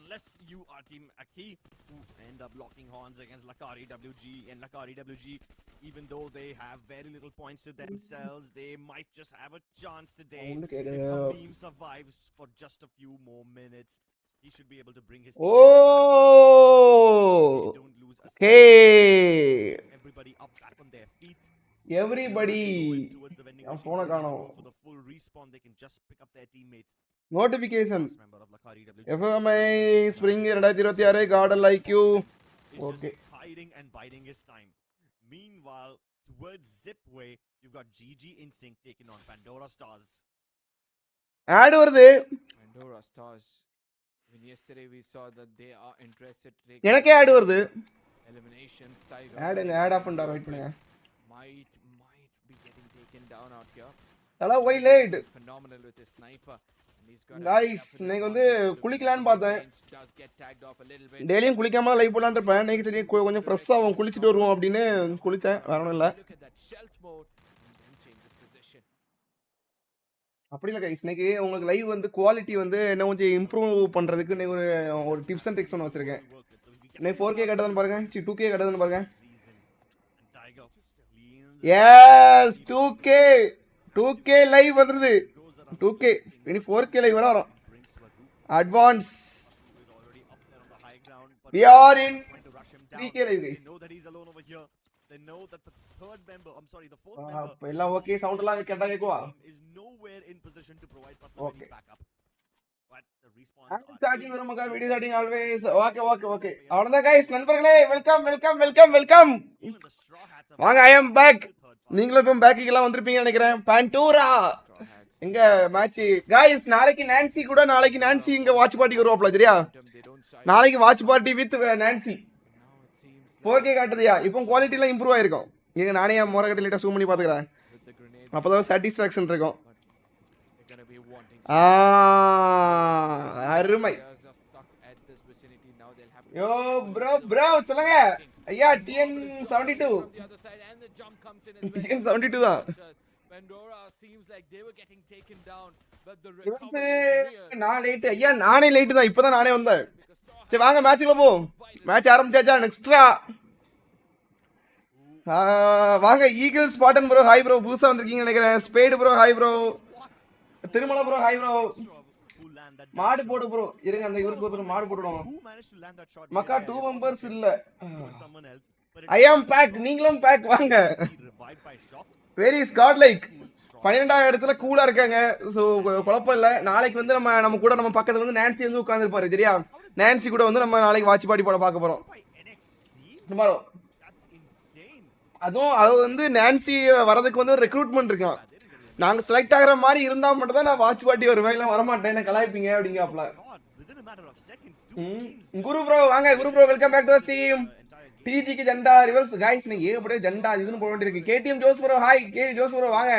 unless you are Team Aki, who end up locking horns against Lakari WG, and Lakari WG, even though they have very little points to themselves, they might just have a chance today. If Habib survives for just a few more minutes, he should be able to bring his team back. Don't lose a second. Everybody up back on their feet. Everybody for the full respawn, they can just pick up their teammates. Notification FFMAI Spring 2026 GodL IQOO. Okay. Hiding and biding his time. Meanwhile, towards Zipway, you've got GG Instinct taking on Pandora Stars. Ad வருது. Pandora Stars. When yesterday we saw that they are interested. எனக்கே ad வருது. Eliminations tiger. ad off பண்ணா wait பண்ணுங்க. Might be getting taken down out here. தல why late? Phenomenal with his sniper. Guys, நான் வந்து குளிக்கலாம்னு பார்த்தேன். டெய்லியும் குளிக்காம லைவ் போலாம்னு இருப்பேன். இன்னைக்கு சரி கொஞ்சம் ஃப்ரெஷ் ஆகும் குளிச்சிட்டு வருவோம் அப்படினு குளிச்சேன். வேற ஒண்ணும் இல்ல. அப்படி இல்ல गाइस, இன்னைக்கு உங்களுக்கு லைவ் வந்து குவாலிட்டி வந்து என்ன கொஞ்சம் இம்ப்ரூவ் பண்றதுக்கு இன்னைக்கு ஒரு டிப்ஸ் அண்ட் ட்ரிக்ஸ் ஒன்னு வச்சிருக்கேன். இன்னைக்கு 4K கட்டதுன்னு பாருங்க. 2K கட்டதுன்னு பாருங்க. எஸ் 2K லைவ் வந்துருது. 2K இனி 4K லைவ் வரும். Advance we are in 3K live guys. They know that the third member, I'm sorry, the fourth member எல்லா ஓகே சவுண்ட் எல்லாம் கேட்டா கேக்குவா is nowhere in position to provide okay backup. But the response starting வருமங்க video starting always okay அவ்வளவுதான் guys நண்பர்களே welcome வாங்க I am back. நீங்களும் இப்போ பேக்கிங்கலாம் வந்திருப்பீங்கன்னு நினைக்கிறேன். பாண்டூரா எங்க மேட்ச் गाइस நாளைக்கு நான்சி இங்க வாட்ச் பார்ட்டிக்கு வருவாப்ல சரியா? நாளைக்கு watch party with Nancy 4K காட்டுதியா? இப்போ குவாலிட்டி எல்லாம் இம்ப்ரூவ் ஆயிருக்கும். இங்க நானே மோர கட்ட லைட்டா ஜூம் பண்ணி பாத்துக்கறேன். அப்பதான் சாட்டிஸ்ஃபேக்ஷன் இருக்கும். அருமை. யோ ப்ரோ சொல்லுங்க ஐயா. TN72 தான். நானே லேட் தான். இப்பதான் நானே வந்தேன். சரி வாங்க மேட்ச்க்குள்ள போ. மேட்ச் ஆரம்பிச்சாச்சா? நெக்ஸ்ட்ரா வாங்க. Eagle spartan bro hi bro. புதுசா வந்திருக்கீங்க நினைக்கிறேன். Spade bro hi bro. Thirumalai bro hi bro. மாடு போடு ப்ரோ. இருங்க அந்த இவருக்கு ஒரு மாடு போடுவோம். மக்கா 2 மெம்பர்ஸ் இல்ல. I am pack. நீங்களும் பேக் வாங்க. Where is godlike? 12ஆம் இடத்துல கூலா இருக்காங்க. சோ குழப்பம் இல்ல. நாளைக்கு வந்து நம்ம கூட நம்ம பக்கத்துல வந்து நான்சி வந்து உட்கார்ந்திருப்பாரு சரியா? நான்சி கூட வந்து நம்ம நாளைக்கு வாட்ச் பார்ட்டி போட பார்க்க போறோம். டுமாரோ. அது வந்து நான்சி வரதுக்கு வந்து ஒரு ரெக்ரூட்மென்ட் இருக்கான். நாங்க செலக்ட் ஆகுற மாதிரி இருந்தா மட்டும் தான் நான் வாட்ச் பார்ட்டி வருவேன். இல்ல வர மாட்டேன். என்ன கலாய்ப்பீங்க அப்படிங்கப்பல. குரு ப்ரோ வாங்க. Guru bro welcome back to our team. டிஜிக்கு ஜெண்டா ரிவல்ஸ் गाइस நீங்க ஏகப்பட்ட ஜெண்டா இதுன்னு போட வேண்டியிருக்கு. KTM Jose bro hi. KD Jose bro வாங்க.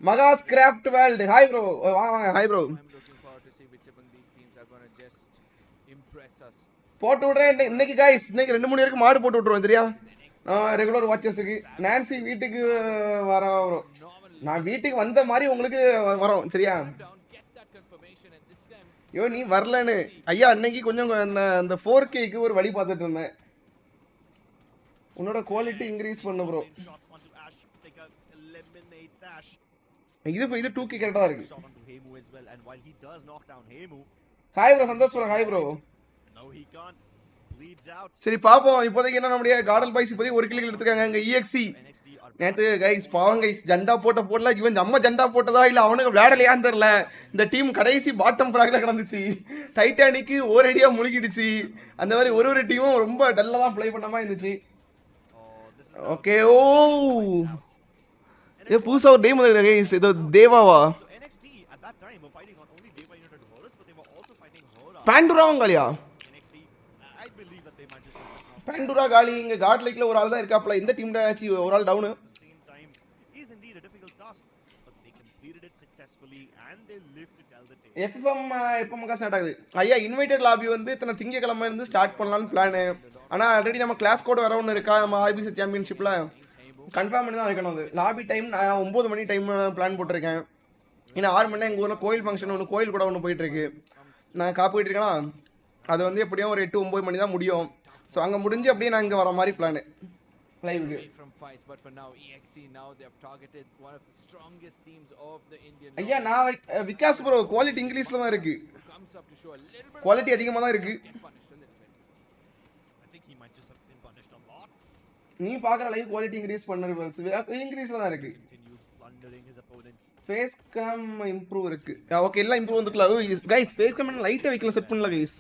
மகா ஸ்கிராப்ட் வேர்ல்ட் ஹாய் ப்ரோ வாங்க. Hi bro. போட்டு விடுறேன் இன்னைக்கு गाइस. இன்னைக்கு 2-3 பேருக்கு மாடு போட்டு விட்டுருவோம் சரியா? ரெகுலர் வாட்சர்ஸ்க்கு. நான்சி வீட்டுக்கு வரோம் ப்ரோ. நான் வீட்டுக்கு வந்த மாதிரி உங்களுக்கு வரோம் சரியா? யோ நீ வரலன்னு ஐயா. அன்னைக்கு கொஞ்சம் அந்த 4Kக்கு ஒரு வழி பார்த்துட்டு இருந்தேன். உன்னோட குவாலிட்டி இன்க்ரீஸ் பண்ணு ப்ரோ. இது 2K கரெக்டா இருக்கு. Hi bro Santhosh bro hi bro. சரி பாப்போம். இப்போதைக்கு என்ன நம்முடைய காடல் பாய்ஸ் இப்போதைக்கு 1 கில் எடுத்துக்காங்க. அங்க EXE நேத்து गाइस பாவம் गाइस ஜெண்டா போடல. இவன் நம்ம ஜெண்டா போட்டதா இல்ல அவனுக்கு விளையாடலையான்னு தெரியல. இந்த டீம் கடைசி பாட்டம் ஃபிராக்ல கிடந்துச்சு. டைட்டானிக் ஓரடியா முழுகிடுச்சு. அந்த மாதிரி ஒரு டீமும் ரொம்ப டல்லா தான் ப்ளே பண்ணாம இருந்துச்சு. ஓகே ஓ இது புதுசா ஒரு டீம் வந்து गाइस. இது தேவாவா? பாண்டூராங்கலியா? பாண்டூரா காலி இங்க காட் லைக்ல ஒரு ஆள் தான் இருக்காப்ல. இந்த டீம்ல ஆச்சு ஒரு ஆள் டவுன். FFM எப்போ ஸ்டார்ட் ஆகுது ஐயா? இன்வைட்டட் லாபி வந்து இத்தனை திங்கக்கிழமை இருந்து ஸ்டார்ட் பண்ணலாம்னு பிளான். ஆனா ஆல்ரெடி நம்ம கிளாஸ் கோட் வர ஒன்று இருக்கா நம்ம IBC சாம்பியன்ஷிப்ல கன்ஃபார்ம் பண்ணி தான் இருக்கணும். அது லாபி டைம் நான் 9 மணி டைம் பிளான் போட்டிருக்கேன். ஏன்னா 6 மணி எங்கள் ஊரில் கோயில் ஃபங்க்ஷன் ஒன்று கோயில் கூட ஒன்று போயிட்டு இருக்கு. நான் காப்பு கட்டிருக்கேனா அது வந்து எப்படியும் ஒரு 8-9 மணி தான் முடியும். ஸோ அங்கே முடிஞ்சு அப்படியே நான் இங்கே வர மாதிரி பிளானு லைவுக்கு. ஐயா நான் விகாஸ் ப்ரோ குவாலிட்டி இங்கிலீஷில் தான் இருக்கு, குவாலிட்டி அதிகமாக தான் இருக்கு. நீ பார்க்குற லைவ் குவாலிட்டி இன்க்ரீஸ் பண்ணுறது இங்கிலீஷில் தான் இருக்கு. ஃபேஸ் கேம் இம்ப்ரூவ் இருக்கு. ஓகே எல்லாம் இம்ப்ரூவ் வந்துக்கலாம் கைஸ். ஃபேஸ் கேம் லைட்டாக வைக்கல, செட் பண்ணல கைஸ்.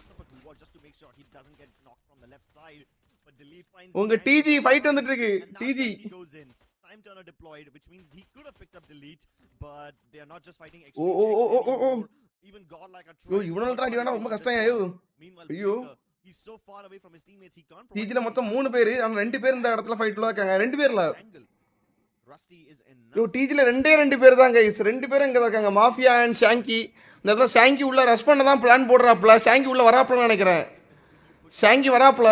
உங்க டிஜி ஃபைட் வந்துட்டு இருக்கு. டிஜி time turner deployed, which means he could have picked up delete, but they are not just fighting extremely even god like a try. இவனால try பண்ணா ரொம்ப கஷ்டம் ஐயோ. ஐயோ he's so far away from his teammates he can't. டிஜில மொத்தம் 3 பேர், ஆனா 2 பேர் இந்த இடத்துல ஃபைட்ல இருக்காங்க. 2 பேர்ல Rusty is in. யோ டிஜில 2 பேர் தான் கைஸ். 2 பேர் இங்க இருக்காங்க, மாஃபியா அண்ட் ஷாங்கி. இந்த இடத்துல ஷாங்கி உள்ள ரஷ் பண்ண தான் பிளான் போடுறாப்ல. ஷாங்கி உள்ள வராப்ல நினைக்கிறேன். ஷாங்கி வராப்ல.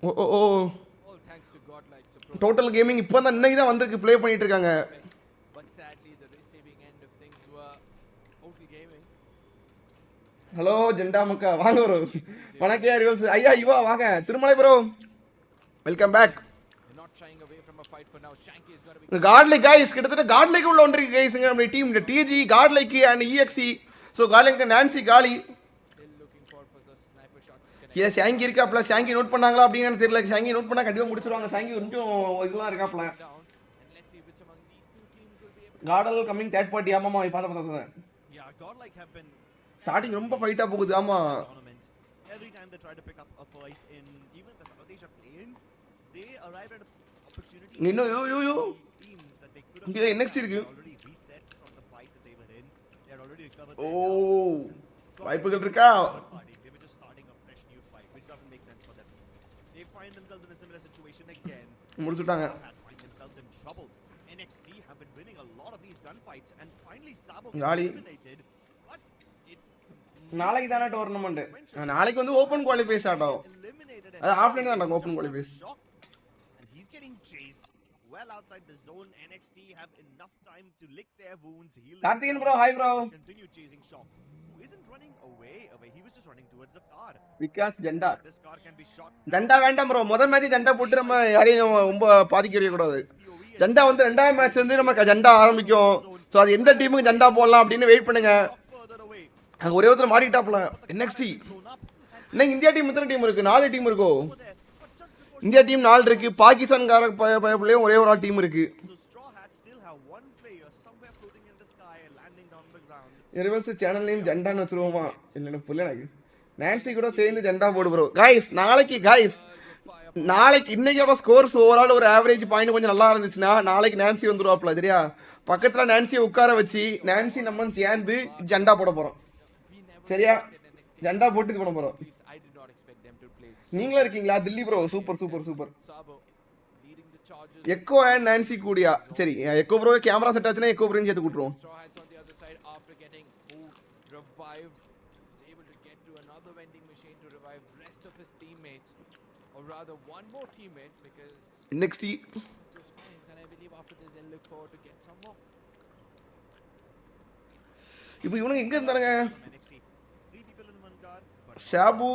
ஓ டோட்டல் கேமிங் இப்போ தான் இன்னைக்கு தான் வந்திருக்கு, ப்ளே பண்ணிட்டு இருக்காங்க. ஹலோ ஜெண்டா மக்கா வாங்க ப்ரோ. வணக்கம் ரிவல்ஸ் ஐயா இவா வாங்க. Thirumalai bro welcome back. Godlike guys கிட்டத்தட்ட காட்லைக் உள்ள ஒன்றிருக்கு கைஸ்ங்க நம்ம டீம். இந்த TG Godlike and EXE. So Godlike Nancy காலி. ஏ ஷாங்கி இருக்காப்ல. ஷாங்கி நோட் பண்ணாங்களா அப்படின்னு தெரியல. ஷாங்கி நோட் பண்ணா கண்டிப்பா முடிச்சிருவாங்க. ஷாங்கி கொஞ்சம் இதெல்லாம் இருக்காப்ல. GodL coming third party. ஆமாமா பார்த்தேன். ஸ்டார்டிங் ரொம்ப ஃபைட்டா போகுது. ஆமா இன்னும் யோ இங்க NXT இருக்கு. ஓ வாய்ப்புகள் இருக்கா? முடிச்சுட்டாங்க. காலி நாளைக்கு தானே டோர்னமெண்ட். நாளைக்கு வந்து ஓபன் குவாலிஃபை ஸ்டார்ட் ஆகும். அது ஆஃப்லைன் தான் நடக்கும் open qualify. Karthikan bro hi bro. Vikas ஜெண்டா ஜெண்டா வேண்டாம் ப்ரோ. முதல் மேட்ச் ஜெண்டா போட்டு நம்ம யாரையும் ரொம்ப பாதிக்க கூடாது. ஜெண்டா வந்து 2ஆவது மேட்ச் வந்து நம்ம ஜெண்டா ஆரம்பிக்கும். ஸோ அது எந்த டீமுக்கு ஜெண்டா போடலாம் அப்படின்னு வெயிட் பண்ணுங்க. அங்கே ஒரே ஒருத்தர் மாறிட்டாப்ல NXT. இன்னைக்கு இந்தியா டீம் எத்தனை டீம் இருக்கு? 4 டீம் இருக்கோ? இந்தியா டீம் 4 இருக்கு. பாகிஸ்தான்கார பயப்புலையும் ஒரே ஒரு டீம் இருக்கு. ரிவல்ஸ் சேனல் நேம் ஜெண்டான்னு வச்சிருவோமா? இல்லைன்னு புரியல எனக்கு. நான்சி கூட சேர்ந்து ஜெண்டா போடு ப்ரோ. கைஸ் நாளைக்கு இன்னைக்கோட ஸ்கோர்ஸ் ஓவரால் ஒரு ஆவரேஜ் பாயிண்ட் கொஞ்சம் நல்லா இருந்துச்சுன்னா நாளைக்கு நான்சி வந்துருவாப்ல சரியா. பக்கத்தில் நான்சியை உட்கார வச்சு நான்சி நம்ம சேர்ந்து ஜெண்டா போட போகிறோம் சரியா. ஜெண்டா போட்டு இது பண்ண போகிறோம். நீங்களும் இருக்கீங்களா Delhi bro? Super. Echo and Nancy கூடியா? சரி எக்கோ ப்ரோ கேமரா செட் ஆச்சுன்னா எக்கோ ப்ரோன்னு சேர்த்து கூட்டுருவோம். NXT இப்போ இவனுங்க எங்க இருந்தாங்க? ஷாபு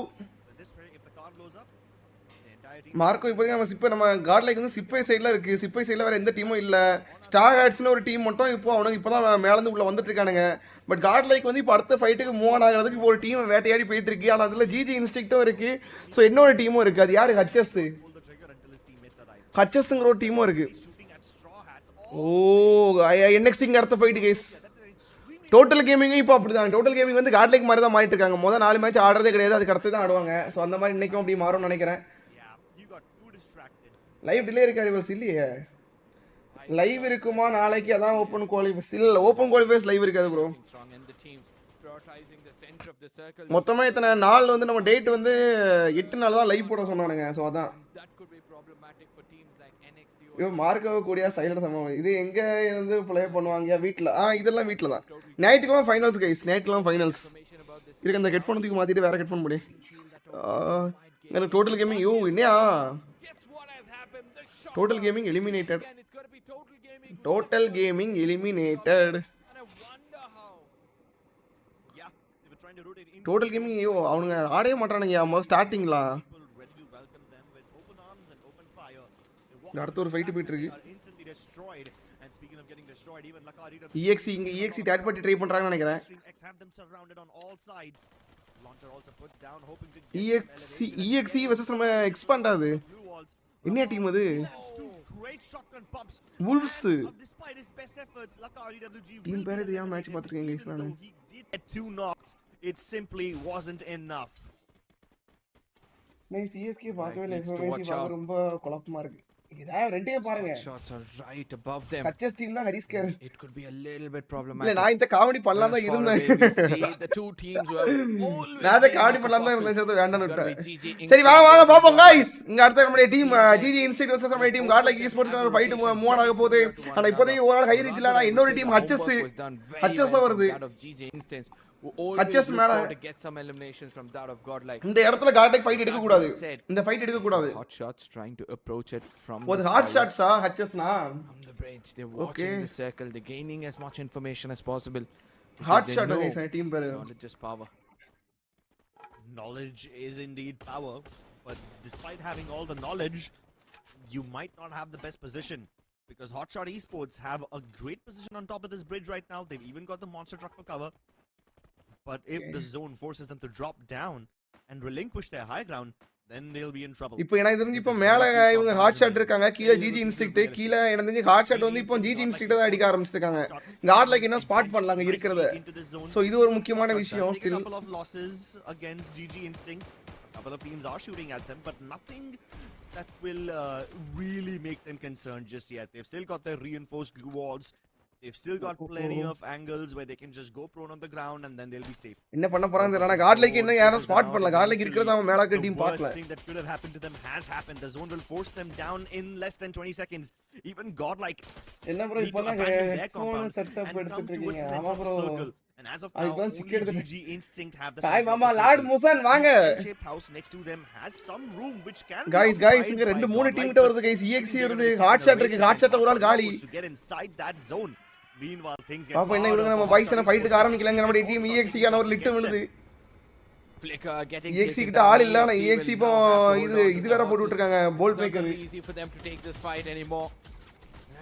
மார்க்கோ இப்போதைக்கு நம்ம சிப்பை நம்ம காட்லைக்கு வந்து சிப்பை சைடில் இருக்குது. சிப்பை சைடில் வேறு எந்த டீமும் இல்லை. ஸ்டார் ஹேட்ஸ்னு ஒரு டீம் மட்டும் இப்போ அவனுக்கு இப்போ தான் மேலேருந்து உள்ளே வந்துட்டு இருக்கானுங்க. பட் காட்லைக் வந்து இப்போ அடுத்த ஃபைட்டுக்கு மூவ் ஆன் ஆகிறதுக்கு இப்போ ஒரு டீம் வேட்டையாடி போயிட்டு இருக்கு. ஆனால் அதில் ஜிஜி இன்ஸ்டிக்டும் இருக்குது. ஸோ இன்னொரு டீமும் இருக்குது. அது யாரு? ஹச்சஸ்ங்கிற ஒரு டீமும் இருக்குது. ஓ NXTங்க அடுத்த ஃபைட்டு கைஸ். டோட்டல் கேமிங்கும் இப்போ அப்படி தான். டோட்டல் கேமிங் வந்து காட்லைக் மாதிரி தான் மாறிட்டு இருக்காங்க. முதல் 4 மேட்ச் ஆடுறதே கிடையாது, அதுக்கு அடுத்து தான் ஆடுவாங்க. ஸோ அந்த மாதிரி இன்றைக்கும் அப்படி மாறும்னு நினைக்கிறேன். லைவ் டிலே இருக்கா ரிவல்ஸ்? இல்லையே லைவ் இருக்குமா நாளைக்கு? அதான் ஓப்பன் குவாலிஃபைஸ் இல்லை. ஓப்பன் குவாலிஃபைஸ் லைவ் இருக்காது ப்ரோ. மொத்தமாக இத்தனை நாள் வந்து நம்ம டேட் வந்து 8 நாள் தான் லைவ் போட சொன்னானுங்க. ஸோ அதான் ஐயோ மார்க்கவே கூடிய சைலண்ட் சம்பவம். இது எங்கே இருந்து ப்ளே பண்ணுவாங்க? வீட்டில் இதெல்லாம் வீட்டில் தான். நைட்டுக்கெல்லாம் ஃபைனல்ஸ் கைஸ். நைட்டுக்கெல்லாம் ஃபைனல்ஸ் இருக்கு. அந்த ஹெட்ஃபோன் தூக்கி மாற்றிட்டு வேறு ஹெட்ஃபோன் போடு. எனக்கு டோட்டல் கேமிங் என்னையா? Total gaming eliminated. trying to rotate into total gaming ஐயோ அவனுங்க ஆடவே மாட்டானுங்க முதல்ல ஸ்டார்டிங்ல. people ready to welcome them with open arms and open fire. They walk அடுத்து ஒரு ஃபைட் போயிட்டு இருக்கு. are instantly destroyed. And speaking of getting destroyed, even Lakari EXE இங்க EXE தேர்ட் பார்ட்டி ட்ரை பண்றாங்கன்னு நினைக்கிறேன். X have them surrounded on all sides. Launcher also put down hoping to get EXE versus நம்ம expand ஆகுது. blue walls. என்ன team அது? Great shotgun pumps. Wolves. Despite his best efforts, Lakari WG team பேரே தெரியாம match பாத்துர்க்கேன் guys நானு. he did get 2 knocks. It simply wasn't enough. நான் CSK பார்க்கவே இல்ல. FFMAI பார்க்க ரொம்ப குழப்பமா இருக்கு. இதா ரெண்டே பாருங்க. Shots are right above them. ஹச்சஸ் டீம்ல ஹரிஸ் கேர். It could be a little bit problematic. இல்ல நான் இந்த காமெடி பண்ணலாம் தான் இருந்தேன். The two teams were always நான் இந்த காமெடி பண்ணலாம் தான் இருந்தேன் சரி வேண்டாம்னு விட்டேன். சரி வாங்க வாங்க பாப்போம் गाइस. இங்க அடுத்து நம்மளுடைய டீம் GG இன்ஸ்டிடியூட் வெர்சஸ் நம்மளுடைய டீம் GodL eSports ஒரு ஃபைட் மூவ் ஆக போகுது. ஆனா இப்போதைக்கு ஒரு ஆள் ஹை ரீச்ல நான் இன்னொரு டீம் ஹச்சஸ் வருது. ஹச்சஸ் மேல to get some eliminations from that of GodL. இந்த இடத்துல GodL ஃபைட் எடுக்க கூடாது. இந்த ஃபைட் எடுக்க கூடாது. Hot shots trying to approach it from ஒரு hot ஷாட்ஸா ஹச்சஸ்னா on the bridge. They're watching the circle. They're gaining as much information as possible. Hot shot guys team பேரு. Knowledge is power. Knowledge is indeed power, but despite having all the knowledge, you might not have the best position. Because Hotshot Esports have a great position on top of this bridge right now. They've even got the monster truck for cover. But if the zone forces them to drop down and relinquish their high ground, then they'll be in trouble. இப்போ எனக்கு தெரிஞ்சு இப்போ மேல இவங்க hot shot இருக்காங்க, கீழ GG instinct, கீழ எனக்கு தெரிஞ்சு ஹாட் ஷாட் வந்து இப்போ ஜிஜி இன்ஸ்டிக்ட் தான் அடிக்க ஆரம்பிச்சிருக்காங்க. GodL இன்னும் ஸ்பாட் பண்ணலாங்க இருக்கிறத. சோ இது ஒரு முக்கியமான விஷயம். Still couple of losses against GG Instinct. Couple of teams are shooting at them, but nothing that will really make them concerned just yet. They've still got their reinforced glue walls. They've still got plenty of angles where they can just go prone on the ground and then they'll be safe. என்ன பண்ண போறாங்க தெரியல. GodL இன்னும் யாரும் spot பண்ணல. GodL இருக்கிறத அவன் மேலாக்க team பார்க்கல. The worst thing that could have happened to them has happened. The zone will force them down in less than 20 seconds. Even GodL என்ன ப்ரோ இப்போதான் ஹெட்ஃபோன் செட்டப் எடுத்துட்டு இருக்கீங்க. ஆமா bro. And as of now, only GG Instinct have the Hi mama lord முசன் வாங்க. shaped house next to them has some room which can guys இங்க ரெண்டு மூணு டீம் கிட்ட வருது guys. EXE வருது, ஹாட் ஷாட் இருக்கு. ஹாட் ஷாட் ஒரு ஆள் காலி. to get inside that zone. Meanwhile things get பாப்பா என்ன இவங்க நம்ம பைசன ஃபைட்டுக்கு ஆரம்பிக்கலாங்க. நம்ம டீம் EXE கான ஒரு லிட் விழுது. Flicker getting EXE கிட்ட ஆள் இல்ல. ஆனா EXE இப்போ இது வேற போட்டு விட்டுருக்காங்க bolt maker. Easy for them to take this fight anymore.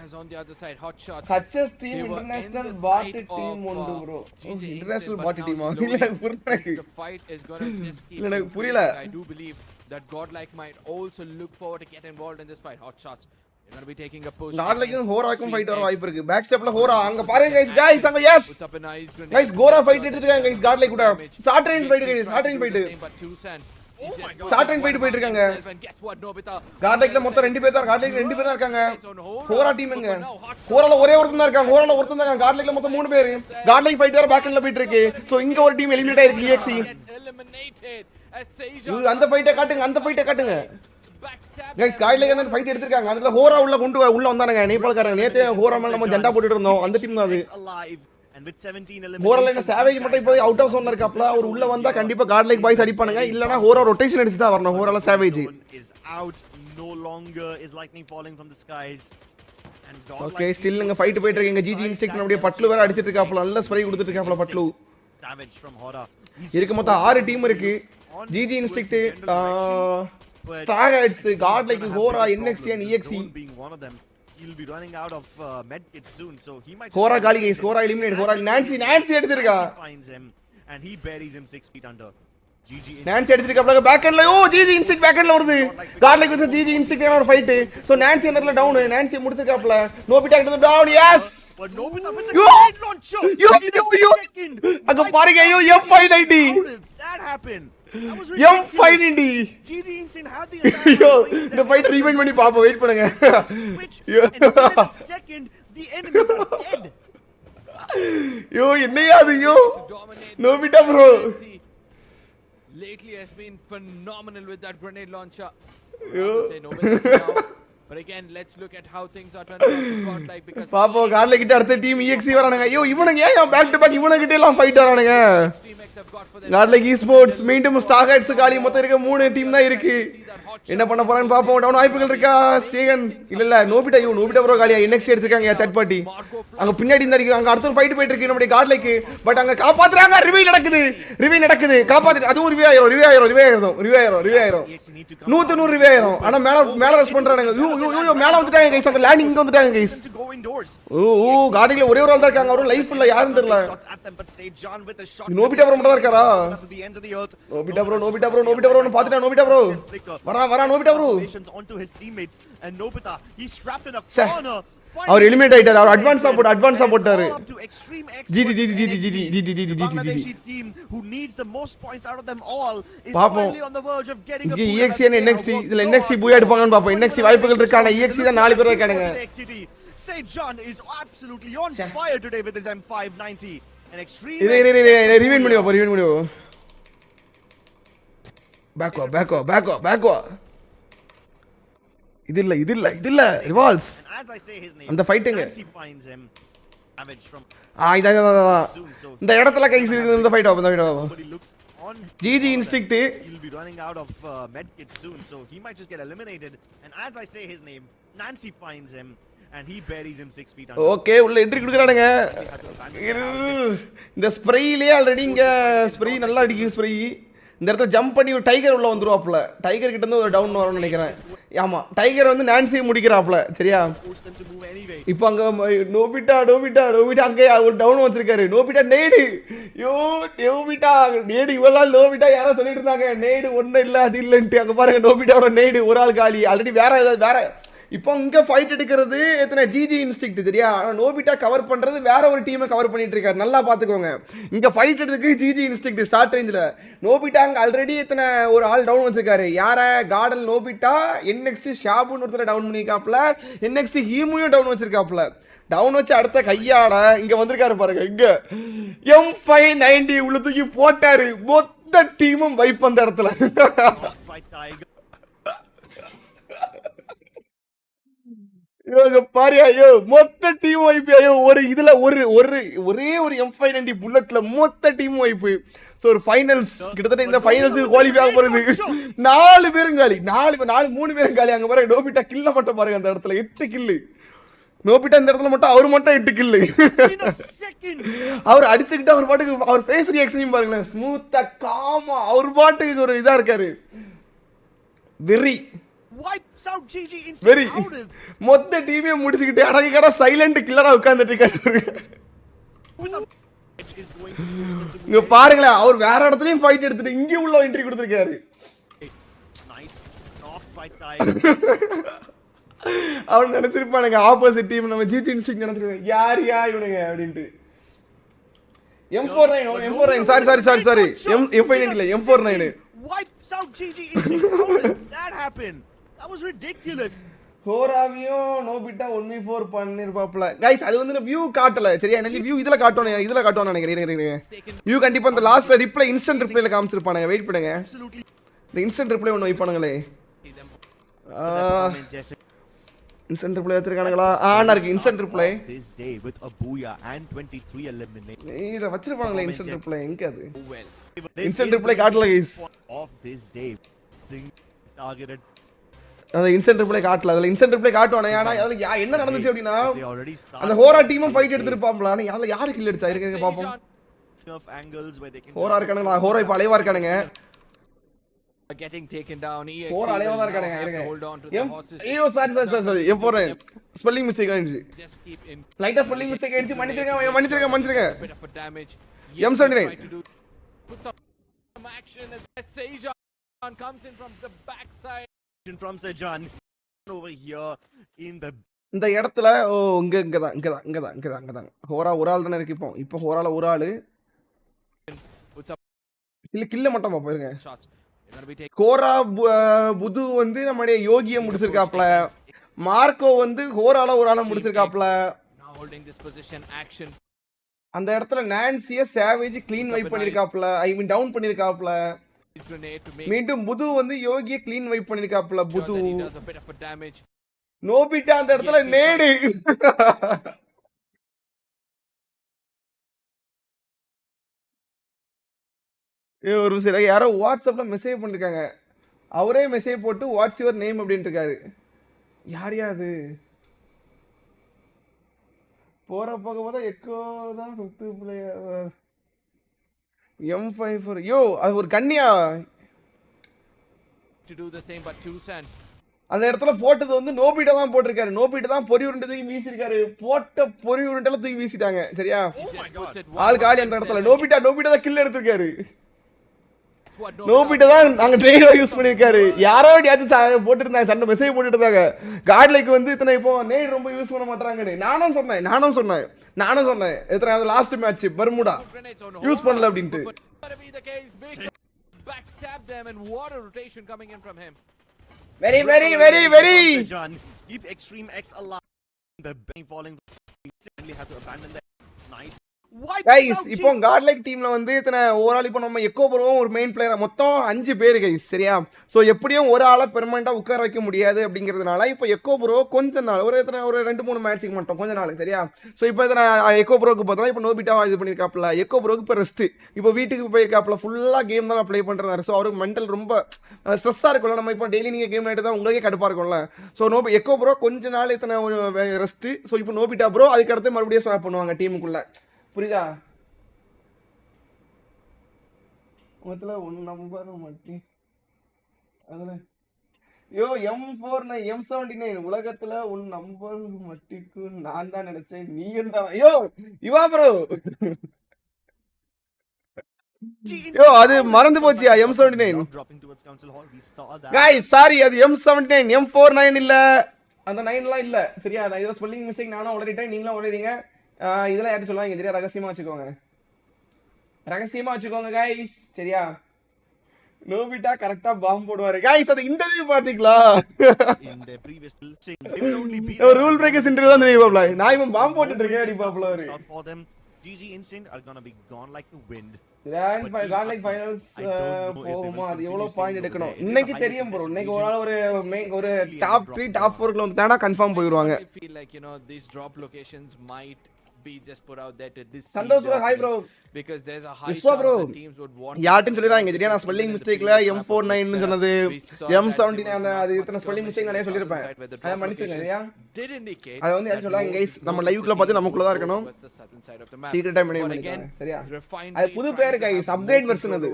As on the other side, hot shots. Hutch's team international bot team உண்டு bro. International bot team இல்ல புரியல. The fight is going to just keep. எனக்கு புரியல. I do believe that GodL might also look forward to get involved in this fight. Hot shots. They're going to be taking a push. GodLக்கும் ஹோராக்கும் fight வர வாய்ப்பு இருக்கு. Back ஸ்டெப்ல ஹோரா அங்க பாருங்க guys அங்க எஸ். Guys கோரா ஃபைட் எடுத்துட்டாங்க guys GodL கூட. Short range fight guys. Short range fight. Short range fight போயிட்டு இருக்காங்க. GodL மொத்தம் ரெண்டு பேர் தான். GodL ரெண்டு பேர் தான் இருக்காங்க. ஹோரா டீம் எங்க? ஹோரால ஒரே ஒருத்தன் தான் இருக்காங்க. ஹோரால ஒருத்தன் தான் இருக்காங்க. GodL மொத்தம் மூணு பேர். GodL ஃபைட் வேற பேக் எண்ட்ல போயிட்டு இருக்கு. சோ இங்க ஒரு டீம் எலிமினேட் ஆயிருக்கு EXE. அந்த ஃபைட்டை காட்டுங்க. गाइस GodL அந்த ஃபைட் எடுத்துட்டாங்க. அதுல ஹோரா உள்ள வந்தானங்க நேபாளக்காரங்க. நேத்து ஹோரா மேல நம்ம ஜெண்டா போட்டுட்டு இருந்தோம். அந்த டீம் தான் அது. ஹோரால என்ன சேவேஜ் மட்டும் இப்போ அவுட் ஆஃப் ஜோன்ல இருக்காப்ல. அவர் உள்ள வந்தா கண்டிப்பா GodL பாய்ஸ் அடிப்பானுங்க. இல்லனா ஹோரா ரொட்டேஷன் அடிச்சு தான் வரணும். ஹோரால சேவேஜ் ஓகே ஸ்டில் இங்க ஃபைட் போயிட்டு இருக்கு. இங்க ஜிஜி இன்ஸ்டிக்ட் நம்மளுடைய பட்லு வேற அடிச்சிட்டு இருக்காப்ல. நல்ல ஸ்ப்ரே கொடுத்துட்டு இருக்காப்ல பட்லு. இருக்கு மொத்தம் 6 டீம் இருக்கு. GG instinct Starheads, GodL, Hora, NXT and EXE. He'll be running out of medkits soon, so he might. Hora gali guys, Hora eliminate. Hora Nancy edichirukka. Finds him and he buries him 6 feet under. GG Nancy edichirukka back end la. Oh GG Instinct back end la varudhu. GodL versus GG Instinct na or fight. So Nancy andarla down. Nancy mudichirukapla. Nobita into the down. Yes. But Nobita with the grenade launcher. Yo. Aga parunga yo F590. How did that happen? M590. GG Instinct had the attack. Yo, the fight rewind பண்ணி பாப்போம். Wait பண்ணுங்க. Switch and within a second the enemies are dead. Yo, என்னையா அது yo? Nobita bro. Lately has been phenomenal with that grenade launcher. Yo. Say Nobita now But again, let's look at how things are turning out to godlike because பாப்போ கார்ல கிட்ட அடுத்த team EXE வரானுங்க. ஐயோ இவனுங்க ஏன் பேக் டு பேக் இவனுங்க கிட்ட எல்லாம் ஃபைட் வரானுங்க. Streamex have got for கார்லைக் esports மீண்டும் ஸ்டார் ஹைட்ஸ் காலி மொத்தம் இருக்க 3 டீம் தான் இருக்கு. என்ன பண்ண போறான்னு பாப்போம். டவுன் வாய்ப்புகள் இருக்கா? சேகன் இல்ல நோபிட்டா ப்ரோ காலியா NXT எடுத்துக்காங்க தேர்ட் பார்ட்டி. அங்க பின்னாடி இந்த அங்க அடுத்த ஃபைட் போயிட்டு இருக்கு நம்மளுடைய கார்லைக். பட் அங்க காப்பாத்துறாங்க. ரிவைவ் நடக்குது. காப்பாத்து அதுவும் ரிவைவ் ஆயிரும். 100 ரிவைவ் ஆயிரும். ஆனா மேல ரஷ் பண்றானுங்க. யூ மேல வந்துட்டாங்க गाइस. அந்த லேண்டிங் இங்க வந்துட்டாங்க गाइस. ஓ கார்லைக்ல ஒரே ஒரு ஆள் தான் இருக்காங்க. அவரும் லைஃப் இல்ல யாரும் தெரியல. நோபிட்டா ப்ரோ மட்டும் தான் இருக்காரா? நோபிட்டா ப்ரோ பாத்துட்டா நோபிட்டா ப்ரோ. வரா நோபிட்டா ப்ரோ. அவர் எலிமினேட் ஆயிட்டாரு. அவர் அட்வான்ஸா போட்டாரு. பாப்போம் இங்க EXE and NXT இதுல NXT பூயா எடுப்பாங்கன்னு பாப்போம். NXT வாய்ப்புகள் இருக்கான EXE தான் 4 பேர் இருக்கானுங்க. John is absolutely on fire today with his M590 and extreme ரிவைன் பண்ணியோ. பேக் வா. இது இல்ல rivals. as I say his name அந்த fighting he finds him damage from இந்த இடத்துல கைஸ் இந்த ஃபைட் ஆகும். GG Instinct he'll be running out of med kits soon, so he might just get eliminated. And as I say his name, Nancy finds him and he buries him 6 feet under. Okay உள்ள entry கொடுக்கறானுங்க. இந்த ஸ்ப்ரேயிலே already இங்க spray நல்லா அடிக்குது. Spray இந்த இடத்துல jump பண்ணி ஒரு tiger உள்ள வந்துருவாப்ல. டைகர் கிட்ட இருந்து ஒரு டவுன் வரும்னு நினைக்கிறேன். ஆமா டைகர் வந்து நான்சியை முடிக்கிறாப்ல. சரியா இப்போ அங்க நோபிட்டா அங்க ஒரு டவுன் வச்சிருக்காரு. நோபிட்டா நேடு இவ்வளவு நோபிட்டா யாரோ சொல்லிட்டு இருந்தாங்க நேடு ஒன்னும் இல்ல அது இல்லன்ட்டு. அங்க பாருங்க நோபிட்டாவோட நேடு ஒரு ஆள் காலி. ஆல்ரெடி வேற இப்போ இங்க ஃபைட் எடுக்கிறது எத்தனை GG Instinct சரியா. ஆனா நோபிட்டா கவர் பண்றது வேற ஒரு டீமை கவர் பண்ணிட்டு இருக்காரு. நல்லா பாத்துக்கோங்க. இங்க ஃபைட் எடுத்துக்கு GG Instinct ஸ்டார்ட் ரேஞ்சில. நோபிட்டா அங்க ஆல்ரெடி எத்தனை ஒரு ஆள் டவுன் வச்சிருக்காரு. யார GodL நோபிட்டா NXT ஷாபுன்னு ஒருத்தர டவுன் பண்ணிருக்காப்ல. NXT ஹீமுயும் டவுன் வச்சிருக்காப்ல. டவுன் வச்சு அடுத்த கையாட இங்க வந்திருக்காரு பாருங்க. இங்க M590 உள்ள தூக்கி போட்டாரு. மொத்த டீமும் வைப் அந்த இடத்துல. பாரு ஐயோ மொத்த டீம் வைப்பு. ஐயோ ஒரு இதுல ஒரே ஒரு M590 புல்லட்ல மொத்த டீம் வைப்பு. சோ ஒரு ஃபைனல்ஸ் கிட்டத்தட்ட இந்த ஃபைனல்ஸ்க்கு குவாலிஃபை ஆக போறது. 4 பேரும் காலி. 3 பேரும் காலி. அங்க பாருங்க நோபிட்டா கில்ல மட்டும் பாருங்க. அந்த இடத்துல 8 கில்லு நோபிட்டா. இந்த இடத்துல மட்டும் அவர் மட்டும் 8 கில்லு. அவர் அடிச்சுக்கிட்டு அவர் பாட்டுக்கு அவர் ஃபேஸ் ரியாக்ஷனையும் பாருங்களேன். ஸ்மூத்தா காமா அவர் பாட்டுக்கு ஒரு இதா இருக்காரு. வெரி மொத்த டீமே முடிச்சுக்கிட்டு அடங்கி கடை சைலண்ட் கில்லரா உட்கார்ந்துட்டு இருக்காரு. இங்க பாருங்களேன் அவர் வேற இடத்துலயும் ஃபைட் எடுத்துட்டு இங்க உள்ள என்ட்ரி கொடுத்திருக்காரு. அவர் நினைச்சிருப்பானுங்க ஆப்போசிட் டீம் நம்ம GG Instinct நினைச்சிருக்காங்க யார் இவனுங்க அப்படின்ட்டு. M49 சாரி M590 இல்ல M49 wipes out GG Instinct. How did that happen? That was ridiculous. ஹோராவியோ நோபிட்டா 1v4 பண்ணிருப்பாப்ல. गाइस அது வந்து வியூ காட்டல. சரியா எனக்கு வியூ இதுல காட்டணும் நினைக்கிறேன். வியூ கண்டிப்பா அந்த லாஸ்ட்ல ரிப்ளை இன்ஸ்டன்ட் ரிப்ளைல காமிச்சிருப்பானுங்க. வெயிட் பண்ணுங்க. இந்த இன்ஸ்டன்ட் ரிப்ளை ஒன்னு வைப்பானுங்களே. Instant reply வச்சிருக்கானுங்களா? ஆனா இருக்கு instant reply. This day with a booyah and 23 eliminated. இத வச்சிருப்பானுங்களே இன்ஸ்டன்ட் ரிப்ளை எங்க அது? இன்ஸ்டன்ட் ரிப்ளை காட்டல guys. Of this day targeted அந்த இன்ஸ்டன்ட் ரிப்ளை காட்டல. அதுல இன்ஸ்டன்ட் ரிப்ளை காட்டுவானே. ஆனா அதுல என்ன நடந்துச்சு அப்படினா அந்த ஹோரா டீமும் ஃபைட் எடுத்துப்பாம்ல. ஆனா அதுல யாரு கில் அடிச்சா இருங்க பாப்போம். ஹோரா இருக்கானுங்க. ஹோரா இப்ப அலைவா இருக்கானுங்க. getting taken down. ஹோரா அலைவா தான் இருக்கானுங்க. இருங்க. ஐயோ சாரி M4 ஸ்பெல்லிங் மிஸ்டேக் ஆயிடுச்சு. லைட்டா ஸ்பெல்லிங் மிஸ்டேக் ஆயிடுச்சு. மன்னிச்சிருங்க. Bit of a damage. M79 put some action as Sejan comes in from the backside. From Sejan over here in the இந்த இடத்துல இங்கதான் ஹோரா ஒரு ஆள் தானே இருக்கு. இப்போ ஹோரால ஒரு ஆளு கில்ல மட்டும் போயிருங்க. கோரா புது வந்து நம்மளுடைய யோகியை முடிச்சிருக்காப்ல. மார்க்கோ வந்து ஹோரால ஒரு ஆளை முடிச்சிருக்காப்ல. அந்த இடத்துல நான்சிய சேவேஜ் க்ளீன் வைப் பண்ணிருக்காப்ல. ஐ மீன் டவுன் பண்ணிருக்காப்ல. மீண்டும் புது வந்து யோகியை க்ளீன் வைப் பண்ணிருக்காப்ல. புது நோபிட்டா அந்த இடத்துல நேடு. ஒரு சில யாரோ வாட்ஸ்அப்ல மெசேஜ் பண்ணிருக்காங்க. அவரே மெசேஜ் போட்டு வாட்ஸ் யுவர் நேம் அப்படின்னு இருக்காரு. யார் அது? போற போக போதா எக்கோ தான் ஃபிஃப்த் பிளேயர் M54. யோ அது ஒரு கன்னியா. To do the same, but Tucson. அந்த இடத்துல போட்டது வந்து நோபிட்டா தான் போட்டிருக்காரு. நோபிட்டா தான் பொறி உருண்டை தூக்கி வீசிருக்காரு. போட்ட பொறி உருண்டெல்லாம் தூக்கி வீசிட்டாங்க. சரியா? ஆள் காலி அந்த இடத்துல. நோபிட்டா தான் கில் எடுத்திருக்காரு. நோபிட்டா தான் நாங்க ட்ரெயினரா யூஸ் பண்ணிருக்காரு. யாரோ யாராச்சும் போட்டுருந்தாங்க, சண்டை மெசேஜ் போட்டுட்டு இருந்தாங்க. காட்லைக்கு வந்து இத்தனை இப்போ நேட் ரொம்ப யூஸ் பண்ண மாட்டாங்கன்னு நானும் சொன்னேன். எத்தனை அந்த லாஸ்ட் மேட்ச் பர்முடா யூஸ் பண்ணல அப்படின்ட்டு. Backstab them, and what a rotation coming in from him. Very. Keep Extreme X alive. The bang falling. Certainly have to abandon that. Nice. Guys இப்போ காட்லைக் டீம்ல வந்து இத்தனை ஓவரால் இப்போ நம்ம எக்கோ ப்ரோவும் ஒரு main player, மொத்தம் 5 பேர் கைஸ். சரியா? ஸோ எப்படியும் ஒரு ஆளை பெர்மனண்டா உட்கார வைக்க முடியாது அப்படிங்கிறதுனால இப்போ எக்கோ ப்ரோ கொஞ்ச நாள் ஒரு 2-3 மேட்ச்சுக்கு மட்டும் கொஞ்ச நாள். சரியா? ஸோ இப்போ இத்தனை எக்கோ ப்ரோக்கு பார்த்தா இப்போ நோபிட்டா இது பண்ணியிருக்காப்ல. எக்கோ ப்ரோக்கு இப்போ ரெஸ்ட், இப்போ வீட்டுக்கு போயிருக்காப்ல. ஃபுல்லாக கேம் தான் ப்ளே பண்ணுறாரு. ஸோ அவருக்கு மென்டல் ரொம்ப ஸ்ட்ரெஸ்ஸாக இருக்கும்ல. நம்ம இப்போ டெய்லி நீங்கள் கேம் ஆகிட்டு தான் உங்களுக்கே கடுப்பாக இருக்கும்ல. ஸோ எக்கோ ப்ரோ கொஞ்ச நாள் இத்தனை ஒரு ரெஸ்ட். ஸோ இப்போ நோபிட்டா ப்ரோ அதுக்கடுத்து மறுபடியும் ஸ்வாப் பண்ணுவாங்க டீமுக்குள்ள. புரியுதா? உலகத்துல ஒன் நம்பர் மட்டும் அதுல யோ M49 M79 உலகத்துல ஒன் நம்பர் மட்டிக்கு நான் தான் நினைச்சேன், நீயும் தான். யோ இவா ப்ரோ, யோ அது மறந்து போச்சியா M79. गाइस சாரி, அது M79 M49 இல்ல, அந்த 9லாம் இல்ல. சரியா? நான் இதோ ஸ்பெல்லிங் மிஸ்டேக் நானும் உளறிட்டேன், நீங்களும் உளறீங்க. இதெல்லாம் யாரும் சொல்லுவாங்க சரியா? ரகசியமா வச்சுக்கோங்க கைஸ். சரியா? நோபிட்டா கரெக்டா பாம்பு போடுவாரு கைஸ். அது இன்டர்வியூ பாத்தீங்களா? இந்த ப்ரீவியஸ் ரூல் பிரேக்கர்ஸ் இன்டர்வியூ தான் தெரியுமாப்ல. நான் இவன் பாம்பு போட்டுட்டு இருக்கேன் அடி பாப்ல அவரு. GG Instinct are going to be gone like the wind. God finals போகுமா? அது எவ்வளவு பாயிண்ட் எடுக்கணும் இன்னைக்கு தெரியும் ப்ரோ. இன்னைக்கு ஒரு டாப் 3 டாப் 4 குள்ள வந்துட்டானா கன்ஃபார்ம் போயிடுவாங்க. I feel like these drop locations might be just put out there to this Sandosh bro, hi bro, because there's a high chance the teams would want யார்ட்டும் சொல்லிராங்க சரியா? நான் spelling மிஸ்டேக்ல M49 னு சொன்னது M79 அந்த அது இத்தனை spelling mistake நிறைய சொல்லிருப்பேன். அத மன்னிச்சுங்க சரியா? அது வந்து யார் சொல்றாங்க கைஸ், நம்ம லைவ்க்குள்ள பார்த்து நமக்குள்ள தான் இருக்கணும். சீக்ரெட்டா மெயின்டைன் பண்ணிக்கலாம் சரியா? அது புது பேர் கைஸ், அப்கிரேட் வெர்ஷன் அது.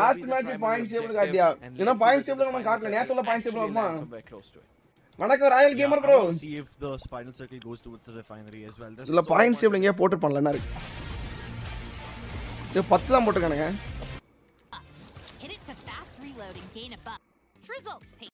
லாஸ்ட் மேட்ச் பாயிண்ட்ஸ் டேபிள் காட்டியா? ஏன்னா பாயிண்ட்ஸ் டேபிள் நம்ம காட்டல, நேத்துல பாயிண்ட்ஸ் டேபிள் வருமா? வணக்கம் royal gamer bro. See if the spinal circle goes towards the refinery as well. இல்ல பாயிண்ட்ஸ் டேபிள் எங்க போட்டுறப்பல என்ன இருக்கு? இது 10 தான் போட்டுருக்கானுங்க. Hit it to fast reload and gain a buff. Results page.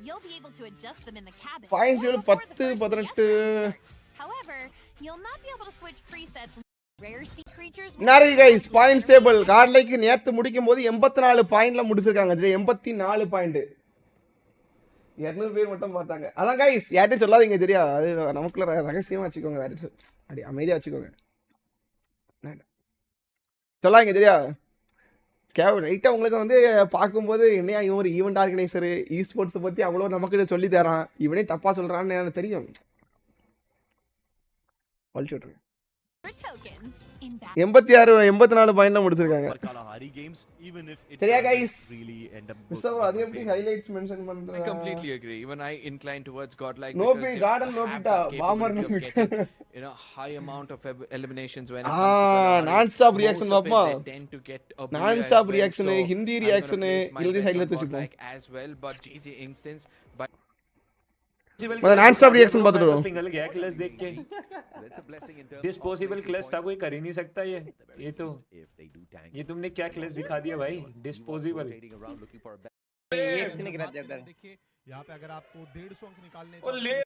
You'll be able to adjust them in the cabin. Points table 10 18. However, you'll not be able to switch presets. Rare sea creatures. Nari guys, points table கார்ட்லைக்கு நேத்து முடிக்கும்போது 84 பாயிண்ட்ல முடிச்சிருக்காங்க. 84 point. 200 பேர் மட்டும் பார்த்தாங்க. அதான் guys, யார்ட்டும் சொல்லாதீங்க சரியா? அது நமக்குள்ள ரகசியமா வச்சுக்கோங்க. வேற அடி அமைதியா வச்சுக்கோங்க. சொல்லாதீங்க சரியா? ரைட்டா உங்களுக்கு வந்து பார்க்கும்போது என்னையா இவன் ஒரு ஈவெண்ட் ஆர்கனைசர், இ ஸ்போர்ட்ஸ் பத்தி அவ்வளோ நமக்கு சொல்லி தரான், இவனே தப்பா சொல்றான்னு எனக்கு தெரியும். வலிச்சு விட்டுருங்க. 84 பாயிண்ட்ல முடிச்சிருக்காங்க. சரியா गाइस? சோ அது எப்படி ஹைலைட்ஸ் மென்ஷன் பண்றீங்க? I completely agree. Even I incline towards godlike because GodL Nobita bomber Nobita. High amount of eliminations when non stop reaction பாப்பா. non stop reaction, Hindi reaction இல்லதி சைடுல தூச்சுப்போம் as well, but GG instance but मतलब non stop reaction பாத்துட்டு வரோம். फिंगल गया clutch देख के disposable clutch था, कोई कर ही नहीं सकता ये तो ये तुमने क्या क्लच दिखा दिया भाई? डिस्पोजेबल एक से नहीं गिरा दिया उधर। देखिए यहाँ पे अगर आपको 150 अंक निकालने ओ ले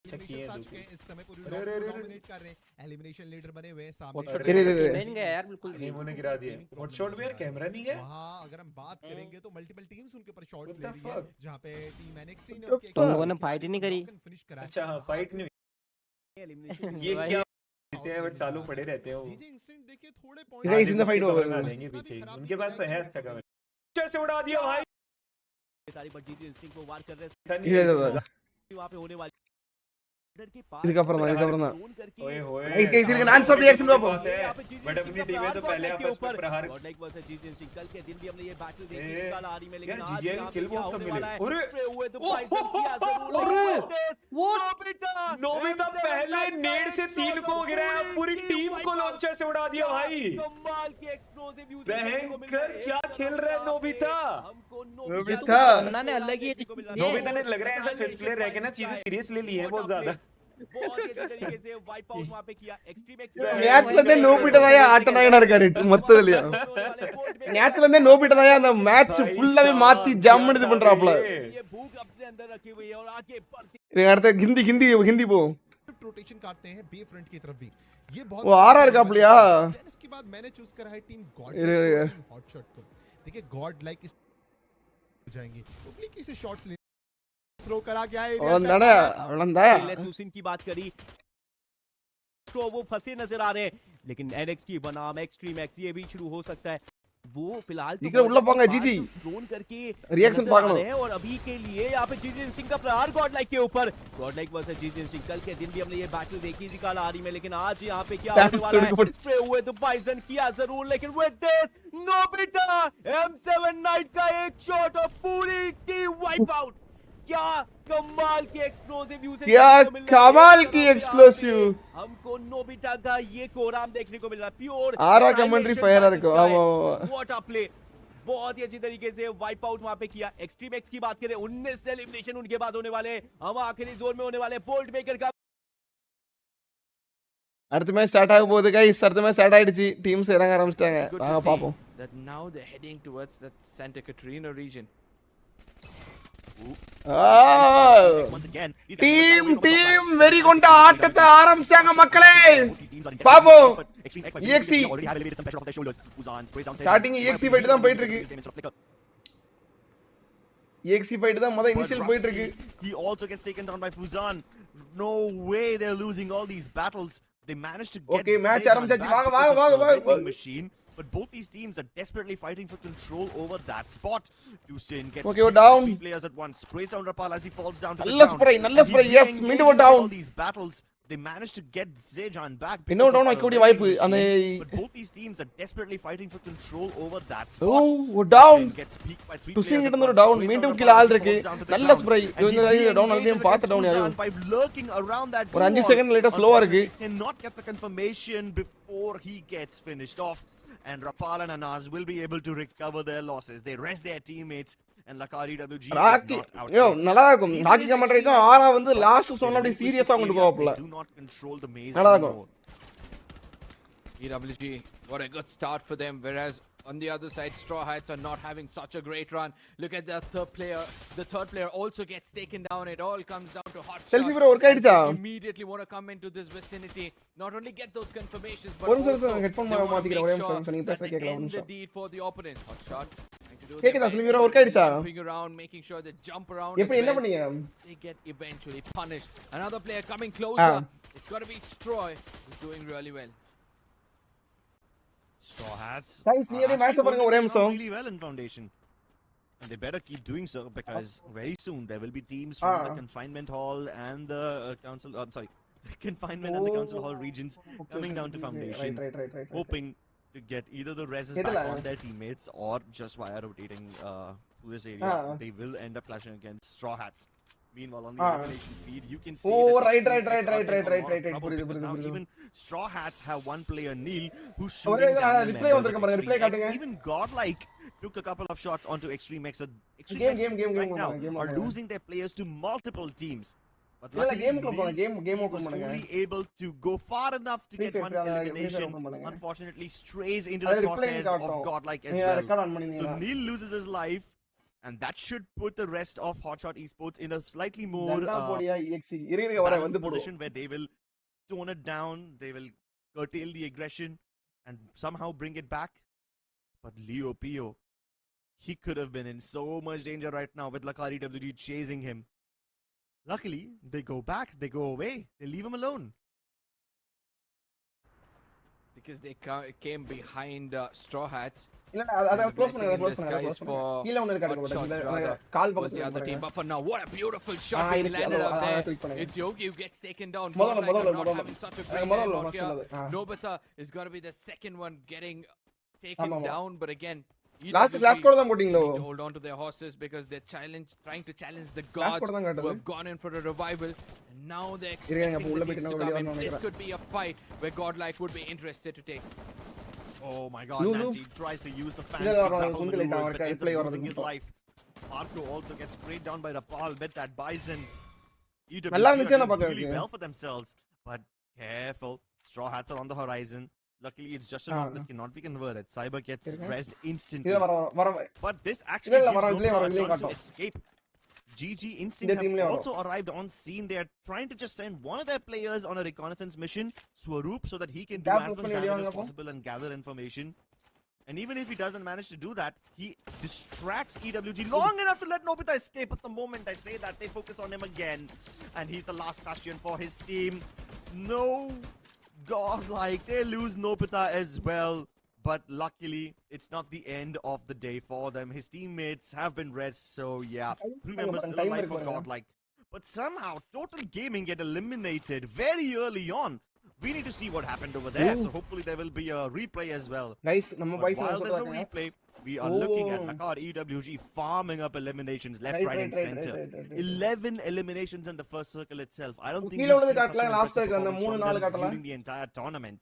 इस समय पूरी डोमिनेट कर रहे हैं, एलिमिनेशन लीडर बने हुए हैं सामने। मैन गया यार बिल्कुल, नेमो ने गिरा दिया। व्हाट शॉट वेयर कैमरा नहीं है वहां। अगर हम बात करेंगे तो मल्टीपल टीम्स उनके ऊपर शॉट्स ले रही है, जहां पे टीम NXT ने उनके तुम लोगों ने फाइट ही नहीं करी। फिनिश करा। अच्छा हां फाइट नहीं, ये क्या देते हैं बट चालू पड़े रहते हैं वो। जीजी इंस्टेंट देखिए थोड़े point guys in the fight over देंगे पीछे, उनके पास तो है अच्छा कवर। से उड़ा दिया भाई। वहाँ पे होने वाली இதுக்கப்புறம் தான் ओए होए Guys, guys, इनका non-stop reaction पापो। बट अपनी टीम में तो पहले आपस में प्रहार गॉडलाइक वर्सेस जीजीएसटी कल के दिन भी हमने ये बैटल देखी निकाल आ रही में, लेकिन यार, आज GGL यहाँ पे किल क्या बॉक्स होने कब वाला है? मिले? स्प्रे हुए तो पाइसन किया जरूर, अरे! लेकिन नोबिता पहले नेड से 3 को गिराया, पूरी टीम को लॉन्चर से उड़ा दिया भाई। कमाल के एक्सप्लोसिव यूज भयंकर क्या खेल रहा है नोबिता। हमको नोबिता। अन्ना ने अलग ही नोबिता ने लग रहा है ऐसा फिफ्थ प्लेयर रह के ना चीजें सीरियस ले ली है बहुत ज्यादा। बहुत ही अच्छी तरीके से वाइप आउट वहां पे किया एक्सट्रीम நேத்துல இருந்தே நோபிட்ட தான் ஆட்ட நாயகனா இருக்காரு மொத்தத்துலயா நேத்துல இருந்தே நோபிட்ட தான் அந்த மேட்ச் ஃபுல்லாவே மாத்தி ஜம்முன்னு இது பண்றாப்ல ये भूख अपने अंदर रखी हुई है और आगे बढ़ती இது அடுத்து ஹிந்தி போ रोटेशन काटते हैं बे फ्रंट की तरफ भी। ये बहुत वो आ रहा है कापलिया इसके बाद मैंने चूज करा है टीम गॉड ये- हॉट शॉट को। देखिए गॉड लाइक इस हो जाएंगे ओब्लिक से शॉट्स ले थ्रो करा गया है அவன்தானே அவன்தா लेतुसिन की बात करी तो वो फंसे नजर आ रहे हैं, लेकिन NXT बनाम एक्सट्रीम एक्स ये भी शुरू हो सकता है। वो फिलहाल इकरे उल्ला पांगा जीजी ड्रोन करके रिएक्शन नजर आ पागलो रहे हैं और अभी के लिए यहाँ पे जीजी इंस्टिंक्ट का प्रहार गॉडलाइक के ऊपर। गॉडलाइक वर्सेस जीजी इंस्टिंक्ट कल के दिन भी हमने ये बैटल देखी थी काल आ रही में, लेकिन आज यहाँ पे क्या होने वाला है? स्प्रे हुए तो बाइसन किया जरूर, लेकिन with this Nobita M7 night का एक शॉट और पूरी टीम वाइप आउट। क्या कमाल की एक्सप्लोसिव यूसेज, क्या कमाल की एक्सप्लोसिव हमको नोबिता का ये कोराम देखने को मिल रहा है। प्योर आरा कमेंट्री फायर इருக்கு ஆமா व्हाट अ प्ले, बहुत ही अच्छी तरीके से वाइप आउट वहां पे किया। एक्सट्रीम एक्स की बात करें 19 एलिमिनेशन उनके बाद होने वाले, हम आखिरी जोन में होने वाले बोल्ट मेकर का அடுத்த மேட்ச் ஸ்டார்ட் ஆக போகுது गाइस அடுத்த மேட்ச் ஸ்டார்ட் ஆயிடுச்சு டீம்ஸ் இறங்க ஆரம்பிச்சிட்டாங்க வாங்க பாப்போம் that now they're heading towards that Santa Catarina region. Team வெறி கொண்ட ஆட்டத்தை ஆரம்பிச்சாங்க மக்களே பாப்போம் EXE ஸ்டார்டிங் EXE ஃபைட் தான் போயிட்டு இருக்கு EXE ஃபைட் தான் முத இனிஷியல் போயிட்டு இருக்கு He also gets taken down by Fuzan. No way they're losing all these battles. They managed to get Okay, match Zed ஆரம்பிச்சாச்சு back வாங்க because of the வாங்க vending machine. But both these teams are desperately fighting for control over that spot. Tusin gets Okay, we're down. 3 players at once. Sprays down Rapal as he falls down to the நல்ல ground. Spray நல்ல He spray எஸ் re-engages மீண்டும் in down all these battles. They managed to get Zejan back. இன்னும் because down of ஆக்கக்கூடிய the வாய்ப்பு vending அந்த machine. But both these teams are desperately fighting for control over that ஓ spot. Down Tusin gets peaked by 3 டுசிங் players கிட்ட at இருந்து once. Down Sprays மீண்டும் down கீழ Rapal ஆள் as he இருக்கு falls down to the நல்ல ground. Spray And he down re-engages already பார்த்த டவுன் against யாரு Fuzan by lurking around that ஒரு 5 wall. செகண்ட் லேட்டா ஸ்லோவா இருக்கு Cannot get the confirmation before he gets finished off, and Rapal and Anas will be able to recover their losses. They rest their teammates, and Lakari WG is rakhi not out yo yet. நல்லா இருக்கும் rakhi comment வரைக்கும் ஆரா வந்து last சொன்ன அப்படி சீரியஸா கொண்டு போவாப்ல They do not control the maze நல்லா இருக்கும் anymore. EWG, what a good start for them, whereas on the other side, Straw Hats are not having such a great run. Look at the third player. The third player also gets taken down. It all comes down to hot selfie shots. Bro work ஆயிடுச்சா Immediately want to come into this vicinity. Not only get those confirmations, but ஒரு நிமிஷம் also headphone they want to மாத்திக்கிறேன் make ஒரே sure நிமிஷம் நீங்க that பேச they கேட்கல ஒரு end the நிமிஷம் deed for the opponent. Hot shot. Trying to do கேக்குதா their selfie best, bro work ஆயிடுச்சா jumping around, making sure they jump around as எப்படி என்ன well. பண்ணீங்க They get eventually punished. Another player coming closer. It's got to be Stroy, who's doing really well. Straw Hats Guys, நீ அப்படியே match பாருங்க ஒரே நிமிஷம் really well in foundation, and they better keep doing so because very soon there will be teams from the confinement hall and the council. Confinement and the council hall regions coming down to foundation, right hoping to get either the reses எதுல? back on their teammates or just via rotating through this area. They will end up clashing against Straw Hats. Meanwhile, on the elimination feed, you can see Oh, that the right. Straw Hats are in a lot of Right. trouble புரியுது, because புரியுது, now புரியுது. even Straw Hats have one player, Neil, who's ஒரே shooting இதுல down the replay members வந்திருக்கு of பாருங்க, replay Extreme காட்டுங்க. X. Even GodLike took a couple of shots onto Extreme X. Extreme Game, X game, game, right game now game are பண்ணுங்க. losing their players to multiple teams. But இல்ல luckily, கேமுக்குள்ள போங்க Neil, game he open was பண்ணுங்க only able to go far enough to Free get Fire one free fire elimination. open பண்ணுங்க. Unfortunately, strays into அது the replay crosshairs of காட்டும். GodLike as நீங்க well. Record on So பண்ணீங்களா Neil loses his life, and that should put the rest of Hotshot Esports in a slightly more நல்லா போடியா EXE இருங்க வர balanced வந்து போடு position where they will tone it down, they will curtail the aggression and somehow bring it back. But Leo Pio, he could have been in so much danger right now with Lakari WG chasing him. Luckily, they go back, they go away, they leave him alone. because they came behind Straw Hats. இல்ல அத And the close blessing பண்ணுங்க in disguise for கீழ ஒன்னு இருக்காரு hot போல shots இல்ல rather call was the other team. பக்கத்துல But for now, what a beautiful shot he இருக்கு, landed அதோ, out அதை there. click பண்ணுங்க. It's Yogi who gets taken down. முதல்ல, Godlike are not முதல்ல. having such a great முதல்ல, night out first here. உள்ளது. Nobita is going to be the second one getting taken ஆமா. down, but again, last EWG கூட தான் போட்டிங்களோ need to hold on to their horses because they're trying to challenge the gods கூட தான் who காட்டுது. have gone in for a revival, and now they're இருங்க, expecting உள்ள the போயிட்டு teams to வெளிய come in. வரணும்னு This நினைக்கிறேன். could be a fight where Godlike would be interested to take. Oh my god, Lulu. Nancy tries to use the fancy இல்ல, double குந்து லைட்டா maneuvers, அவருக்கு but ends play up வரது losing his மட்டும். life. Marco also gets sprayed down by Rapal with that Bison. EWG நல்லா are இருந்துச்சு doing நான் really பார்க்கறதுக்கு. well for themselves, but careful. Straw Hats are on the horizon. Luckily, it's just a knock that cannot be converted. Cyber gets rest instantly. இத வர But this actually இல்ல, gives வர, Nopal a இதுலயே chance to காட்டும். escape. GG இந்த Instinct teamலயே have வரும். also arrived on scene. They are trying to just send one of their players on a reconnaissance mission, Swaroop, so that he can do Tap as press much பண்ணி வெளிய damage as வாங்கப்போ. possible and gather information. And even if he doesn't manage to do that, he distracts EWG long enough to let Nobita escape. At the moment I say that, they focus on him again. And he's the last bastion for his team. No Godlike, they lose Nobita as well. But luckily, it's not the end of the day for them. His teammates have been rest, so yeah. 3 members still alive for Godlike. But somehow, Total Gaming get eliminated very early on. We need to see what happened over there. So hopefully there will be a replay as well. Guys நம்ம But boys while there's no சொல்றாங்க replay, we are looking at Lakar EWG farming up eliminations left, right, and center. 11 eliminations in the first circle itself. I don't think கீழ we've உள்ளது seen such காட்டல, an last impressive circle அந்த performance 3 from 4 them காட்டல. during the entire tournament.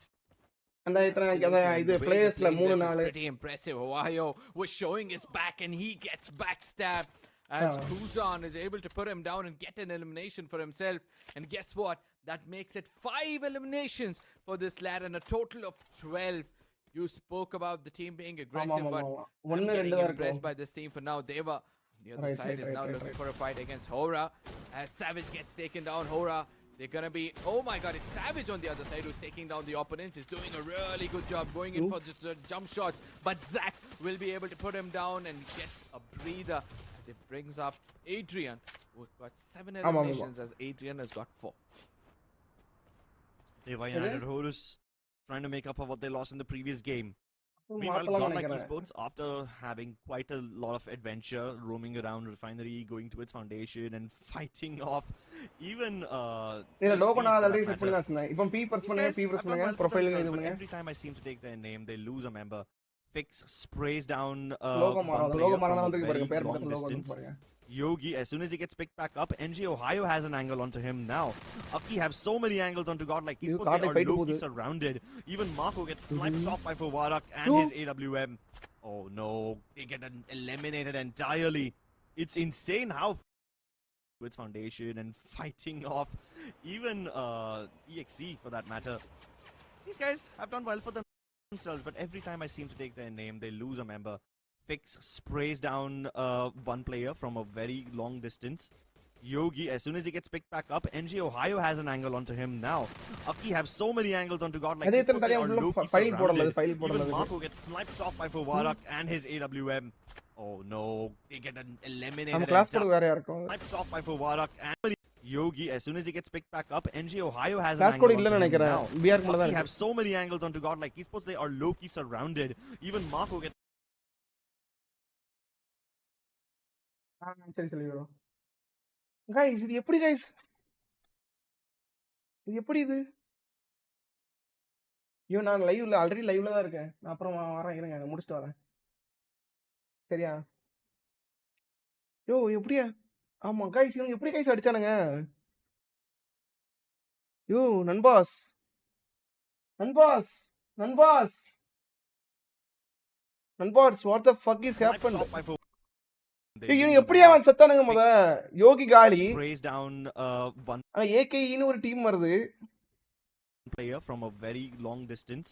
அந்த இத்தனை இது The way they're பிளேயர்ஸ்ல playing 3 this is 4 pretty impressive. Ohio was showing his back and he gets backstabbed as Kuzan is able to put him down and get an elimination for himself. And guess what? That makes it 5 eliminations for this lad and a total of 12. You spoke about the team being aggressive, but I'm ஒன்னு getting ரெண்டு தான் impressed இருக்கும் by this team for now. Deva on the other Right, side is now looking for a fight against Hora. As Savage gets taken down, Hora, they're gonna be, oh my god, it's Savage on the other side who's taking down the opponents. He's doing a really good job going in for just jump shots, but Zach will be able to put him down and gets a breather as it brings up Adrian, who got 7 eliminations as Adrian has got 4. Deva United Horus trying to make up for what they lost in the previous game. Meanwhile, மாத்தலாம் Godlike நினைக்கிறேன். Esports, after having quite a lot of adventure, roaming around Refinery, going to its foundation, and fighting off even இல்ல EXE logo நான் for that already set matter. பண்ணி தான் சொன்னேன். இப்போ B press These பண்ணுங்க, guys B have press done பண்ணுங்க, well for profile themselves, இது but பண்ணுங்க. every time I seem to take their name, they lose a member. Fix sprays down logo one மாறாத, player logo from மாறாத a வந்து very பாருங்க, பேர் long பக்கத்துல logo வந்து distance. பாருங்க. Yogi, as soon as he gets picked back up, NG Ohio has an angle onto him now. Aki have so many angles onto Godlike. He's supposed Godlike they fight are low-key போகுது. surrounded. Even Marco gets sniped off by Fawarak and his AWM. Oh no, they get eliminated entirely. It's insane how its foundation and fighting off even EXE for that matter. These guys have done well for themselves, but every time I seem to take their name, they lose a member. Fix sprays down one player from a very long distance. Yogi, as soon as he gets picked back up, NG Ohio has an angle onto him now. Aki have so many angles onto Godlike. அதே He's தர supposed they தனியா are உள்ள low-key file போடல, surrounded. File Even போடல. Marco gets sniped off by Fawarak and his AWM. Oh no, they get eliminated. நம்ம class கூட வேறயா இருக்கும். Sniped off by Fawarak and Yogi, as soon as he gets picked back up, NG Ohio has an glass angle கூட onto இல்லன்னு him நினைக்கிறேன். now. PR கூட தான் Aki இருக்கு. have so many angles onto Godlike. He's supposed they are low-key surrounded. Even Marco gets சரி சரி வரும். Guys இது எப்படி गाइस? இது எப்படி இது? ஐயோ நான் லைவ்ல ஆல்ரெடி லைவ்ல தான் இருக்கேன். நான் அப்புறம் வரேன் இருங்க முடிச்சிட்டு வரேன். சரியா? யோ எப்படியா? ஆமா गाइस இவங்க எப்படி गाइस அடிச்சானுங்க? யோ நண்பாஸ். நண்பாஸ். நண்பாஸ். நண்பாஸ் what the fuck is happened? இவங்க எப்படியா அவன் செத்தானுங்க முத? யோகி காலி. sprays down one ஏகேன்னு ஒரு டீம் வருது. player from a very long distance.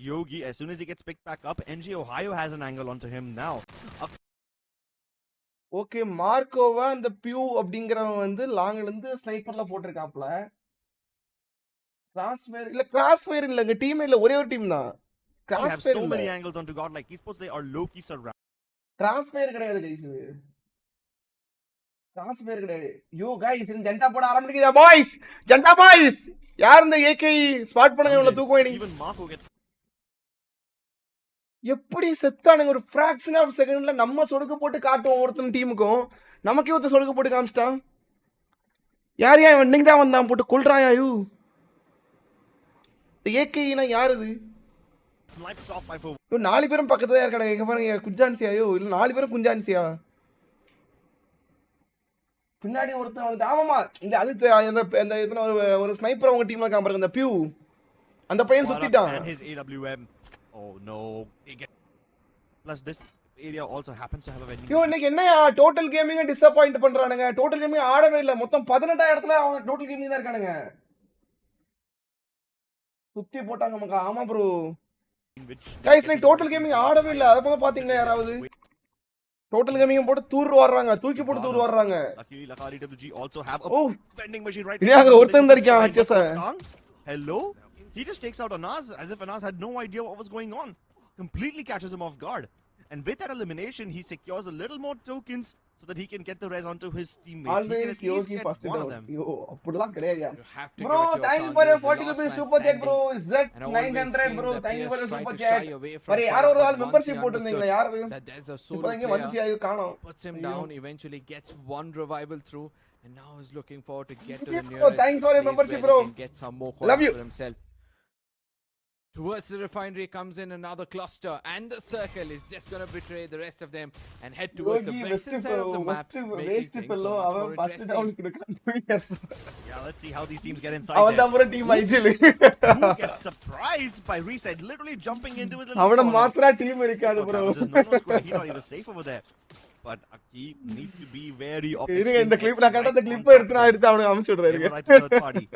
Yogi, as soon as he gets picked back up, NG Ohio has an angle onto him now. Okay மார்க்கோவா அந்த பியூ அப்படிங்கறவன் வந்து லாங்ல இருந்து ஸ்னைப்பர்ல போட்டிருக்காப்ல. கிராஸ் ஃபயர் இல்லங்க டீம் இல்ல ஒரே ஒரு டீம் தான். He cross have fire so இல்ல. many angles onto Godlike. He's supposed they are low-key surrounded. Cross fire கிடையாது गाइस இது. கிராஸ் ஃபயர் கிடையாது. யோ गाइस இந்த ஜண்டா போட ஆரம்பிக்குதா பாய்ஸ்? ஜண்டா பாய்ஸ். யார் இந்த ஏகே ஸ்பாட் பண்ணுங்க உள்ள தூக்குவேன் நீ. Even Marco gets எப்படி செத்தானுங்க ஒரு ஃபிராக்ஷன் ஆஃப் செகண்ட்ல நம்ம சொடுக்கு போட்டு காட்டுவோம் ஒருத்தன் டீமுக்கும் நமக்கே ஒருத்தர் சொடுக்கு போட்டு காமிச்சிட்டான் யார் இவன் இன்னைக்கு தான் வந்தான் போட்டு கொல்றாயா யூ ஏகேனா யார் இது நாலு பேரும் பக்கத்துல தான் இருக்காங்க எங்க பாருங்க குஞ்சான்சியாயோ இல்ல நாலு பேரும் குஞ்சான்சியா பின்னாடி ஒருத்தன் வந்துட்டு ஆமாமா இந்த அது ஒரு ஸ்னைப்பர் அவங்க டீம்ல காம்பறாங்க இந்த பியூ அந்த பையன் சுத்திட்டான் Oh no, plus this area also happens to have a vending. யோ இன்னைக்கு என்னயா டோட்டல் கேமிங் டிசாப்பாயிண்ட் பண்றானுங்க டோட்டல் கேமிங் ஆடவே இல்ல மொத்தம் 18 இடத்துல அவங்க டோட்டல் கேமிங் தான் இருக்கானுங்க சுத்தி போட்டாங்க நமக்கு ஆமா ப்ரோ गाइस நீ டோட்டல் கேமிங் ஆடவே இல்ல அத போக பாத்தீங்களா யாராவது டோட்டல் கேமிங் போட்டு தூர் வர்றாங்க தூக்கி போட்டு தூர் வர்றாங்க luckily RWG also have a vending machine right இங்க ஒருத்தன் தடிக்கான் அச்சஸ hello he just takes out Anas as if Anas had no idea what was going on completely catches him off guard and with that elimination he secures a little more tokens so that he can get the res onto his teammates always Yogi first one of them yo appudla kedaya bro thank you for your 40 rupees super chat bro Z900 bro thank you for your super chat pare yaar oru aal membership போட்டுருந்தீங்களா யார் இப்போங்க வந்துச்சு ஐயோ காணோம் puts him down eventually gets one revival through and now is looking forward to get to the nearest thanks for your membership bro get some more love you for himself. Towards the refinery comes in another cluster and the circle is just going to betray the rest of them and head towards the western side of the map. Waste fellow our first down yes yeah let's see how these teams get inside avanda pura team aijili who gets surprised by Reset literally jumping into his little avana maatra team irukadu bro he not even safe over there but Aki need to be very irunga indha clip na katta the clip eduthu avanu amchudranga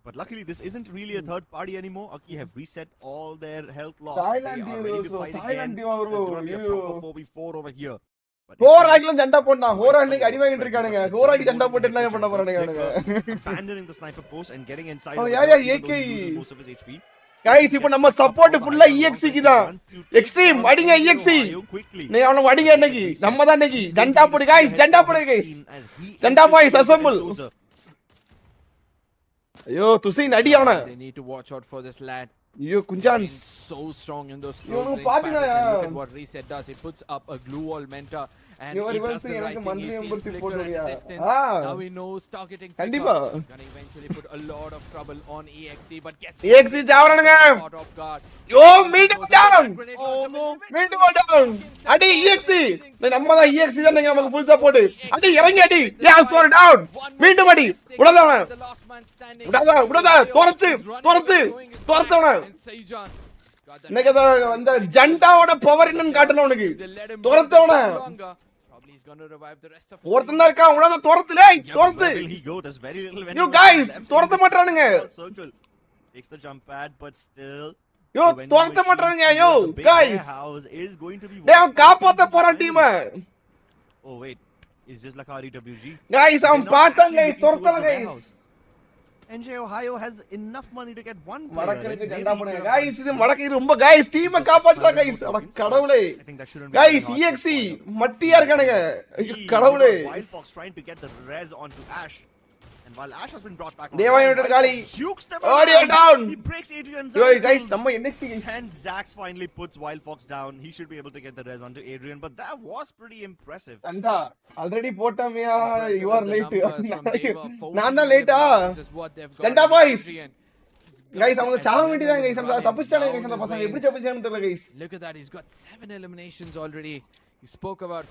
but luckily this isn't really a third party anymore. Aki have reset all their health loss. Thailand they are ready to fight again. It's going to be a proper 4v4 over here. ஹோராக்ல ஜண்டா போடுனா Hora இன்னைக்கு அடி வாங்கிட்டு இருக்கானுங்க ஹோராக்கு ஜண்டா போட்டு என்ன பண்ண போறானுங்க abandoning the sniper post and getting inside யார் AK most of his HP guys இப்போ நம்ம சப்போர்ட் ஃபுல்லா EXE க்கு தான் எக்ஸ்ட்ரீம் அடிங்க EXE நீ அவன அடிங்க இன்னைக்கு நம்ம தான் இன்னைக்கு ஜண்டா போடு गाइस ஜண்டா போடு गाइस ஜண்டா பாய்ஸ் அசெம்பிள் ஐயோ துசின் அடி அவன they need to watch out for this lad ஐயோ குஞ்சான் so strong in those look at what Reset does he puts up a glue wall mentor and you reverse எனக்கு monthly membership போடுறியா now he knows targeting கண்டிப்பா he's going to eventually put a lot of trouble on EXE but guess EXE ஜாவறானுங்க yo meet down oh no meet down அடி EXE நம்ம தான் EXE தான் நமக்கு full support அடி இறங்கி அடி யா ஸ்கோர் டவுன் மீண்டும் அடி உடதவன உடதா துரத்துவன இன்னைக்கு அந்த ஜண்டாவோட பவர் என்னன்னு காட்டணும் உனக்கு துரத்தவன ஒருத்தன் தான் இருக்கான் உடனே துரத்துல துரத்து யூ गाइस துரத்த மாட்டறானுங்க யோ துரத்த மாட்டறானுங்க யோ गाइस டேய் காப்பாத்த போறான் team oh wait is this like RWG guys அவன் பார்த்தாங்க गाइस துரத்தல guys NJ Ohio has enough money to get one வடக்கு ஜண்டா போடுங்க गाइस இது வடக்கு ரொம்ப गाइस டீமை காப்பாத்துறா गाइस அட கடவுளே गाइस EXE மட்டியா இருக்கானுங்க கடவுளே Wild Fox trying to get the res onto Ash and while Ash has been brought back Deva United Gali audio down he breaks Adrian's yo guys நம்ம NXT and Zax finally puts Wild Fox down he should be able to get the res onto Adrian but that was pretty impressive அண்டா already போட்டமையா you are late நான் தான் லேட்டா ஜண்டா boys guys அவங்க சாவ வேண்டியதான் guys நம்ம தப்பிச்சிட்டானே guys அந்த பசங்க எப்படி தப்பிச்சானு தெரியல guys look at that he's got 7 eliminations already you spoke about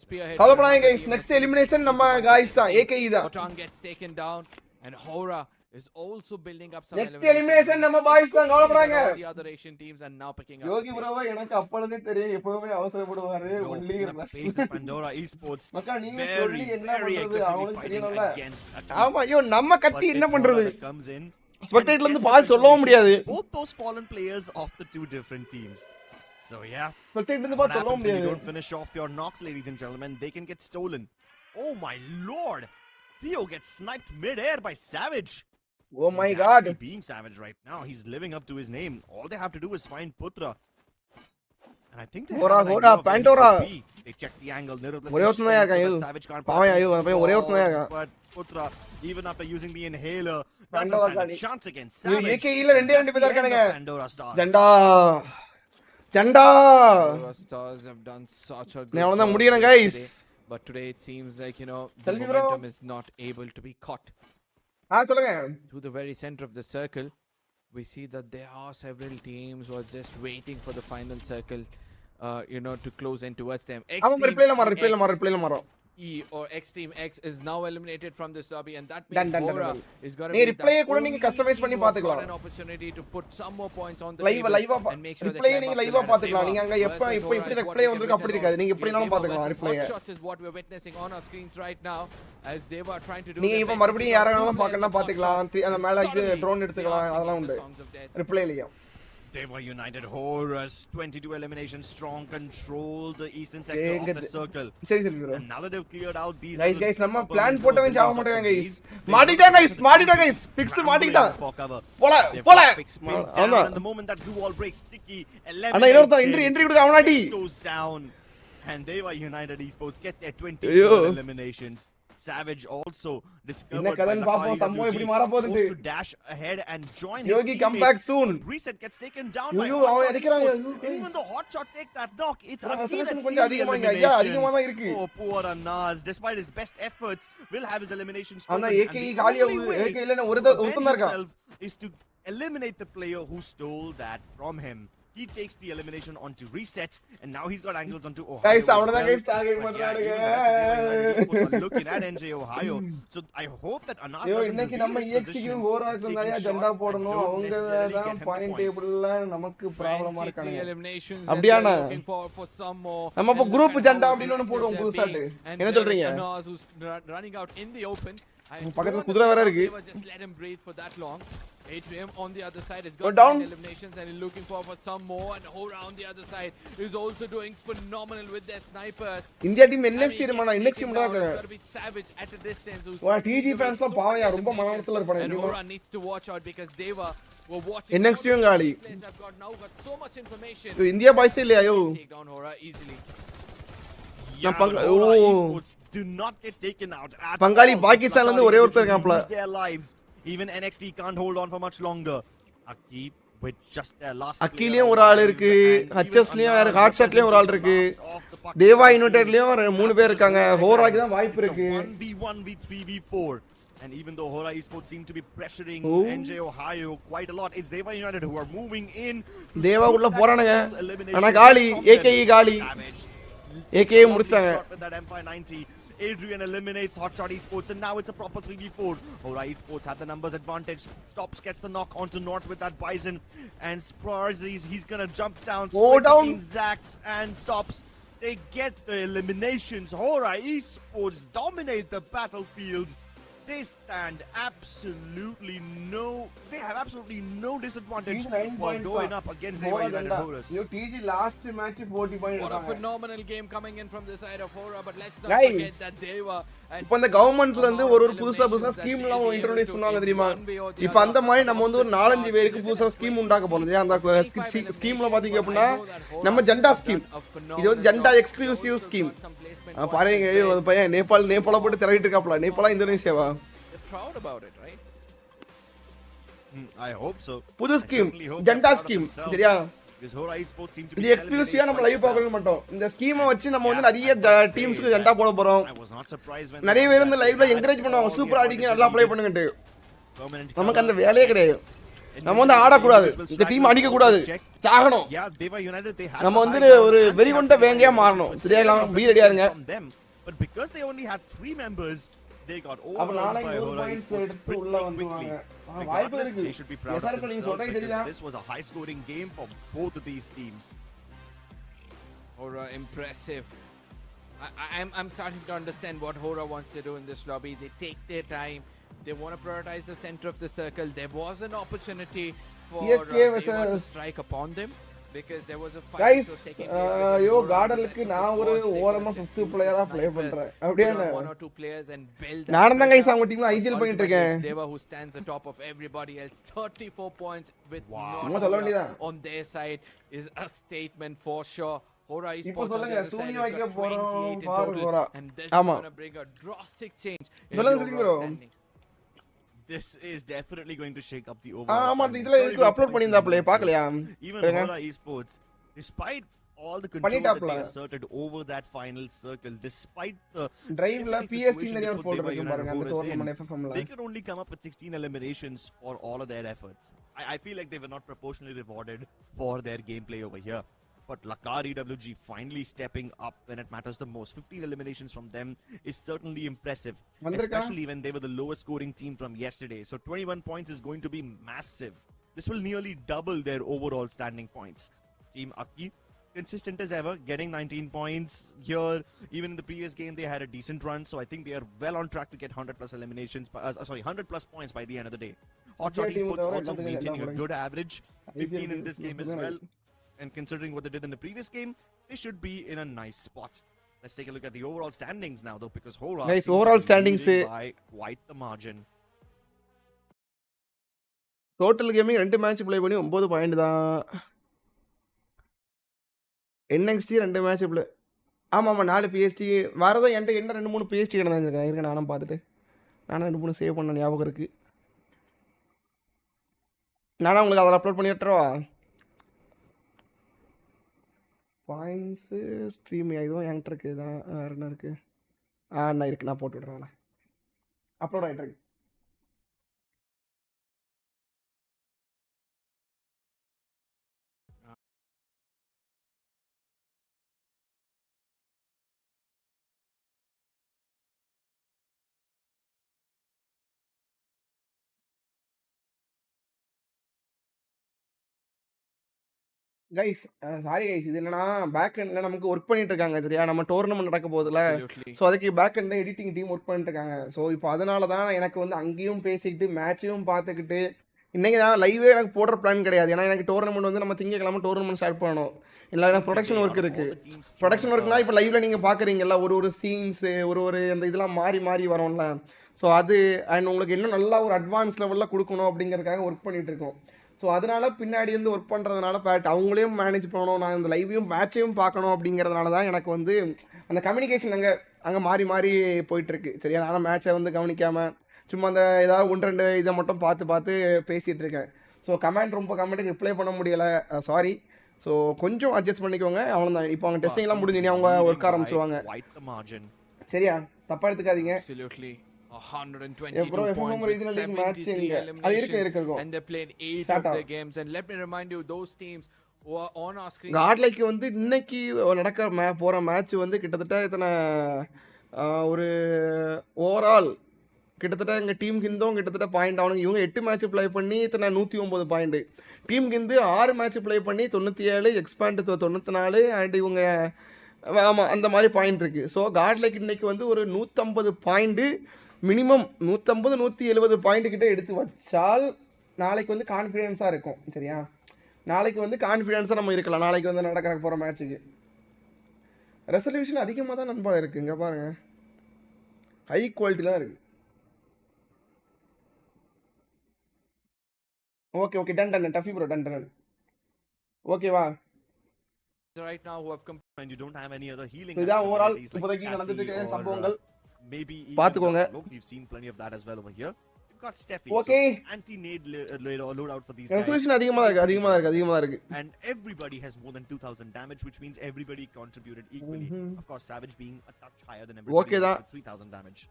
spearhead follow பண்ணாங்க गाइस next elimination நம்ம guys தான் AKE தான் Botang gets taken down and Hora is also building up some next elimination நம்ம boys தான் follow பண்ணாங்க the other Asian teams are now picking up யோகி ப்ரோவா எனக்கு அப்பளதே தெரியும் எப்பவுமே அவசரப்படுவாரு only Pandora Esports மக்கா நீங்க சொல்லி என்ன பண்றது அவங்களுக்கு தெரியணும்ல ஆமா ஐயோ நம்ம கட்டி என்ன பண்றது ஸ்பெக்டேட்ல இருந்து பாஸ் சொல்லவும் முடியாது both those fallen players of the two different teams so yeah ஸ்பெக்டேட்ல இருந்து பாஸ் சொல்லவும் முடியாது don't finish off your knocks ladies and gentlemen they can get stolen oh my lord Theo gets sniped mid-air by Savage oh my god being Savage right now he's living up to his name all they have to do is find Putra and I think Hora Pandora they check the angle ஒரே ஒருத்தன் தான் இருக்கான் Savage can't பாவம் ஐயோ அவன் ஒரே ஒருத்தன் தான் இருக்கான் but Putra even after using the inhaler Pandora chance against Savage AKE ல ரெண்டு பேர் இருக்கானுங்க Pandora stars ஜண்டா ஜண்டா Aurora Stars have done such a good நான் அவ்வளவுதான் job முடியணும் yesterday, guys. but today it seems like, you know, the Tell me, bro. momentum is not able to be caught. சொல்லுங்க. To the very center of the circle, we see that there are several teams who are just waiting for the final circle, you know, to close in towards them. அவன் ரிப்ளைல மாறோம். E or X Team X is now eliminated from this lobby, and that Done, means done, Aura done. is going to நீ be ரிப்ளைய the கூட only நீங்க customise பண்ணி team who have got பாத்துக்கலாம். an opportunity to put some more points on the live table and make sure they ரிப்ளைய climb நீங்க up the லைவா ladder. பாத்துக்கலாம். நீங்க அங்க Deva எப்ப versus இப்ப Aura இப்படி is what ரிப்ளை we வந்திருக்கு அப்படி இருக்காது. நீங்க எப்படினாலும் Deva பாத்துக்கலாம் versus ரிப்ளைய. Hotshots is what we're witnessing on our screens right now as Deva are trying to do நீங்க their இப்ப best to மறுபடியும் pick யார out two வேணாலும் players பார்க்கணும் of பாத்துக்கலாம். Hotshots. அந்த மேல இது Suddenly, ட்ரோன் they எடுத்துக்கலாம். are அதெல்லாம் singing உண்டு. the songs of death. ரிப்ளைலயும். They were United Horrors, 22 eliminations strong, control the eastern sector of the circle. சரி bro. And now that they've cleared out these guys நம்ம little plan bubbles போட்டவன் of சாவ the மாட்டாங்க leaves guys. of the bees, மாட்டிட்டான் they guys. got மாட்டிட்டான் guys. Fix scrambling மாட்டிட்டான். for cover. போல They've போல. got Fix pinned down, and the moment that GodL breaks, Sticky அண்ணா இன்னொருத்த eliminates entry கொடுக்க அவனாடி. goes down, and they were United Esports get their 20 ஐயோ. eliminations. Savage also என்ன discovered by கதன்னு பாப்போம் சம்பவம் எப்படி மாற goes போகுது. to dash ahead and join Yogi his come back teammates. soon. Reset gets taken down Yo, by yo, Hotshot அவன் அடிக்கிறான். Esports. And even though Hotshot take that knock, it's ஆனா, Aki resolution that's கொஞ்சம் stealing the அதிகமா இங்க. ஐயா, அதிகமா தான் elimination. இருக்கு. Oh, poor Anaz, despite his best efforts, will have his elimination ஆனா stolen. And ஏகே the காலியா only way ஏகே இல்ல to ஒருத்தன் avenge தான் இருக்கான். himself is to eliminate the player who stole that from him. He takes the elimination onto Reset, and now he's got angles onto Ohio. Guys, as அவனதான் well. guys target But பண்றானுங்க. even the rest of the United Esports are looking at NJ Ohio. So I hope that Anaz ஐயோ doesn't இன்னைக்கு reveal நம்ம his EXQ position, ஹோராக்கு taking நிறைய shots ஜெண்டா that போடணும். don't அவங்க necessarily தான் get him the point points. டேபிள்ல நமக்கு ப்ராப்ளமா 23 இருக்கானுங்க. eliminations, and அப்படியாண்ணா? they're looking for some more. நம்ம இப்ப And group look at ஜெண்டா how அப்படின்னு ஒன்னு போடுவோம் they're புதுசாட்டு. being- and என்ன there is சொல்றீங்க? Anaz who's running out in the open. I பக்கத்துல don't குதிரை வேற understand இருக்கு. how they were just let him breathe for that long. Atrium on the other side has Go got down. 9 eliminations and is looking for some more, and Hora on the other side is also doing phenomenal with their snipers. India team I mean, NXT டீமானா getting NXT taken மட்டும் down, it's இருக்காங்க. gotta be Savage at a distance who's வா taking TG away ஃபேன்ஸ்லாம் so பாவம்யா many ரொம்ப மன eliminations. உளைச்சல்ல இருப்பாங்க And தெரியுமா? Hora needs to watch out because they were watching. NXT all the காலி. players have got now got so much information. இது India boys இல்லையா யோ? Take down Hora easily. Yeah, பங்க- but Hora O. Esports do not get taken out at பங்காளி all. பாகிஸ்தான்ல இருந்து ஒரே ஒருத்தர் இருக்கான்ப்ல. Lose their lives. Even NXT can't hold on for much longer. Aki with just their last அக்கிலயும் ஒரு ஆள் இருக்கு. ஹச்எஸ்லயும் வேற ஹாட் ஷாட்லயும் ஒரு ஆள் இருக்கு. தேவா யுனைடெட்லயும் 3 பேர் இருக்காங்க. ஹோராக்கு தான் வாய்ப்பு இருக்கு. 1v1 v3v4. And even though Hora Esports seem to be pressuring Ooh. NJ Ohio quite a lot, it's Deva United who are moving in. to Deva scoop உள்ள that போறானுங்க. full elimination ஆனா காலி from them. ஏகே காலி. Savage. AK Lovely முடிச்சிட்டாங்க. shot with that Empire 90. Adrian eliminates Hotshot Esports, and now it's a proper 3v4. Hora Esports have the numbers advantage. Stops gets the knock onto North with that Bison, and Sprarzis, he's gonna jump down. Oh, split down. between Zax and Stops. They get the eliminations. Hora Esports dominate the battlefield. They stand absolutely no. They have absolutely no disadvantage while going up against Deva United Horus. Yo TG last match 40 point What a எடுத்தாங்க. phenomenal game coming in from the side of Hora, but let's not Guys, forget that Deva. இப்போ இந்த கவர்மெண்ட்ல இருந்து ஒரு புதுசா scheme எல்லாம் introduce பண்ணுவாங்க தெரியுமா? இப்போ அந்த மாதிரி நம்ம வந்து ஒரு 4-5 பேருக்கு புதுசா ஸ்கீம் உண்டாக்க போறது. அந்த ஸ்கீம்ல பாத்தீங்க அப்படின்னா நம்ம ஜெண்டா ஸ்கீம். இது வந்து ஜெண்டா எக்ஸ்க்ளூசிவ் ஸ்கீம். பாருங்க ஐயோ அந்த பையன் நேபாள போட்டு திரட்டிட்டு இருக்காப்ல. நேபாளா இந்தோனேசியாவா? Proud about it, right? I hope so. புது I scheme certainly hope ஜெண்டா they're proud of scheme themselves. சரியா? Because Hora Esports seem to be இது எக்ஸ்க்ளூசிவா நம்ம லைவ் celebrating quite பார்க்க மாட்டோம். இந்த ஸ்கீமை வச்சு நம்ம வந்து நிறைய Yeah, I must டீம்ஸ்க்கு say ஜெண்டா போட போறோம். I was not surprised when நிறைய they பேர் announced இந்த that லைவ்ல they என்கரேஜ் had பண்ணுவாங்க. all சூப்பரா the அடிங்க நல்லா advantages ப்ளே needed. பண்ணுங்கட்டு. Permanent நமக்கு அந்த cover. வேலையே கிடையாது. நம்ம வந்து ஆடக்கூடாது. இந்த டீம் அடிக்க கூடாது. சாகணும். Yeah, Deva United they had நம்ம the வந்து high ground ஒரு and வெறி they கொண்ட had the வேங்கையா advantage மாறணும். to சரியா escape பி ரெடியா இருங்க. from them. But because they only had 3 members, they got அப்ப overrun நாளைக்கு by 100 Hora பாயிண்ட்ஸ் Esports எடுத்து pretty உள்ள quickly. வந்துவாங்க. வாய்ப்பு Regardless, இருக்கு. they should be proud of SR நீங்க themselves சொல்றது because தெரியுதா? this was a high scoring game for both of these teams. Hora impressive. I'm starting to understand what Hora wants to do in this lobby. They take their time. They want to prioritize the center of the circle. There was an opportunity for ESK Deva to versus- strike upon them because there was a fight Guys, that was taking place between ஐயோ Hora and the கார்டலுக்கு rest of the நான் ஒரு squad. They ஓரமா could just 5th use பிளேயரா the play snipers, பண்றேன். put அப்படியே on 1 or 2 players and build that நானும் தான் pressure. Guys அவங்க டீம்ல ஐஜிஎல் பண்ணிட்டு Ultimately, இருக்கேன். it's Deva who stands atop of everybody else. 34 points with சும்மா not சொல்ல Hora வேண்டியதான். on their side is a statement for sure. Hora இப்போ Esports on the சொல்லுங்க other side சூனியா has வைக்க got போறோம் 28 in பாரு total, போறா. and this is ஆமா. going to bring a drastic change in சொல்லுங்க the சரி overall bro. standing. This is definitely going to shake up the overall. ஆமா standings. இதுல Sorry, இருக்கு good அப்லோட் point. பண்ணிருந்தாப்ல பார்க்கலையா? Even பாருங்க. Hora Esports despite all the control that பண்ணிட்டாப்ல they asserted over that final circle, despite the டிரைவ்ல difficult PSG situation நிறைய they ஒரு put folder Deva இருக்கும் United பாருங்க அந்த Rovers in, டோர்னமென்ட் FFMல they could only come up with 16 eliminations for all of their efforts. I feel like they were not proportionally rewarded for their gameplay over here. But Lakar EWG finally stepping up when it matters the most. 15 eliminations from them is certainly impressive, especially when they were the lowest scoring team from yesterday. So 21 points is going to be massive. This will nearly double their overall standing points. Team Aki, consistent as ever, getting 19 points here. Even in the previous game, they had a decent run. So I think they are well on track to get 100 plus eliminations. 100 plus points by the end of the day. Hotshot Esports also maintaining a good average. 15 in this game as well. And considering what they did in the previous game, they should be in a nice spot. Let's take a look at the overall standings now, though, because Hora guys overall standings by quite the margin. Total gaming 2 match play பண்ணி 9 point தான். NXT 2 match play. ஆமாம் 4 PSG வரதோ என்கிட்ட என்ன 2-3 PSG கிடந்தாங்க இருக்க நானும் பார்த்துட்டு நானும் 2-3 save பண்ண ஞாபகம் இருக்கு. நானும் உங்களுக்கு அதில் அப்லோட் பண்ணி விட்டுறவா பாயிண்ட்ஸு ஸ்ட்ரீம் இதுவும் என்கிட்ட இருக்குது தான் வேறு என்ன இருக்குது நான் இருக்குது நான் போட்டு விட்றேன் அப்லோட் ஆகிட்டு இருக்கு. கைஸ் சாரி கைஸ் இது என்னன்னா பேக் எண்டில் நமக்கு ஒர்க் பண்ணிட்டு இருக்காங்க சரியா நம்ம டோர்னமெண்ட் நடக்க போகுதுல ஸோ அதுக்கு பேக் எண்டில் எடிட்டிங் டீம் ஒர்க் பண்ணிட்டு இருக்காங்க. ஸோ இப்போ அதனால தான் எனக்கு வந்து அங்கேயும் பேசிக்கிட்டு மேட்சையும் பார்த்துக்கிட்டு இன்றைக்கி நான் லைவே எனக்கு போடுற பிளான் கிடையாது. ஏன்னா எனக்கு டோர்னமெண்ட் வந்து நம்ம திங்கக்கிழமை டோர்னமெண்ட் ஸ்டார்ட் பண்ணணும். இல்லை எனக்கு ப்ரொடக்ஷன் ஒர்க் இருக்குது. ப்ரொடக்ஷன் ஒர்க்னா இப்போ லைவில் நீங்கள் பார்க்குறீங்கல்ல ஒரு சீன்ஸு ஒரு அந்த இதெல்லாம் மாறி மாறி வரும்ல. ஸோ அது அண்ட் உங்களுக்கு இன்னும் நல்லா ஒரு அட்வான்ஸ் லெவலில் கொடுக்கணும் அப்படிங்கிறதுக்காக ஒர்க் பண்ணிகிட்டு இருக்கோம். ஸோ அதனால் பின்னாடி இருந்து ஒர்க் பண்ணுறதுனால அவங்களையும் மேனேஜ் பண்ணணும் நான் இந்த லைவையும் மேட்சையும் பார்க்கணும் அப்படிங்கிறதுனால தான் எனக்கு வந்து அந்த கம்யூனிகேஷன் அங்கே மாறி மாறி போயிட்டுருக்கு சரியா. நானும் மேட்சை வந்து கவனிக்காமல் சும்மா அந்த ஏதாவது 1-2 இதை மட்டும் பார்த்து பேசிகிட்டு இருக்கேன். ஸோ கமெண்ட்டுக்கு ரிப்ளை பண்ண முடியலை சாரி. ஸோ கொஞ்சம் அட்ஜஸ்ட் பண்ணிக்கோங்க அவ்வளோதான். இப்போ அவங்க டெஸ்டிங்லாம் முடிஞ்சு அவங்க ஒர்க் ஆரம்பிச்சுவாங்க சரியா, தப்பாக எடுத்துக்காதீங்க. 122 points with 73 eliminations and they played 8 of the games. And let me remind you, those teams who are on our screen, GodL வந்து இன்னைக்கு நடக்க போகிற மேட்ச் வந்து கிட்டத்தட்ட இத்தனை ஒரு ஓவரால் கிட்டத்தட்ட எங்கள் டீம் ஹிந்தும் கிட்டத்தட்ட பாயிண்ட் ஆகணும். இவங்க 8 மேட்ச் ப்ளே பண்ணி இத்தனை 109 point. Team Hindu 6 match play பண்ணி 97, எக்ஸ்பேண்ட் 94 அண்ட் இவங்க ஆமாம் அந்த மாதிரி பாயிண்ட் இருக்குது. ஸோ GodL இன்னைக்கு வந்து ஒரு 150 பாயிண்ட்டு மினிமம் 150-170 பாயிண்ட் கிட்ட எடுத்து வச்சால் நாளைக்கு வந்து கான்ஃபிடென்ஸாக இருக்கும் சரியா. நாளைக்கு வந்து கான்ஃபிடென்ஸாக நம்ம இருக்கலாம். நாளைக்கு வந்து நடக்க போகிற மேட்ச்சுக்கு ரெசல்யூஷன் அதிகமாக தான் நண்பா இருக்குது. இங்கே பாருங்கள் ஹை குவாலிட்டி தான் இருக்குது. ஓகே டன் டஃபி ப்ரோ டன் ஓகேவா right now who have and you don't have any other healing. இதான் ஓவரால் இப்போதைக்கு நடந்துட்டு இருக்க சம்பவங்கள் maybe பாத்துக்கோங்க. We've seen plenty of that as well over here. We've got Steffi. Okay. So anti-nade load out for these guys. Resolution அதிகமா இருக்கு. And everybody has more than 2000 damage, which means everybody contributed equally. Of course, Savage being a touch higher than everybody Okay with 3000 damage.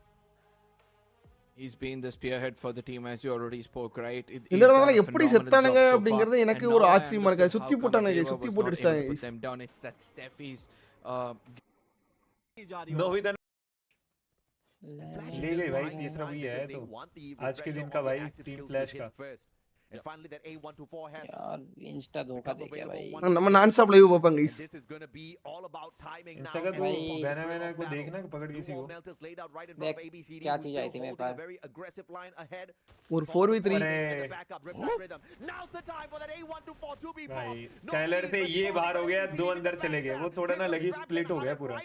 He's been the spearhead for the team as you already spoke, right? இந்த தடவை எப்படி செத்தானுங்க அப்படிங்கிறது எனக்கு ஒரு ஆச்சரியமா இருக்கு. சுத்தி போட்டானுங்க சுத்தி போட்டு அடிச்சாங்க. them down. It's that Steffi's ले गई भाई तीसरा भी है तो आज के दिन का भाई टीम फ्लैश का. And finally that A124 has यार इंस्टा धोखा दे गया भाई. நம்ம நான் स्टॉप लाइव पापांगे guys. This is going to be all about timing now. Insta का तो बैना को देखना पकड़ किसी को. देख क्या चीज आई थी मेरे पास. Very aggressive line ahead. और 4v3 Now's the time for that A124 to be भाई स्काइलर से ये बाहर हो गया, 2 अंदर चले गए. वो थोड़ा ना लगी स्प्लिट हो गया पूरा.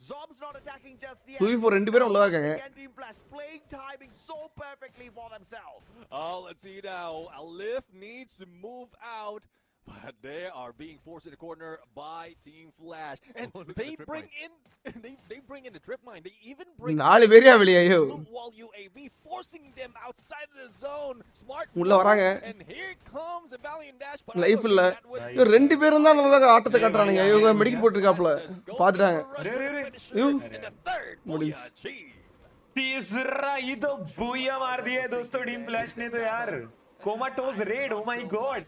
Zob's not attacking just yet. 2v4 ரெண்டு பேரும் உள்ளதா இருக்காங்க. Team Flash playing timing so perfectly for themselves. Oh, let's see now. Alif needs to move out but they are being forced in the corner by Team Flash, and they bring in the trip mine. They even bring நாலு பேரே வெளியே ஐயோ wall UAV, forcing them outside of the zone. Smart உள்ள வராங்க and here comes a valiant dash, but life இல்ல இவங்க ரெண்டு பேரும் தான் நல்லா ஆட்டத்தை காட்டுறானுங்க இவங்க மெடிக்கல் போட்டுருக்காப்ல பாத்துட்டாங்க முடிஞ்சு तीसरा ये तो बूया मार दिया है दोस्तों टीम फ्लैश ने तो यार comatose red oh my God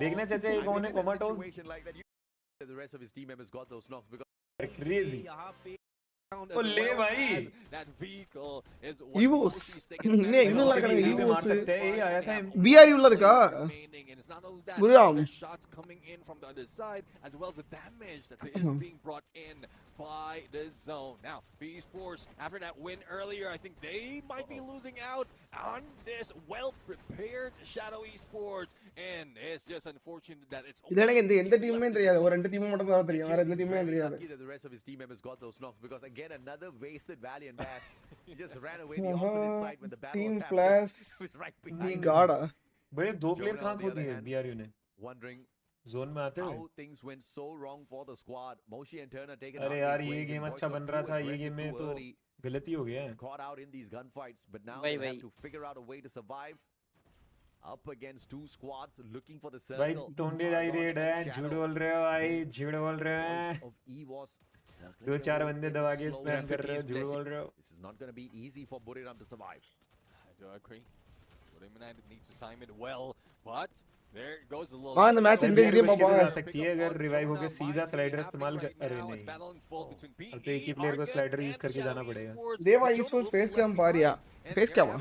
देखना चाचा ये कौन है कोमाटोस क्रेजी ओ ले भाई ईवोस नहीं इवन लग रहा है ईवो मार सकते हैं ये आया था बीआर उள்ள இருக்கா Gururam shots coming in from the other side, as well as the damage that is being brought in by the zone. Now B Sports, after that win earlier, I think they might be losing out on this well prepared Shadow Esports, and it's just unfortunate that it's இது எனக்கு எந்த டீமுமே தெரியாது ஒரு ரெண்டு team மட்டும் தான் தெரியும் வேற எந்த டீமுமே தெரியாது the rest of his team members got those knocks, because again another wasted valiant dash. He just ran away the opposite side when the battle team was flash happening. Right behind गाड़ा बड़े दो player कहां खो दिए बीआरयू ने wondering zone में आते हुए how things went so wrong for the squad. Moshi and Turner taken अरे यार ये गेम अच्छा बन रहा था ये गेम में तो गलती हो गया है caught out in these gunfights, but now they have to figure out a way to survive up against two squads looking for the circle. भाई तोंडे जाई रेड है झूठ बोल रहे हो भाई झूठ बोल रहे हैं दो चार बंदे दबा के स्पैम कर रहे हो झूठ बोल रहे हो This is not going to be easy for Buriram to survive. I do agree. Buriram needs to time it well, but there goes a little. हां இந்த मैच इंदे इधे पापा आ सकती है अगर रिवाइव होके सीधा स्लाइडर इस्तेमाल कर अरे नहीं अब तो एक ही प्लेयर को स्लाइडर यूज करके जाना पड़ेगा देवा esports फेस कैम पारिया face cam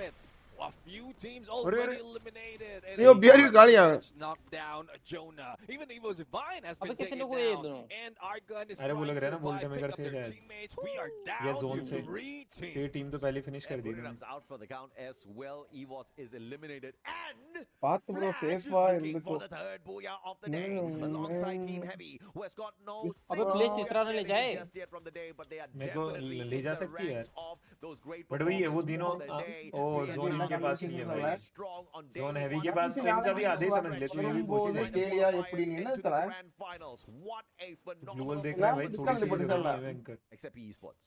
A few teams already eliminated. Yo BRU गालियां knocked down Jonah. Even he was Vine has been अबे कैसे taken लोग ये down. दोनों And our gun is अरे वो लग रहा है ना trying to बोलते में कर pick up से their शायद teammates. We are या down जोन to से 3 teams. ये टीम तो पहले फिनिश कर दी Buriram's out for the count as well. Evos is eliminated, and बात तो bro Flash safe is var looking इनको for the third booyah of the day alongside Team Heavy, who has got no अबे place तीसरा ना ले जाए just yet from the day, but they are मेरे को definitely ले जा in the सकती है ranks of those great but वही है वो performers दिनों of the day. ओ They जोन are इनके पास नहीं है really भाई strong on day zone heavy one. के पास इनका भी आधे समझ ले तू ये भी पूछ ही ले கேலியா எப்படி நீ என்ன தர Grand finals. What a phenomenal global देख रहा है भाई थोड़ी सी discount except esports.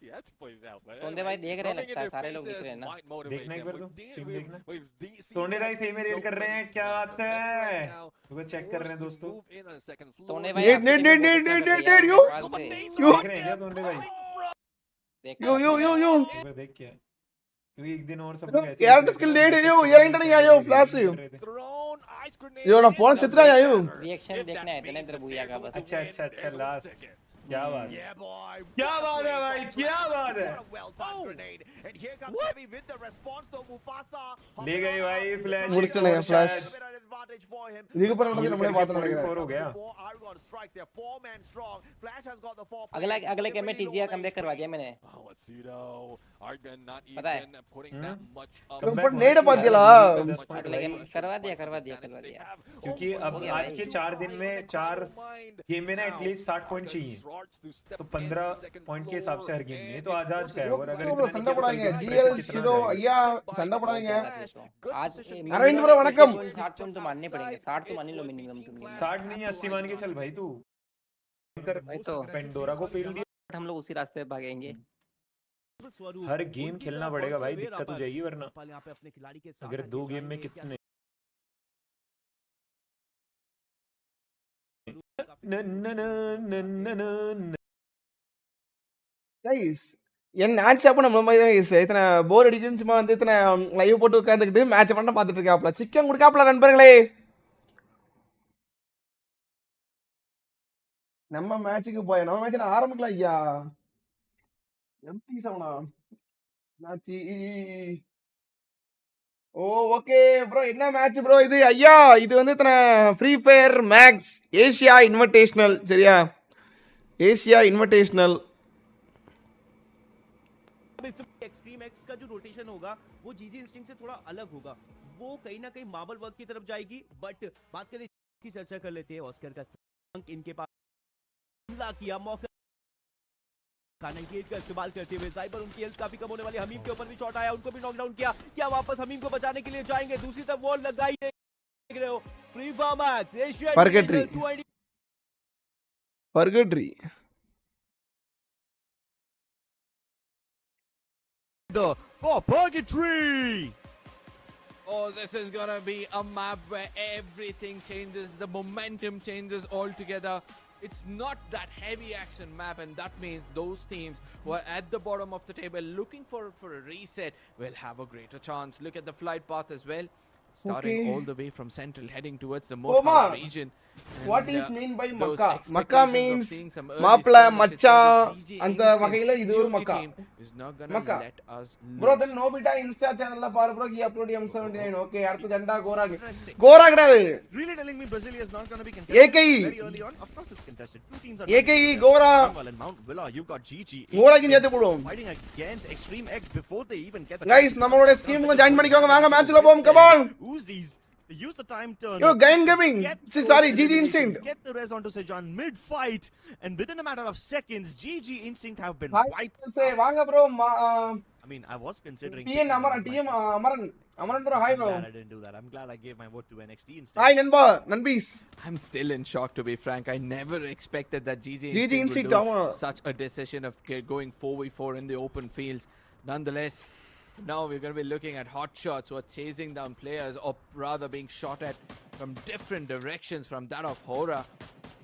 Yeah, that's pointed out. तोंडे भाई देख रहे लगता है सारे लोग दिख रहे हैं ना देखना एक बार तो स्ट्रीम देखना तोंडे भाई सही में रेड कर रहे हैं क्या बात है वो चेक कर रहे हैं दोस्तों तोंडे भाई net net net net net net net yo देख रहे हैं क्या तोंडे भाई यो यो यो यो एक बार देख क्या क्योंकि एक दिन और सब लोग ऐसे कैरेक्टर स्किल नेट यो यार नहीं आयो फ्लैश यो ना फोन चित्रा आयो रिएक्शन देखने आए थे ना इधर बुया का बस अच्छा अच्छा अच्छा लास्ट क्या बात है Yeah, boy. क्या बात है भाई क्या बात है Well done grenade. And here comes Heavy with the response to Mufasa. ले गई भाई फ्लैश முடிச்சிட்டேங்க ஃபிளாஷ் Advantage for him. இதுக்கு அப்புறம் நடந்து நம்மளே பார்த்து நினைக்கிறேன் 4 हो गया Four Argon strikes. They're 4-man strong. Flash has got the 4. अगले गेम में टीजीआर कमबैक करवा दिया मैंने Oh, let's see though. Argon not पता है? even putting that much up. ऊपर नेट पातिला अगले गेम करवा दिया क्योंकि अब आज के 4 दिन में 4 गेम में ना एटलीस्ट 60 पॉइंट चाहिए तो 15 पॉइंट के हिसाब से हर गेम में तो आज का है और अगर इतना சண்டை போடாதீங்க ஜிஎல் ஷிரோ ஐயா சண்டை போடாதீங்க आज अरविंद ब्रो वणकम 60 पॉइंट तो मानने पड़ेंगे 60 तो मान ही लो मिनिमम तुम 60 नहीं 80 मान के चल भाई तू भाई तो पेंडोरा को पेल दिया हम लोग उसी रास्ते पे भागेंगे हर गेम खेलना पड़ेगा भाई दिक्कत हो जाएगी वरना यहाँ पे अपने खिलाड़ी के साथ अगर 2 गेम में कितने கைஸ் என் மேட்ச் அப்ப நம்ம மாதிரி தான் கைஸ் இத்தனை போர் அடிக்குன்னு சும்மா வந்து இத்தனை லைவ் போட்டு உட்காந்துக்கிட்டு மேட்ச் பண்ண பார்த்துட்டு இருக்காப்ல சிக்கன் கொடுக்காப்ல நண்பர்களே நம்ம மேட்சுக்கு போய் நம்ம மேட்ச் ஆரம்பிக்கலாம் ஐயா எம்பி சவனா மேட்ச் ஓ ஓகே ப்ரோ என்ன மேட்ச் ப்ரோ இது ஐயா இது வந்து இத்தனை free fire max Asia invitational சரியா एशिया इन्विटेशनल एक्सट्रीम एक्स का जो रोटेशन होगा वो जीजी इंस्टिंक्ट से थोड़ा अलग होगा वो कहीं ना कहीं मार्बल वर्क की तरफ जाएगी बट बात करें की चर्चा कर लेते हैं ऑस्कर का इनके पास हमला किया मौका कनेक्टेड का इस्तेमाल करते हुए साइबर उनकी हेल्थ काफी कम होने वाली। हमीम के ऊपर भी शॉट आया, उनको भी नॉकडाउन किया। क्या वापस हमीम को बचाने के लिए जाएंगे? दूसरी तरफ वॉल लगाई देख रहे हो free fire max Asia Purgatory. Purgatory. For Purgatory! Oh, this is gonna be a map where everything changes, the momentum changes altogether. It's not that heavy action map, and that means those teams who are at the bottom of the table looking for a reset will have a greater chance. Look at the flight path as well. Starting Okay. all the way from central, heading towards the Oma, Motown region. What And, is mean by those Makka? expectations Makka of means seeing some early Mapla, skirmishes Macha, from the GG and instant Vakaila idu or POP Makka. team is not gonna Makka. let us Bro, lose. then Nobita Insta channel la par bro ki upload M79. Okay, அடுத்து ஜண்டா கோரா கோரா கிடையாது. Really telling me Brazil is not going to be contested AKE. very early on? Of course it's contested. Two teams are AKE Gora Meanwhile, in Mount Villa, you got GG. கோராக்கு சேர்த்து போடுவோம். Fighting against Extreme X before they even get the Guys, நம்மளோட stream join பண்ணிக்கோங்க. வாங்க மேட்ச்ல போவோம். Come on. Uzis. They use the time turn. Yo, Gain Gaming. Get Sorry, those GG eliminations, Instinct. Get the res onto Sejan mid-fight, and within a matter of seconds, GG Instinct have been Hi, wiped. say வாங்க bro. I mean, I was considering. TN Amaran bro. Hi I'm bro. glad I didn't do that. I'm glad I gave my vote to NXT instead. Hi நண்பா, நண்பீஸ். I'm still in shock, to be frank. I never expected that GG GG Instinct Instinct, would do ஆமா. such a decision of going 4v4 in the open fields. Nonetheless, now we're going to be looking at hot shots who are chasing down players, or rather being shot at from different directions from that of Hora.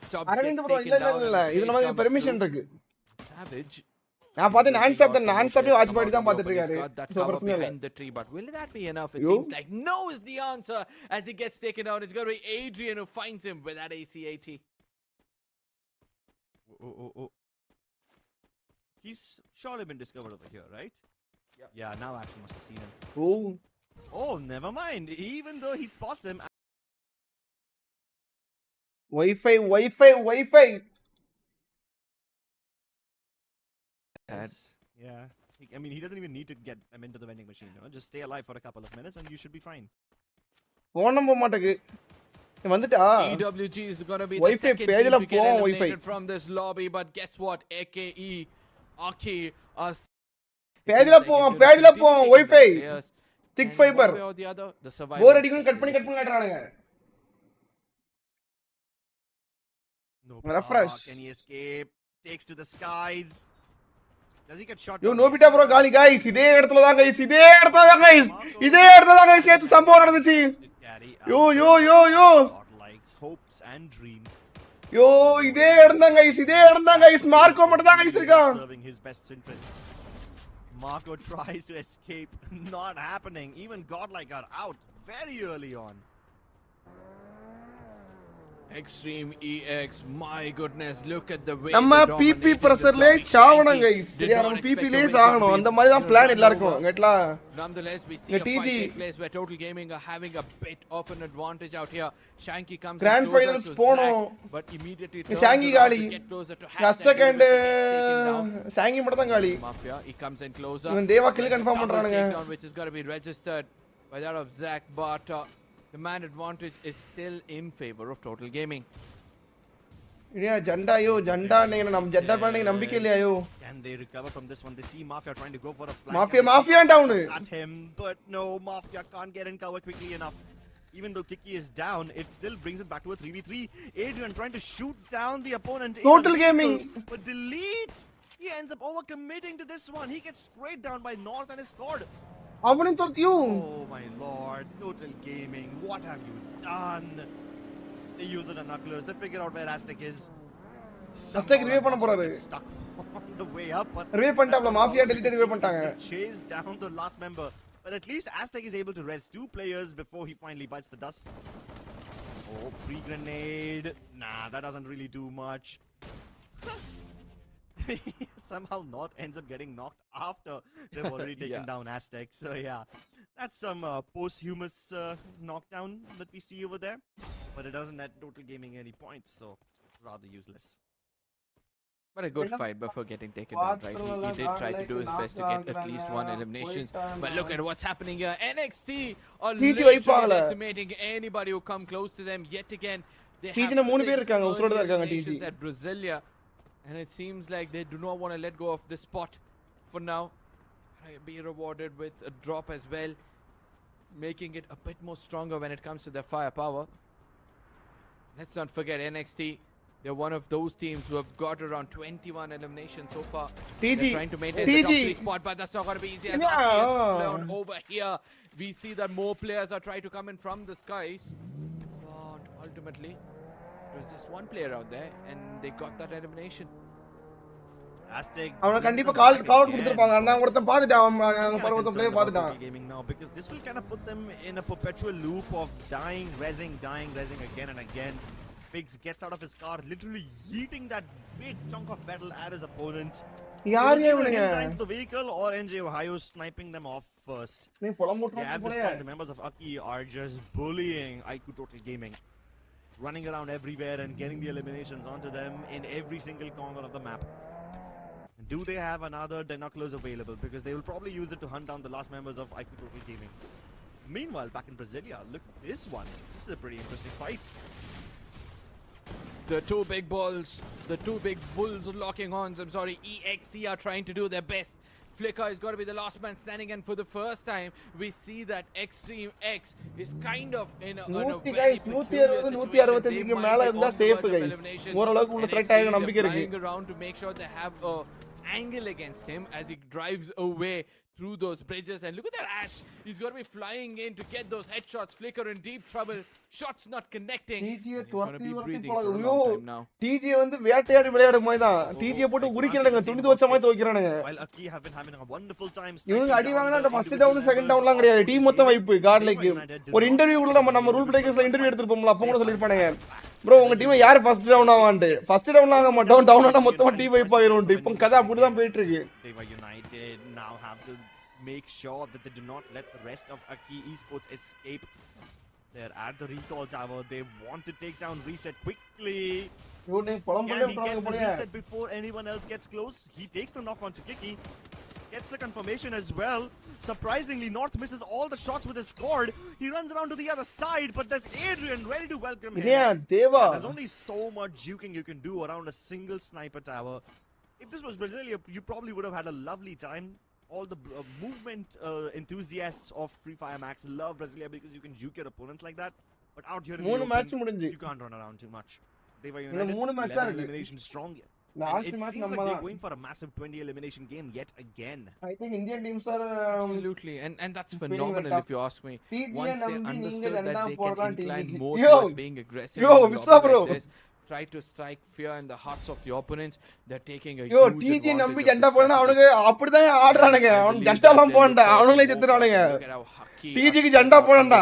Stops, Aravind gets bro, taken down, இல்ல and இது play நமக்கு comes permission through. இருக்கு. Savage. நான் பாத்து nonstop தான் நான்ஸ்டாப்பே watch Come பண்ணி out தான் in the பாத்துட்டு open. He's இருக்காரு. got that சோ cover பிரச்சனை இல்ல. behind the tree, but will that be enough? It Yo. seems like no is the answer as he gets taken down. It's going to be Adrian who finds him with that ACAT. Oh. He's surely been discovered over here, right? Yeah, now Action must have seen him. Oh. Oh, never mind. Even though he spots him. Wi-Fi. Yeah. I mean, he doesn't even need to get them into the vending machine. You know? Just stay alive for a couple of minutes and you should be fine. Phone நம்ப மாட்டேங்குது. வந்துட்டா? EWG is going to be the Wi-Fi second team பேஜ்ல to get போவோம் eliminated Wi-Fi. from this lobby, but guess what? AKE, Aki, us. பேஜ்ல போவோம் Wi-Fi. Thick fiber. Or the other, the survivor. போர் அடிக்கும் cut பண்ணி காட்டுறானுங்க. No. Refresh. Can he escape? Takes to the skies. Does he get shot? Yo Nobita bro காலி guys இதே இடத்துல தான் guys ஏத்து சம்பவம் நடந்துச்சு யோ Likes hopes and dreams. யோ இதே இடம் தான் गाइस மார்க்கோ மட்டும் தான் गाइस இருக்கான். Serving his best interests. Marco tries to escape, not happening. Even GodL got out very early on. Extreme EX, my goodness, look at the way நம்ம BP பிரஷர்ல சாவணும் guys சரியா நம்ம பிபிலே சாகணும் அந்த மாதிரி தான் பிளான் எல்லாருக்கும் கேட்டலா. Nonetheless, we see a fight take place where Total Gaming are having a bit of an advantage out here. Shanky comes Grand finals போணும். but immediately Shanky காலி. get closer to Hashtag and Shanky மட்டும் தான் காலி. Mafia, he comes in closer. இவன் தேவா kill confirm பண்றானுங்க. Which is going to be registered by that of Zach, but the man advantage is still in favor of Total Gaming. இடியா ஜண்டா நீங்க நம்ம ஜண்டா பண்ணி நம்பிக்கை இல்லையாயோ? Can they recover from this one? They see Mafia trying to go for a flank. Mafia down. At him, but no, Mafia can't get in cover quickly enough. Even though Kiki is down, it still brings it back to a 3v3. Adrian trying to shoot down the opponent. Total Gaming. But delete. He ends up overcommitting to this one. He gets sprayed down by North and is scored. அவனும் தொத்தியூ. Oh my lord, Total Gaming, what have you done? They use the knucklers, they figure out where Aztec is. Aztec revive பண்ண போறாரு. Stuck on the way up. Revive பண்ணிட்டாப்ல Mafia delete revive பண்ணிட்டாங்க. Chase down the last member, but at least Aztec is able to rest two players before he finally bites the dust. Oh, pre-grenade. Nah, that doesn't really do much. Somehow North ends up getting knocked after they've already taken down Aztec. So yeah, that's some posthumous knockdown that we see over there. But it doesn't net Total Gaming any points, so rather useless. But a good fight before getting taken down, right? He did try to do his best to get at least one elimination. But look at what's happening here. NXT are literally decimating anybody who come close to them yet again. They have 6 early eliminations at Brasilia. And it seems like they do not want to let go of this spot for now. Be rewarded with a drop as well, making it a bit more stronger when it comes to their firepower. Let's not forget NXT. They're one of those teams who have got around 21 eliminations so far. They're trying to maintain the top 3 spot, but that's not going to be easy as Aki is flown over here. We see that more players are trying to come in from the skies. But ultimately, there was just one player out there and they got that elimination. அவன கண்டிப்பா call out கொடுத்திருப்பாங்க. நான் ஒருத்தன் பாத்துட்டான் பரவத்த player பாத்துட்டான். Gaming now because this will kind of put them in a perpetual loop of dying, rezzing again and again. Figs gets out of his car, literally yeeting that big chunk of metal at his opponent. யார் இவனுங்க? The vehicle or NJ Ohio sniping them off first. நீ பொளமுட்றா At this point, the members of Aki are just bullying IQOO Total Gaming, running around everywhere and getting the eliminations onto them in every single corner of the map. Do they have another binoculars available? Because they will probably use it to hunt down the last members of IQOO Total Gaming. Meanwhile, back in Brasilia, look at this one. This is a pretty interesting fight. The two big bulls locking horns. I'm sorry, EXC are trying to do their best. Flicker is got to be the last man standing, and for the first time, we see that Extreme X is kind of in a very peculiar situation. They might be on the verge of elimination. NXT are flying around to make sure they have a angle against him as he drives away through those bridges. And look at that Ash. He's got to be flying in to get those headshots. Flicker in deep trouble. Shots not connecting. He's going to be breathing for a long time now. TG வந்து வேட்டையாடி விளையாடும் மாதிரி தான். TG போட்டு உரிக்கறானுங்க, துணி துவச்ச மாதிரி துவைக்கறானுங்க. While Aki have been having a wonderful time. இவங்க அடி வாங்குனா ஃபர்ஸ்ட் டவுன் செகண்ட் டவுன்லாம் கிடையாது. டீம் மொத்தம் வைப்பு GodL. ஒரு இன்டர்வியூல நம்ம ரூல் பிரேக்கர்ஸ்ல இன்டர்வியூ எடுத்துப்போம்ல, அப்போ கூட சொல்லிருப்பானுங்க. ப்ரோ உங்க டீம் யார் ஃபர்ஸ்ட் டவுன் ஆவான்ட்டு. ஃபர்ஸ்ட் டவுன் ஆக மாட்டோம், டவுன் ஆனா மொத்தமா டீம் வைப் ஆயிரும். இப்போ கதை அப்படி தான் போயிட்டு இருக்கு. They were united, now have to make sure that they do not let the rest of Aki Esports escape. They're at the recall tower. They want to take down Reset quickly. Can he get the reset before anyone else gets close? He takes the knock onto Kiki. Gets the confirmation as well. Surprisingly, North misses all the shots with his cord. He runs around to the other side, but there's Adrian ready to welcome him. Yeah, Deva. There's only so much juking you can do around a single sniper tower. If this was Brasilia, you probably would have had a lovely time. All the movement enthusiasts of FFMAI Max love Brasilia because you can juke your opponents like that. But out here in the open, you can't run around too much. They were united, elimination strong. It seems like they're going for a massive 20 elimination game yet again. I think Indian teams are absolutely, and that's phenomenal if you ask me. Once they understood that they can incline more Yo, towards being aggressive, bro. Try to strike fear in the hearts of the opponents. They're taking a Yo, huge TG நம்பி advantage ஜண்டா of this போனா அவனுக்கு அப்படிதான் ஆடுறானுங்க. அவன் ஜண்டாலாம் bonda, அவனுங்களே செத்துறானுங்க. TG க்கு ஜண்டா போடண்டா,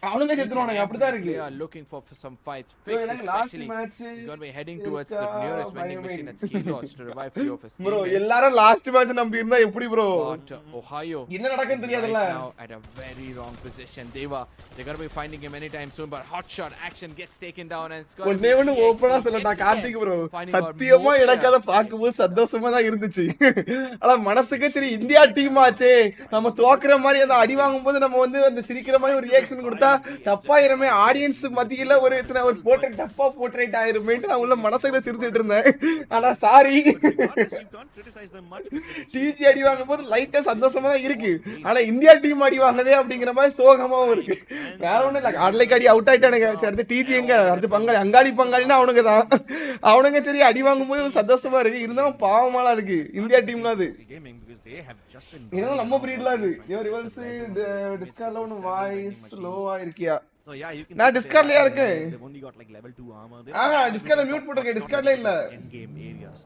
அவனுங்களே செத்துறானுங்க. அப்படிதான் இருக்கு. They are looking for some fights. Fix especially. He's going to be heading towards the nearest vending machine at ski lodge to revive few of his teammates. Bro, எல்லாரும் last match நம்பி இருந்தா எப்படி bro? But Ohio என்ன நடக்குன்னு தெரியாதுல்ல. Right now at a very wrong position. They're going to be finding him anytime soon, but hot shot action gets taken down and it's going to be ஓபனா சொல்லடா Karthik bro. சத்தியமா எனக்கு அத பாக்கும்போது சந்தோஷமா தான் இருந்துச்சு. ஆனா மனசுக்கு சரி இந்தியா டீம் ஆச்சே, நம்ம தோக்குற மாதிரி அந்த அடி வாங்கும்போது நம்ம வந்து அந்த சிரிக்கிற மாதிரி ஒரு ரியாக்ஷன் கொடுத்தா தப்பாயிருமே, ஆடியன்ஸ் மத்தியில ஒரு போர்ட்ரேட் தப்பா போர்ட்ரேட் ஆயிருமேன்னு நான் உள்ள மனசுல சிரிச்சிட்டு இருந்தேன். ஆனா சாரி, டிஜி அடி வாங்கும்போது லைட்டா சந்தோஷமா தான் இருக்கு. ஆனா இந்தியா டீம் அடி வாங்குதே அப்படிங்கிற மாதிரி சோகமாவும் இருக்கு. வேற ஒண்ணும் இல்ல, GodL அடி அவுட் ஆயிட்டானுங்க. அடுத்து டிஜி எங்க, அடுத்து பங்காளி அங்காளி பங்காளினா அவனுங்க தான். அவனுங்க சரி அடி வாங்கும்போது சந்தோஷமா இருக்கு, இருந்தாலும் பாவமாலாம் இருக்கு இந்தியா டீம்ல. அது இதெல்லாம் நம்ம பிரீட்லாம். அது ரிவல்ஸ் டிஸ்கார்ட்ல ஒன்னு வாய்ஸ் லோவா இருக்கியா? So yeah, you can நான் டிஸ்கார்ட்லயா இருக்கேன். They've only got like level 2 armor. டிஸ்கார்ட்ல mute போட்டுருக்கேன், டிஸ்கார்ட்ல இல்ல. End game areas.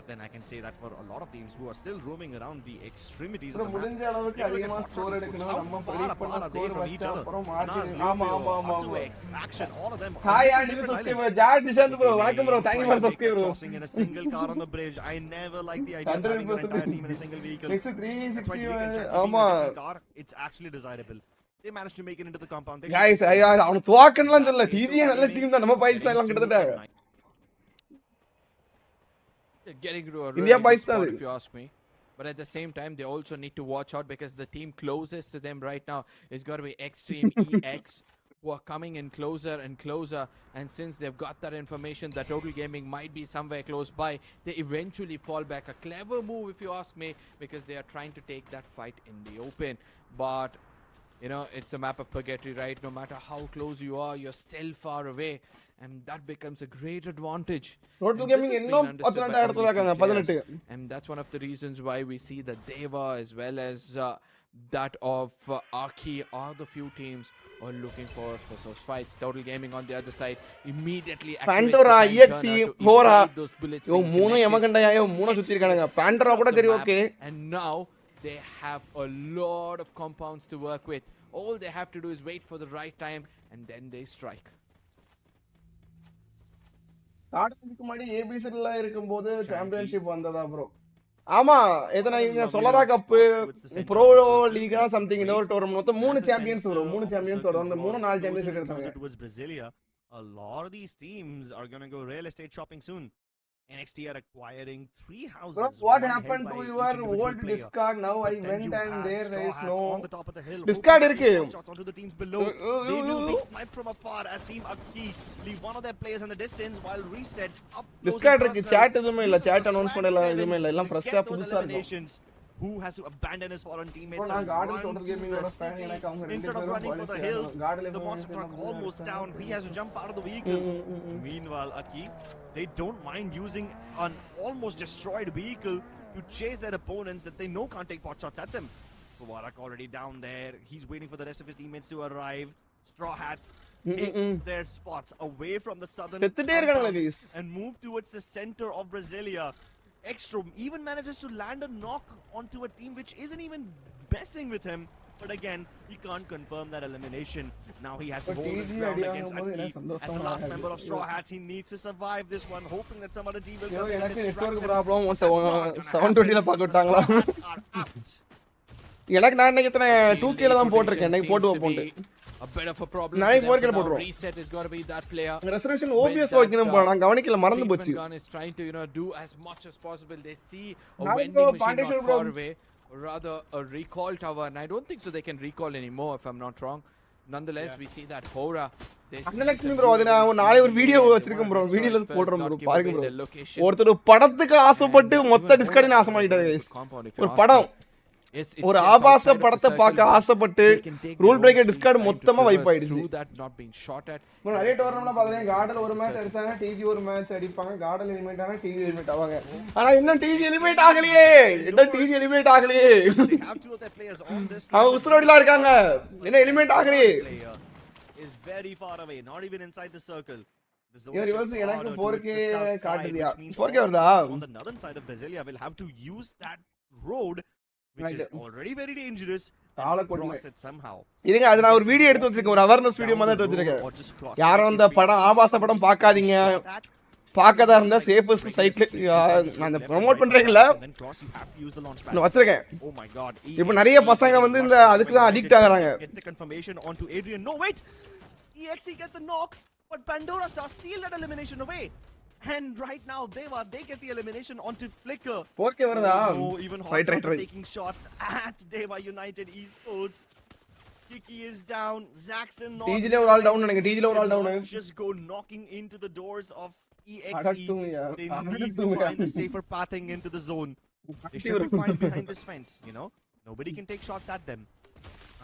But then I can say that for a lot of teams who are still roaming around the extremities of the map, முடிஞ்ச அளவுக்கு அதிகமா score எடுக்கணும். நம்ம predict பண்ண score வச்சா அப்புறம் மார்ஜின். ஆமா action, all of them. Hi and new subscriber Jat Nishanth bro, வணக்கம் bro, thank you for subscribe bro. Crossing in a single car on the bridge. I never like the idea of having an entire team in a single vehicle. Next 360 ஆமா, it's actually desirable. They managed to make it into the compound. guys அவன துவாக்கன்லாம் சொல்ல, டிஜி நல்ல team தான். நம்ம பைசா எல்லாம் கிட்டத்தட்ட getting to a India really good spot, Pakistan. if you ask me. But at the same time, they also need to watch out because the team closest to them right now is going to be Extreme EX, who are coming in closer and closer, and since they've got that information that Total Gaming might be somewhere close by, they eventually fall back. A clever move if you ask me, because they are trying to take that fight in the open. But you know, it's the map of purgatory, right? No matter how close you are, you're still far away, and that becomes a great advantage. Total Gaming இன்னும் 18 இடத்துல இருக்காங்க 18. And that's one of the reasons why we see that Deva as well as that of Aki are the few teams who are looking for those fights. Total Gaming on the other side immediately Pandora EXE Hora yo மூணு யமகண்டயா yo மூணு சுத்தி இருக்கானுங்க Pandora கூட சரி okay. And now they have a lot of compounds to work with. All they have to do is wait for the right time and then they strike. ஆடுறதுக்கு முன்னாடி ஏபிசில இருக்கும்போது championship வந்ததா ப்ரோ? ஆமா, எதனா இங்க சொலரா கப் ப்ரோ லீக் சம்திங் இன்னொரு tournament மொத்தம் 3 champions வரும். 3 சாம்பியன்ஸ் வரும். அந்த 3-4 சாம்பியன்ஸ் எடுத்தாங்க. A lot of these teams are going to go real estate shopping soon. NXT are acquiring 3 houses. Bro, what happened to your old Discord? Now I went and there is no Discord irukku. Shots onto the teams below. They will be sniped from afar as Team Aki leave one of their players in the distance while Reset up Discord irukku. Chat edume illa, chat announcement illa edume illa, ella fresh ah pudusa irukku. Who has to abandon his fallen teammates? Bro, and GodL Total Gaming or fan instead of running for the hills, the monster truck almost down. He has to jump out of the vehicle. Meanwhile, Aki, they don't mind using an almost destroyed vehicle to chase their opponents that they know can't take pot shots at them. Warak already down there. He's waiting for the rest of his teammates to arrive. Straw Hats take their spots away from the southern and move towards the center of Brasilia. Extra even manages to land a knock onto a team which isn't even messing with him. But again, he can't confirm that elimination. Now he has to hold his ground against Aki. As the last member of Straw Hats, he needs to survive this one, hoping that some other team will come in and distract him. 720 ல பாக்க விட்டாங்களா? எனக்கு நான் நினைக்கிறேன் 2K ல தான் போட்டுருக்கேன். எனக்கு போட்டு வைப்போம். A bit of a problem. Reset is going to be that player. Resurrection OBS வைக்கணும் போல நான் கவனிக்கல மறந்து போச்சு. Is trying to do as much as possible. They see a vending machine not far away, or rather a recall tower, and I don't think so they can recall anymore if I'm not wrong. Nonetheless, we see that Hora. Annalakshmi bro அது நான் நாளை ஒரு video வச்சிருக்கேன் bro. வீடியோல போடுறேன் bro. பாருங்க bro. ஒருத்தர் படத்துக்கு ஆசைப்பட்டு மொத்த டிஸ்கார்டின் ஆசை பண்ணிட்டாரு गाइस. ஒரு படம் ஒரு ஆபாச படத்தை பார்க்க ஆசைப்பட்டு ரூல் பிரேக்கர் டிஸ்கார்ட் மொத்தமா வைப் ஆயிடுச்சு. ப்ரோ நிறைய டோர்னமென்ட்ல பாத்தீங்க GodL ஒரு மேட்ச் எடுத்தாங்க, டிஜி ஒரு மேட்ச் அடிப்பாங்க, GodL எலிமினேட் ஆனா டிஜி எலிமினேட் ஆவாங்க. ஆனா இன்னும் டிஜி எலிமினேட் ஆகலையே. இன்னும் டிஜி எலிமினேட் ஆகலையே. அவங்க உசுரோடில இருக்காங்க. இன்னும் எலிமினேட் ஆகலையே. Is very far away, not even inside the circle. Your reverse எனக்கு 4K காட்டுதியா? 4K வருதா? On the northern side of Brasilia will have to use that road which is already very dangerous. Cross it somehow. இருங்க அது நான் ஒரு video எடுத்து வச்சிருக்கேன், ஒரு awareness video மாதிரி எடுத்து வச்சிருக்கேன். யாரும் அந்த படம் ஆபாச படம் பார்க்காதீங்க, பார்க்கதா இருந்தா சேஃபஸ்ட் சைட்ல நான் ப்ரோமோட் பண்றேன்ல நான் வச்சிருக்கேன். இப்போ நிறைய பசங்க வந்து இந்த அதுக்கு தான் அடிக்ட் ஆகுறாங்க. Get the confirmation onto Adrian. No wait, EXE get the knock, but Pandora Star steal that elimination away. And right now they get the elimination onto Flicker. 4K வருதா? Even Hot taking shots at Deva United Esports. Kiki is down, Zaxxon not. TG ல ஒரு ஆள் down நினைங்க, TG ல ஒரு ஆள் down. Just go knocking into the doors of EXE. They need to find a safer pathing into the zone. They should be fine behind this fence, you know. Nobody can take shots at them.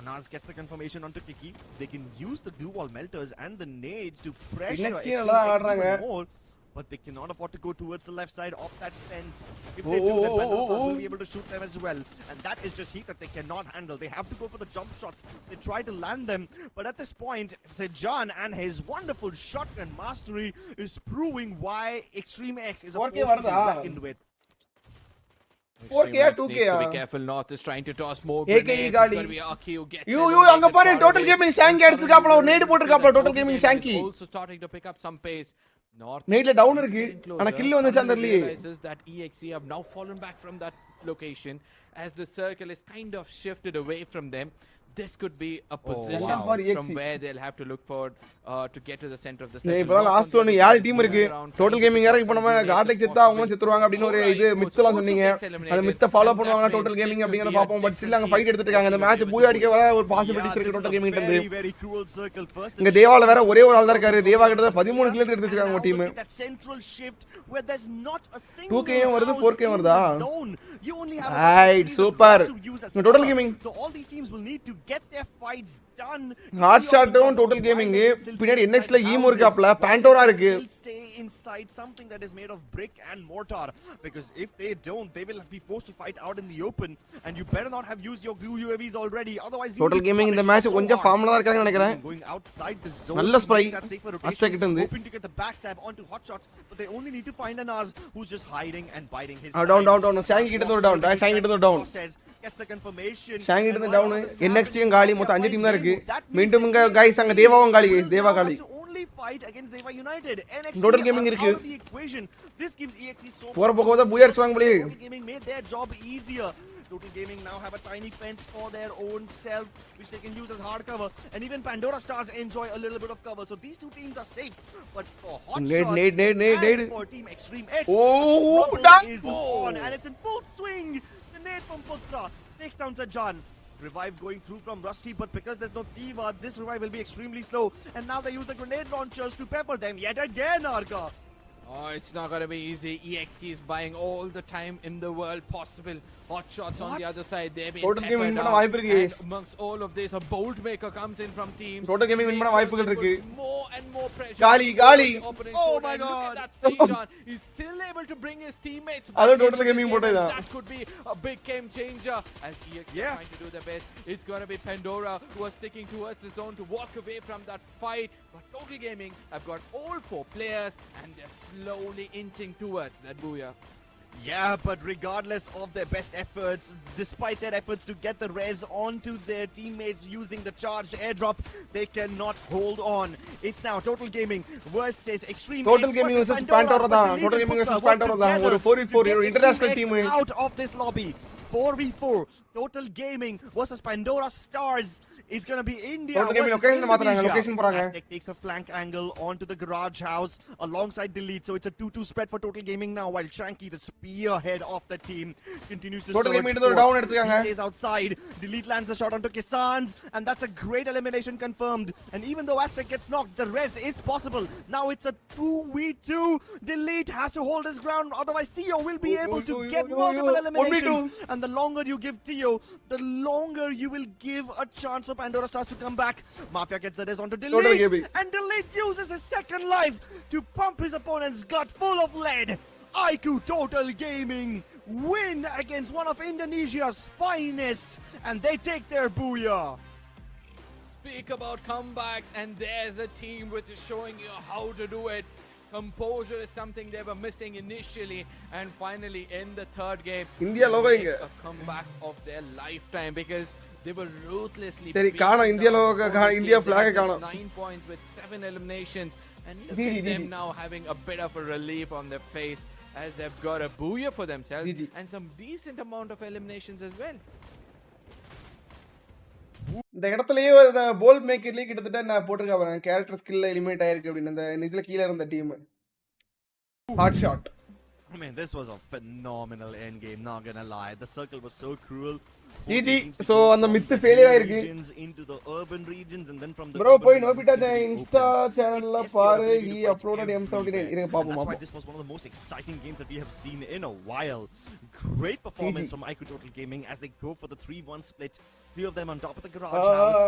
Anaz gets the confirmation onto Kiki. They can use the glue wall melters and the nades to pressure EXE more. But they cannot afford to go towards the left side of that fence. If they do, then Pandora Stars will be able to shoot them as well. And that is just heat that they cannot handle. They have to go for the jump shots. They try to land them. But at this point, Sejan and his wonderful shotgun mastery is proving why Extreme X is a force to be reckoned with. 4K 2K so be careful. North is trying to toss more AKE gali you anga paru Total Gaming Shanky அடிச்சிருக்காப்ல, ஒரு NAT போட்டுருக்காப்ல Total Gaming Shanky. Also starting to pick up some pace. North நேட்ல down இருக்கு, ஆனா kill வந்துச்சு அந்த இடத்துல. That EXE have now fallen back from that location as the circle is kind of shifted away from them. this could be a position wow. For from EXE. where they'll have to look forward to get to the center of the ஏய் circle. இப்பதான் Lock on last the ஒன்னு other யார் side, team move இருக்கு around, total trying to gaming pick யார up இப்போ some நம்ம teammates கார்ட்லைக் if செத்தா அவங்களும் possible. செத்துருவாங்க அப்படின்னு ஒரு Alright, இது coach மித்தலாம் also சொன்னீங்க gets அந்த eliminated, மித்த ஃபாலோ and that பண்ணுவாங்க means total gaming this could அப்படிங்கறத be a பாப்போம் பட் ஸ்டில் அங்க different ஃபைட் எடுத்துட்டாங்க இந்த மேட்ச் பூய் அடிக்க வர ஒரு பாசிபிலிட்டிஸ் இருக்கு டோட்டல் கேமிங் கிட்ட இருந்து very cruel circle. First, இங்க தேவால வேற ஒரே ஒரு ஆள் தான் இருக்காரு தேவா கிட்ட 13 கில் எடுத்து வச்சிருக்காங்க உங்க team that central shift where there's not a single 2K வருது house 4K in வருதா the zone. You only have Right, super. Total gaming. So all these teams will need to get their fights done. Hard ஷாட்டும் total gaming பின்னாடி NXT ல ஈமோ இருக்காப்ல Pandora இருக்கு Still stay inside something that is made of brick and mortar, because if they don't, they will be forced to fight out in the open, and you better not have used your glue UAVs already, otherwise you total gaming இந்த match கொஞ்சம் ஃபார்ம்ல தான் இருக்காங்க நினைக்கிறேன் going outside the zone. நல்ல spray That's safe for அஸ்டா கிட்ட இருந்து hoping to get the backstab onto hot shots, but they only need to find an Nas who's just hiding and biting his down ஷாங்கி கிட்ட இருந்து down ஷாங்கி கிட்ட இருந்து down gets the confirmation. ஷாங்கி கிட்ட இருந்து டவுன் NXT யும் காலி மொத்தம் 5 டீம் தான் இருக்கு மீண்டும் இங்க गाइस அங்க தேவாவும் காலி गाइस தேவா காலி only fight against Deva United. NXT Total gaming இருக்கு the equation. This gives EXE so போற போக பூய் அடிச்சுவாங்க போலயே Total Gaming made their job easier. Total Gaming now have a tiny fence for their own self, which they can use as hard cover, and even Pandora Stars enjoy a little bit of cover. So these two teams are safe, but for hot shots nade. for Team Extreme X, Oh, the done. trouble is on, and it's in full swing. The nade from Putra takes down Sajan. Revive going through from Rusty, but because there's no Diva, this revive will be extremely slow. And now they use the grenade launchers to pepper them yet again, Arka. Oh, it's not gonna be easy. EXE is buying all the time in the world possible. Hot shots on the other side. They've been Total gaming peppered பண்ண out. வாய்ப்பு இருக்கு And amongst all of this, a bolt maker comes in from teams. Total gaming win பண்ண வாய்ப்புகள் இருக்கு More and more pressure. காலி Oh my god. Look at that Sejan. He's still able to bring his teammates back. அது total gaming போட்டதா That could be a big game changer as EXE are trying to do their best. It's gonna be Pandora who are sticking towards the zone to walk away from that fight. But Total Gaming have got all 4 players and they're slowly inching towards that booyah. Yeah, but regardless of their best efforts, despite their efforts to get the res onto their teammates using the charged airdrop, they cannot hold on. It's now Total Gaming versus Extreme Total X Gaming versus versus Pandora தான் Total Gaming versus Pandora தான் ஒரு 4v4 international team out of this lobby. 4v4 Total Gaming versus Pandora Stars is going to be India. Total Gaming location மாத்துறாங்க location போறாங்க. Aztec takes a flank angle onto the garage house alongside Delete, so it's a 2-2 spread for Total Gaming now, while Shanky, the spearhead of the team, continues to Total surge Gaming ஒரு down எடுத்துக்காங்க. He stays outside. Delete lands the shot onto Kisans, and that's a great elimination confirmed. And even though Aztec gets knocked, the res is possible. Now it's a 2v2. Delete has to hold his ground, otherwise Tio will be able to get multiple eliminations. And the longer you give Tio, the longer you will give a chance for Pandora Stars to come back. Mafia gets the res onto Delete, and Delete uses his second life to pump his opponent's gut full of lead. IQOO Total Gaming win against one of Indonesia's finest, and they take their booyah. Speak about comebacks, and there's a team which is showing you how to do it. Composure is something they were missing initially, and finally in the third game, India logo inga a comeback of their lifetime, because they were ruthlessly சரி காணோம் India logo India flag காணோம் 9 points with 7 eliminations, and look at them now having a bit of a relief on their face as they've got a booyah for themselves and some decent amount of eliminations as well. இந்த இடத்துலயே அந்த போல் மேக்கர்லயே கிட்டத்தட்ட நான் போட்டுருக்கா பாருங்க character ஸ்கில்ல eliminate ஆயிருக்கு அப்படின்னு இந்த இதுல கீழ இருந்த team hot shot I mean, this was a phenomenal end game, not gonna lie. The circle was so cruel. GG. So அந்த மித் ஃபெயிலியர் ஆயிருக்கு into the urban regions, and then from the bro போய் Nobita Insta சேனல்ல பாரு he uploaded M79 இருங்க பாப்போம் That's why this was one of the most exciting games that we have seen in a while. Great performance from IQOO Total Gaming as they go for the 3-1 split. 3 of them on top of the garage house.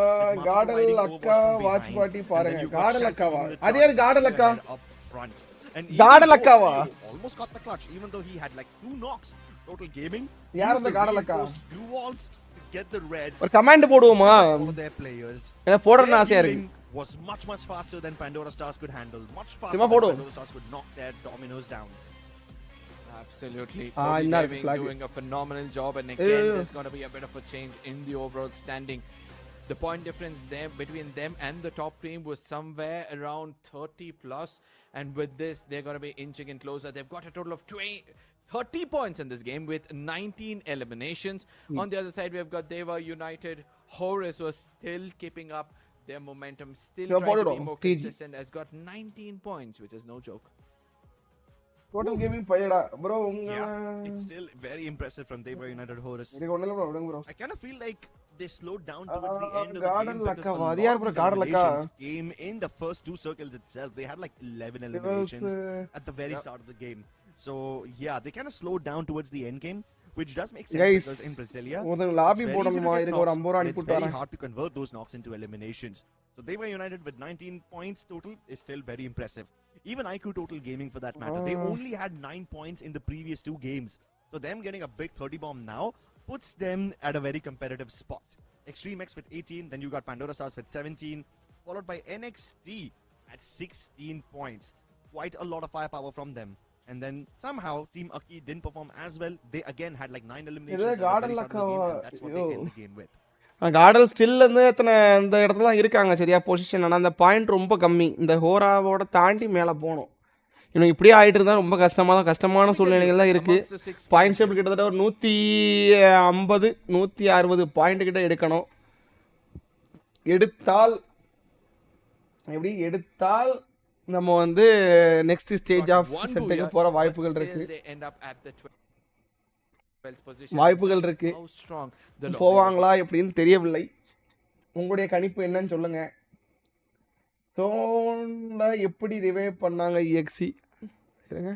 GodL akka watch party பாருங்க GodL அக்காவா அது யார் GodL அக்கா up front. And GodL அக்காவா almost got the clutch, even though he had like 2 knocks. Total Gaming யார் அந்த GodL அக்கா blue walls to get the res. ஒரு கமாண்ட் போடுவோமா All their players. எனக்கு போடணும்னு ஆசையா இருக்கு. Was much faster than Pandora Stars could handle. Much faster than Pandora Stars could knock their dominos down. Absolutely. Flag doing a phenomenal job, and again there's going to be a bit of a change in the overall standing. The point difference there between them and the top team was somewhere around 30 plus, and with this they're going to be inching in closer. They've got a total of 30 points in this game with 19 eliminations. On the other side, we've got Deva United. Horus was still keeping up their momentum, still trying to be more consistent, has got 19 points, which is no joke. Total gaming payada bro. Yeah, it's still very impressive from Deva United Horus. I kind of feel like they slowed down towards the end of the game because a lot of these eliminations came in the first 2 circles itself. They had like 11 eliminations at the very start of the game. So yeah, they kind of slowed down towards the end game, which does make sense because in Brasilia, it's very hard to convert those knocks into eliminations. So they were united with 19 points total is still very impressive. Even IQOO Total Gaming for that matter, they only had 9 points in the previous 2 games. So them getting a big 30 bomb now puts them at a very competitive spot. Extreme X with 18, then you got Pandora Stars with 17, followed by NXT at 16 points. Quite a lot of firepower from them. And then somehow Team Aki didn't perform as well. They again had like 9 eliminations at the very start of the game, and that's what they end the game with. GodL still வந்து இந்த இடத்துல தான் இருக்காங்க சரியா position. ஆனால் அந்த point ரொம்ப கம்மி. இந்த ஹோராவோட தாண்டி மேலே போகணும். இன்னும் இப்படியே ஆகிட்டு இருந்தால் ரொம்ப கஷ்டமான சூழ்நிலைகள் தான் இருக்குது. பாயிண்ட் ஷேப் கிட்டத்தட்ட ஒரு 150 160 பாயிண்ட் கிட்ட எடுக்கணும். எடுத்தால் நம்ம வந்து நெக்ஸ்ட் ஸ்டேஜ் ஆஃப் செட்டுக்கு போகிற வாய்ப்புகள் இருக்கு. போவாங்களா எப்படின்னு தெரியவில்லை. உங்களுடைய கணிப்பு என்னன்னு சொல்லுங்க. சோன்ல எப்படி ரிவைவ் பண்ணாங்க EXE? சரிங்க,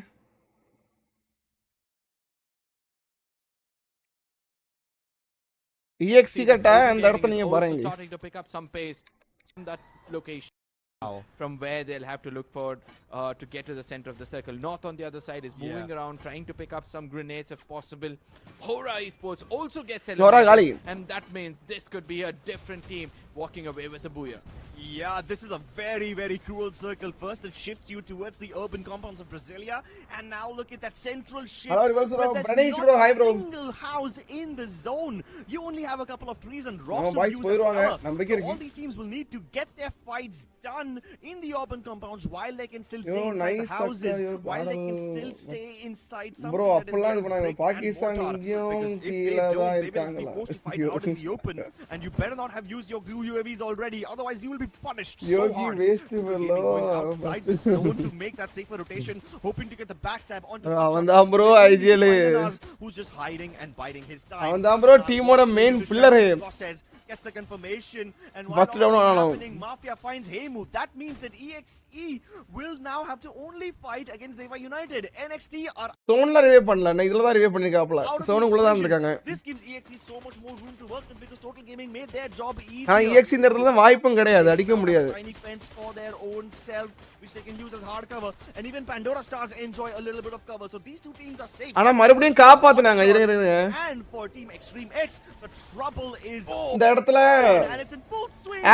EXE கட்ட அந்த இடத்துல நீங்க பாருங்க. From where they'll have to look forward to get to the center of the circle. North on the other side is moving around, trying to pick up some grenades if possible. Hora Esports also gets eliminated, and that means this could be a different team walking away with a booyah. Yeah, this is a very, very cruel circle. First, it shifts you towards the urban compounds of Brasilia, and now look at that central shift. Hello, there's not a single house in the zone. You only have a couple of trees and rocks to use as cover. So all these teams will need to get their fights done in the urban compounds while they can still stay inside the houses, while they can still stay inside something that is made of brick and mortar. Because if they don't, they will be forced to fight out in the open, and you better not have used your UAVs already, otherwise you will be punished so hard. Going outside the zone to make that safer rotation, hoping to get the backstab onto bro IGL who's just hiding and biding his time. அவன்தான் bro டீமோட main pillar. Gets the confirmation, and while happening, Mafia finds Hemu. That means that EXE will now have to only fight against Deva United. NXT are சோன்ல revive பண்ணல. நான் இதுல தான் revive பண்ணிருக்காப்ல. சோனுக்குள்ள தான் இருக்காங்க. This gives EXE so much more room to work with because Total Gaming made their job easier. EXE இந்த இடத்துல தான் வாய்ப்பும் கிடையாது, அடிக்க முடியாது. Tiny fence for their own self, which they can use as hard cover, and even Pandora Stars enjoy a little bit of cover. So these two teams are safe. ஆனா மறுபடியும் காப்பாத்துனாங்க. இருங்க. And for Team Extreme X, the trouble is இந்த இடத்துல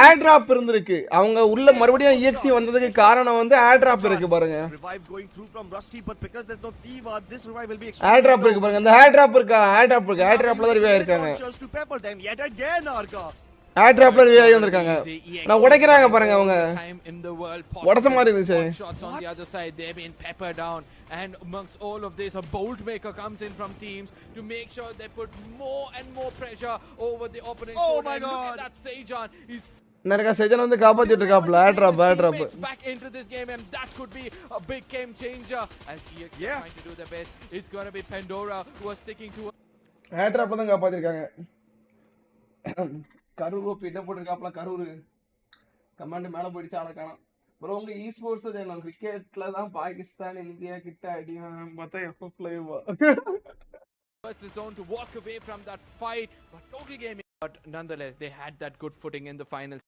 ஏர் drop இருந்திருக்கு. அவங்க உள்ள மறுபடியும் EXE வந்ததுக்கு காரணம் வந்து ஏர் டிராப் இருக்கு பாருங்க. Revive going through from Rusty, but because there's no Diva, this revive will be air drop இருக்கு பாருங்க. அந்த ஏர் டிராப் இருக்கா? ஏர் டிராப்ல தான் ரிவைவ் இருக்காங்க. Just to pepper them yet again, Arka. Air டிராப்ல revive வந்திருக்காங்க. நான் உடைக்கறாங்க பாருங்க அவங்க. உடைச்ச மாதிரி இருந்துச்சு. Shots on the other side, they've been peppered down, and amongst all of this a bolt maker comes in from teams to make sure they put more and more pressure over the opponent's shoulder. My God. Look at that Sejan. He's நரக செஜன் வந்து காப்பாத்திட்டு இருக்காப்ல. ஏர் drop back into this game, and that could be a big game changer as he is trying to do the best. It's going to be Pandora who are sticking to ஏர் டிராப்ல தான் காப்பாத்திருக்காங்க. Karur பிட்ட போட்டுருக்காப்ல. Karur command மேல போயிடுச்சு. ஆள காணோம். Bro உங்க esports தேணும். கிரிக்கெட்ல தான் Pakistan India கிட்ட அடிவான் பார்த்தா FFMAI the zone to walk away from that fight, but Total Gaming, but nonetheless they had that good footing in the finals.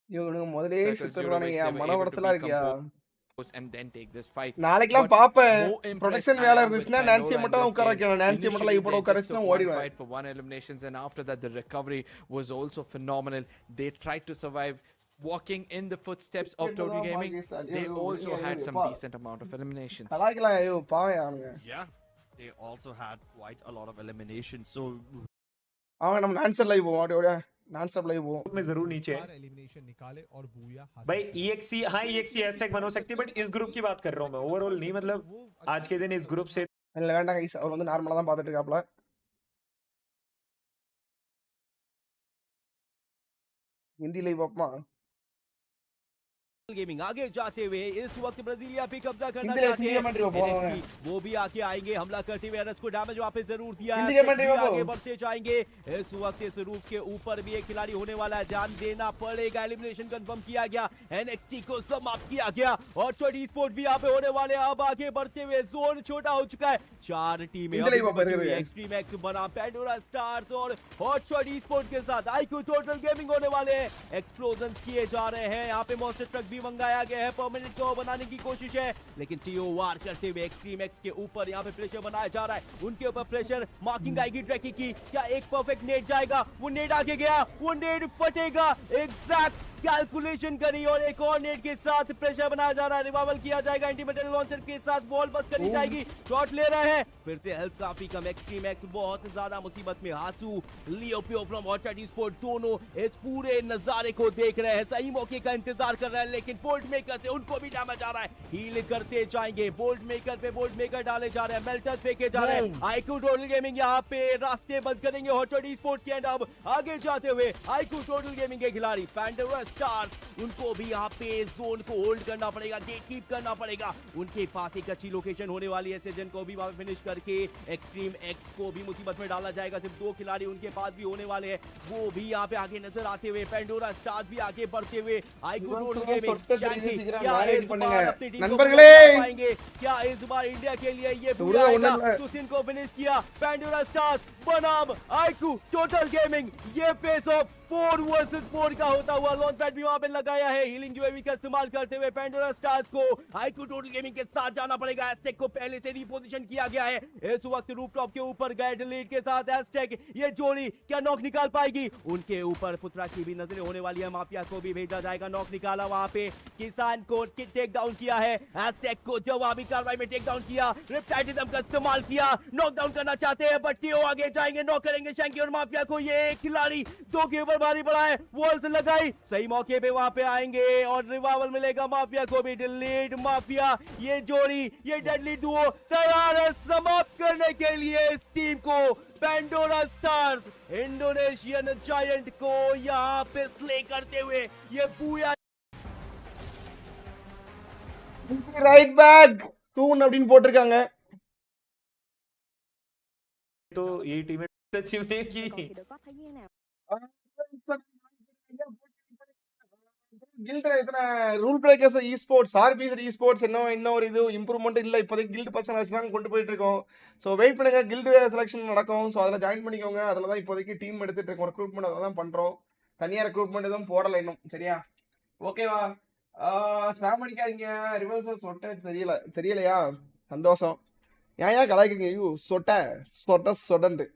இவனுங்க முதலே சுத்துறானுங்க. மனவடத்துல இருக்கியா? And then take this fight. நாளைக்குலாம் பாப்பேன். ப்ரொடக்ஷன் வேலை இருந்துச்சுனா நான்சி மட்டும் உட்கார வைக்கணும். நான்சி மட்டும் லைவ் போட உட்கார வச்சுனா ஓடிடுவான். Fight for 1 eliminations, and after that the recovery was also phenomenal. They tried to survive walking in the footsteps of Total Gaming. They also had some decent amount of eliminations. கலாய்க்கலாம். ஐயோ பாவம் அவங்க. Yeah, they also had quite a lot of eliminations. So அவங்க நம்ம Nancy live போவோம். ஓடியா non stop live वो में जरूर नीचे है एलिमिनेशन निकाले और बूया भाई। EXE हाँ EXE हैशटैग बन हो सकती है, बट इस ग्रुप की बात कर रहा हूँ मैं, ओवरऑल नहीं। मतलब आज के दिन इस ग्रुप से இல்ல வேண்டாம் கைஸ், அவர் வந்து நார்மலா தான் பார்த்துட்டு இருக்காப்ல. हिंदी लाइव अपना गेमिंग आगे जाते हुए इस वक्त ब्राजीलिया पे कब्जा करना हिंदी चाहते हैं कमेंट्री वो NXT, वो भी आके आएंगे हमला करते हुए। एरस को डैमेज वहां पे जरूर दिया हिंदी है, कमेंट्री वो आगे बढ़ते जाएंगे। इस वक्त इस रूफ के ऊपर भी एक खिलाड़ी होने वाला है, ध्यान देना पड़ेगा। एलिमिनेशन कंफर्म किया गया, NXT को समाप्त किया गया और छोटी स्पोर्ट भी यहाँ पे होने वाले। अब आगे बढ़ते हुए जोन छोटा हो चुका है, 4 टीमें एक्सट्रीम एक्स बना पेंडोरा स्टार्स और हॉट शॉट स्पोर्ट के साथ IQOO टोटल गेमिंग होने वाले हैं। एक्सप्लोजन किए जा रहे हैं, यहाँ पे मॉन्स्टर ट्रक भी मंगाया गया है, परमानेंट को बनाने की कोशिश है, लेकिन टीओ वार करते हुए एक्सट्रीम एक्स के ऊपर यहाँ पे प्रेशर बनाया जा रहा है। उनके ऊपर प्रेशर मार्किंग आएगी ट्रैकिंग की, क्या एक परफेक्ट नेट जाएगा? वो नेट आगे गया, वो नेट फटेगा। एग्जैक्ट कैलकुलेशन करी और एक और नेट के साथ प्रेशर बनाया जा रहा है। रिवाइवल किया जाएगा, एंटीमेटल लॉन्चर के साथ बॉल बस करी जाएगी। शॉट ले रहे हैं, फिर से हेल्थ काफी कम। एक्सट्रीम एक्स बहुत ज्यादा मुसीबत में। हासू लियो पियो फ्रॉम हॉट स्पोर्ट दोनों इस पूरे नजारे को देख रहे हैं, सही मौके का इंतजार कर रहे हैं, लेकिन बोल्ट मेकर से उनको भी डैमेज आ रहा है। हील करते जाएंगे, बोल्ट मेकर पे बोल्ट मेकर डाले जा रहे हैं, मेल्टर फेंके जा रहे हैं। IQOO टोटल गेमिंग यहाँ पे रास्ते बंद करेंगे हॉट स्पोर्ट्स के एंड। अब आगे जाते हुए IQOO टोटल गेमिंग के खिलाड़ी पेंडोरा स्टार्स, उनको भी यहाँ पे जोन को होल्ड करना पड़ेगा, गेट कीप करना पड़ेगा। उनके पास एक अच्छी लोकेशन होने वाली है, सेजन को भी वहां फिनिश करके एक्सट्रीम एक्स को भी मुसीबत में डाला जाएगा। सिर्फ 2 खिलाड़ी उनके पास भी होने वाले हैं, वो भी यहाँ पे आगे नजर आते हुए। पेंडोरा स्टार्स भी आगे बढ़ते हुए। IQOO टोटल गेमिंग क्या इस बार अपनी टीम को पाएंगे? क्या इस बार इंडिया के लिए ये पूरा आएगा? तुसिन को फिनिश किया पेंडोरा स्टार्स बनाम IQOO टोटल गेमिंग। ये फेस ऑफ 4 वर्सेस 4 का होता हुआ लॉन्च पैड भी वहां पे लगाया है। हीलिंग यूएवी का इस्तेमाल करते हुए पेंडोरा स्टार्स को IQOO टोटल गेमिंग के साथ जाना पड़ेगा। एस्टेक को पहले से रिपोजिशन किया गया है, इस वक्त रूफटॉप के ऊपर गए डिलीट के साथ एस्टेक। ये जोड़ी क्या नॉक निकाल पाएगी? उनके ऊपर पुत्रा की भी नजरें होने वाली है, माफिया को भी भेजा जाएगा। नॉक निकाला वहां पे, किसान को टेक डाउन किया है, एस्टेक को जवाबी कार्रवाई में टेक डाउन किया, रिप्टाइटिज्म का इस्तेमाल किया, नॉक डाउन करना चाहते हैं बट टीओ आगे जाएंगे, नॉक करेंगे शैंकी और माफिया को। ये खिलाड़ी 2 के ऊपर भारी पड़ा है, वॉल्स लगाई, सही मौके पे वहां पे आएंगे और रिवाइवल मिलेगा माफिया को भी। डिलीट माफिया, ये जोड़ी, ये डेडली डुओ तैयार है समाप्त करने के लिए इस टीम को। पेंडोरा स्टार्स इंडोनेशियन जायंट को यहाँ पे स्ले करते हुए ये बूया ரைட் பேக் டூன் அப்படின்னு போட்டிருக்காங்க. तो ये टीमें सच में की गिल्ड इतना rule breakers esports RPS esports இன்னும் ஒரு இது இம்ப்ரூவ்மெண்ட் இல்லை. இப்போதைக்கு கில்டு பர்சன் வச்சு தான் கொண்டு போயிட்டு இருக்கோம். ஸோ வெயிட் பண்ணுங்க, கில்டு செலெக்ஷன் நடக்கும். ஸோ அதில் ஜாயின் பண்ணிக்கோங்க. அதில் தான் இப்போதைக்கு டீம் எடுத்துட்டு இருக்கோம், ரெக்ரூட்மெண்ட் அதை தான் பண்ணுறோம். தனியாக ரெக்ரூட்மெண்ட் எதுவும் போடலை இன்னும். சரியா, ஓகேவா? ஸ்பேம் அடிக்காதீங்க. ரிவர்ஸாக தெரியலையா? சந்தோஷம். ஏன் கலாய்க்கிறீங்க? ஐயோ சொட்டன்ட்டு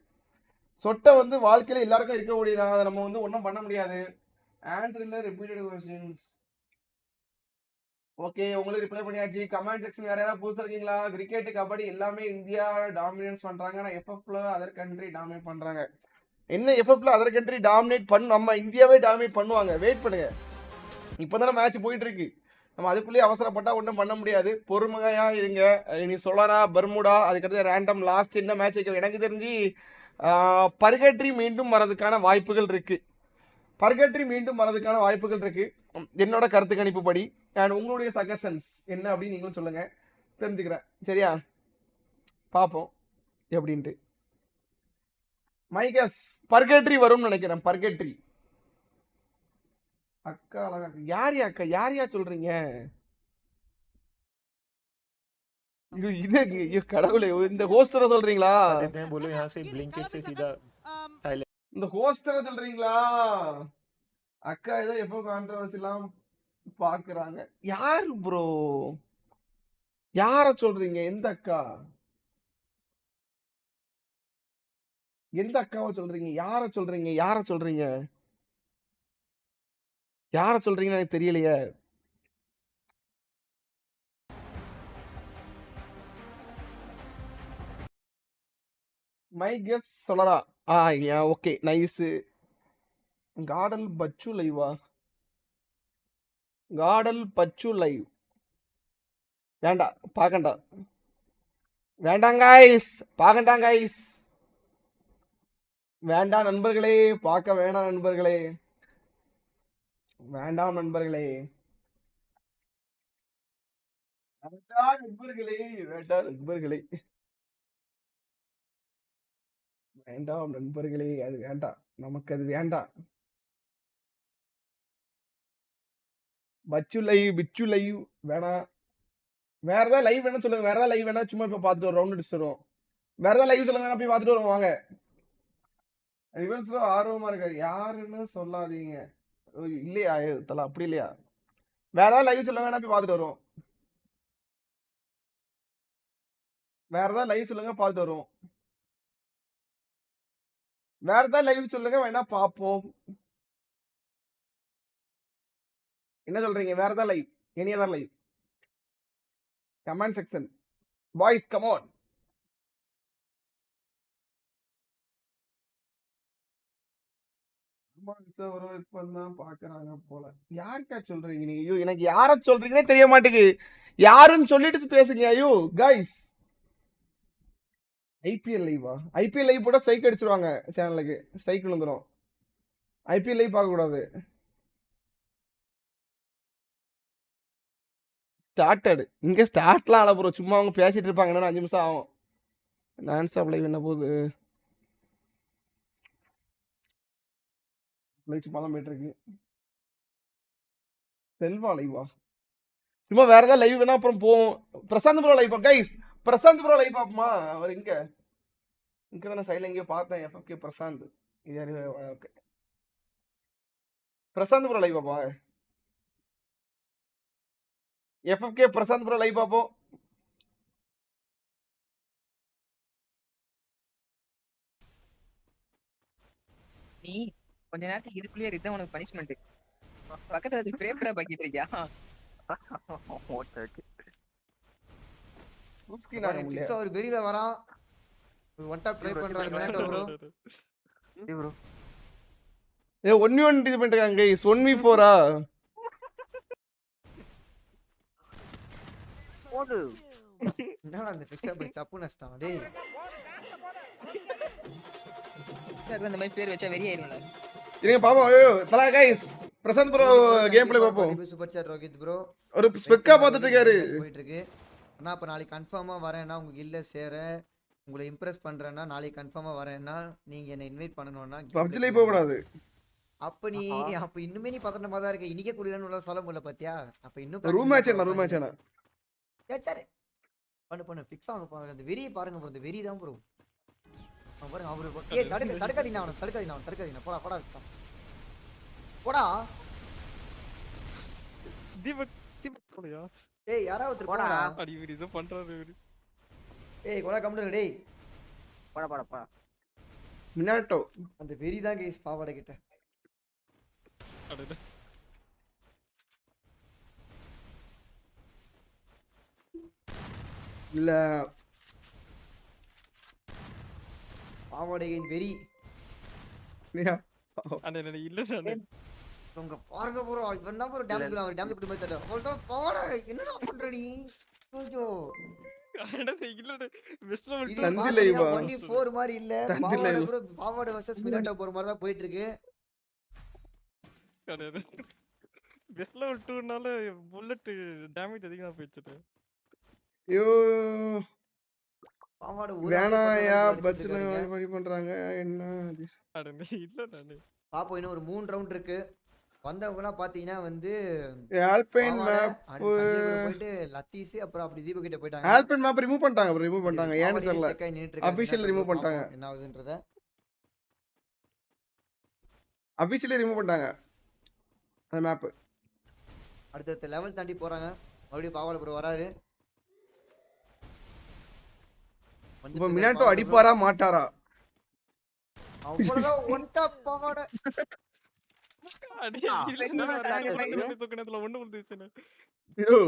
சொட்டை வந்து வாழ்க்கையில் எல்லாருக்கும் இருக்கக்கூடியதான், அதை நம்ம வந்து ஒன்றும் பண்ண முடியாது. ஆன்சர் இல்லை, ரிப்பீட்டட் கொஸ்டின்ஸ். ஓகே, உங்களுக்கு ரிப்ளை பண்ணியாச்சு. கமெண்ட் செக்ஷன் வேற யாராவது புதுசாக இருக்கீங்களா? கிரிக்கெட் கபடி எல்லாமே இந்தியா டாமினேட் பண்ணுறாங்க, ஆனால் எஃப்எஃப்ல அதர் கண்ட்ரி டாமினேட் பண்ணுறாங்க. என்ன எஃப்எஃப்ல அதர் கண்ட்ரி டாமினேட் நம்ம இந்தியாவே டாமினேட் பண்ணுவாங்க. வெயிட் பண்ணுங்க, இப்போ தானே மேட்ச் போயிட்டு இருக்கு. நம்ம அதுக்குள்ளேயே அவசரப்பட்டா ஒன்றும் பண்ண முடியாது. பொறுமையா இருங்க. நீ சொலரா பர்முடா, அதுக்கடுத்து ரேண்டம் லாஸ்ட் என்ன மேட்ச் எனக்கு தெரிஞ்சு பர்கட்ரி மீண்டும் வரதுக்கான வாய்ப்புகள் இருக்கு. என்னோட கருத்து கணிப்புப்படி. அண்ட் உங்களுடைய சஜஷன்ஸ் என்ன அப்படின்னு நீங்களும் சொல்லுங்க, தெரிஞ்சுக்கிறேன். சரியா, பார்ப்போம் எப்படின்ட்டு. மைகஸ் பர்கட்ரி வரும்னு நினைக்கிறேன். பர்கட்ரி அக்கா அழகா யாரையா சொல்றீங்க? இது கடவுளே, இந்த ஹோஸ்டரை சொல்றீங்களா? बोलो यहाँ से ब्लिंकिट से सीधा இந்த ஹோஸ்டரை சொல்றீங்களா? அக்கா ஏதோ எப்போ கான்ட்ரவர்சி எல்லாம் பாக்குறாங்க. யாரு ப்ரோ? யார சொல்றீங்க? எந்த அக்காவை சொல்றீங்க? யார சொல்றீங்கன்னு எனக்கு தெரியலையே. மை கெஸ் சொல்லலாம். Okay, nice. GodL பச்சு லைவா? GodL பச்சு லைவ் வேண்டாம் பார்க்கண்டா. வேண்டாம் கைஸ், பார்க்கண்டாம் கைஸ். வேண்டாம் நண்பர்களே, பார்க்க வேண்டாம் நண்பர்களே, வேண்டாம் நண்பர்களே, வேண்டாம் நண்பர்களே, வேண்டாம் நண்பர்களே, வேண்டாம் நண்பர்களே, அது வேண்டாம், நமக்கு அது வேண்டாம். பச்சு லைவ் பிச்சு லைவ் வேணாம். வேற ஏதாவது லைவ் வேணா சொல்லுங்க, வேற ஏதாவது லைவ் வேணா சும்மா இப்ப பார்த்துட்டு வரோம், ரவுண்ட் அடிச்சுட்டு வருவோம். வேற ஏதாவது லைவ் சொல்லுங்க, வேணா போய் பார்த்துட்டு வருவோம் வாங்க. ரிவல்ஸ் ஆர்வமா இருக்காது யாருன்னு சொல்லாதீங்க. இல்லையா தல, அப்படி இல்லையா? வேற ஏதாவது லைவ் சொல்லுங்க, வேணா போய் பார்த்துட்டு வருவோம். வேற ஏதாவது லைவ் சொல்லுங்க, பார்த்துட்டு வருவோம். வேற ஏதாவது லைவ் சொல்லுங்க, வேணா பார்ப்போம். என்ன சொல்றீங்க? வேற ஏதாவது live, any other live? Comment section boys, come on. இப்பதான் பாக்குறாங்க போல. யாருக்கா சொல்றீங்க நீங்க? ஐயோ, எனக்கு யார சொல்றீங்கன்னே தெரிய மாட்டேங்குது. யாருன்னு சொல்லிட்டு பேசுங்க. ஐயோ கைஸ், ஐபிஎல் லைவா? ஐபிஎல் லைவ் போட்டா ஸ்ட்ரைக் அடிச்சிருவாங்க சேனலுக்கு, ஸ்ட்ரைக் வந்துடும். ஐபிஎல் லைவ் பார்க்க கூடாது. ஸ்டார்டட் இங்க ஸ்டார்ட்லாம் ஆல ப்ரோ, சும்மா அவங்க பேசிட்டு இருப்பாங்க, இன்னும் 5 நிமிஷம் ஆகும். நான் ஸ்டாப் லைவ் என்ன போகுது? லைவ் சும்மா தான் போயிட்டு இருக்கு. செல்வா லைவா? சும்மா வேற ஏதாவது லைவ் வேணா அப்புறம் போவோம். Prashanth bro live guys, Prashanth bro live பாப்போமா? அவர் இங்க தானே சைடுல எங்கேயோ பார்த்தேன். FFK Prashanth. Okay, Prashanth bro live பாப்பா. FFK பிரசாந்த் ப்ரோ லைவ் பாப்போம். நீ கொஞ்ச நேரத்துக்கு இதுக்குள்ளேயே இருந்தா உனக்கு பனிஷ்மெண்ட். பக்கத்துல அது பிரேப்பரா பாக்கிட்டு இருக்கியா? ஒரு வெளியில வரான், ஒன் டாப் ட்ரை பண்றாங்க மேட்டோ ப்ரோ. ப்ரோ ஏ 1v1 இது பண்றாங்க गाइस. 1v4ஆ? ஓடு. என்னடா அந்த பிக்சர் பை சப்பு நஷ்டம் டேய். சார் அந்த மாதிரி பேர் வச்சா வெரி ஆயிரும்ல. இருங்க பாப்போம். ஐயோ தல guys, Prashanth bro game play பாப்போம். சூப்பர் சாட் ரோஹித் ப்ரோ ஒரு ஸ்பெக்கா பார்த்துட்டு இருக்காரு. போயிட்டு இருக்கு. அண்ணா அப்ப நாளைக்கு கன்ஃபார்மா வரேன்னா உங்க கில்ல சேரேன், உங்களை இம்ப்ரெஸ் பண்றேன்னா நாளைக்கு கன்ஃபார்மா வரேன்னா நீங்க என்ன இன்வைட் பண்ணனும்னா பப்ஜி லைவ் போக கூடாது. அப்ப நீ அப்ப இன்னுமே நீ பதட்டமா தான் இருக்க. இன்னைக்கே குடிறன்னு சொல்ல முடியல பாத்தியா? அப்ப இன்னும் ரூம் மேட்ச் என்ன? சரி பண்ணு ஃபிக்ஸ் ஆக பாருங்க. அந்த வெறியை பாருங்க ப்ரோ, அந்த வெறி தான் ப்ரோ. பாருங்க அவரு ஏய் தடுக்காதீங்க அவன, தடுக்காதீங்க. போடா வச்சா போடா. தீபக் போடா. ஏய் யாராவது போடா. அடி வீடு இத பண்றாரு இவரு. ஏய் கொலை கம்முடா டேய். போடா. மினாட்டோ அந்த வெறி தான் गाइस பாவாடை கிட்ட. அடடே. இல்ல பாவாடையின் வெறி. அண்ணே இல்ல உங்க பாருங்க ப்ரோ, இவன் தான் ப்ரோ டேமேஜ் குடுறான். டேமேஜ் குடுமே தர. அவள்ட்ட பாவாடை என்னடா பண்ற நீ? ஐயோ அடடே இல்லடே வெஸ்ட்ல தந்தி லைவா? 1v4 மாதிரி இல்ல. பாவாடை ப்ரோ, பாவாடை வெர்சஸ் மினாட்டோ போற மாதிரி தான் போயிட்டு இருக்கு. அடடே வெஸ்ட்ல 2னால புல்லட் டேமேஜ் அதிகமா போயிடுச்சு. ஐயோ பாவாடை வேணாயா, பட்ஜெட்ல வழி பண்றாங்க என்ன? அடடே இல்ல நானே பாப்போம். இன்னும் ஒரு 3 ரவுண்ட் இருக்கு. வந்தவங்கலாம் பாத்தீங்கன்னா வந்து ஆல்பைன் மேப் போயிட்டு லத்தீஸ் அப்புறம் அப்படி தீபக் கிட்ட போயிட்டாங்க. ஆல்பைன் மேப் ரிமூவ் பண்ணிட்டாங்க. ஏன்னு தெரியல. அபிஷியல் ரிமூவ் பண்ணிட்டாங்க. என்ன ஆகுதுன்றத அபிஷியலி ரிமூவ் பண்ணிட்டாங்க அந்த மேப். அடுத்த லெவல் தாண்டி போறாங்க. மறுபடியும் பாவாடை ப்ரோ வராரு. இப்போ மினாட்டோ அடிப்பாரா மாட்டாரா? அவ்வளவுதான் ஒன் டாப் பாவாடை. அடே இல்ல தூக்கனத்துல ஒண்ணு வந்துச்சுனே. ஐயோ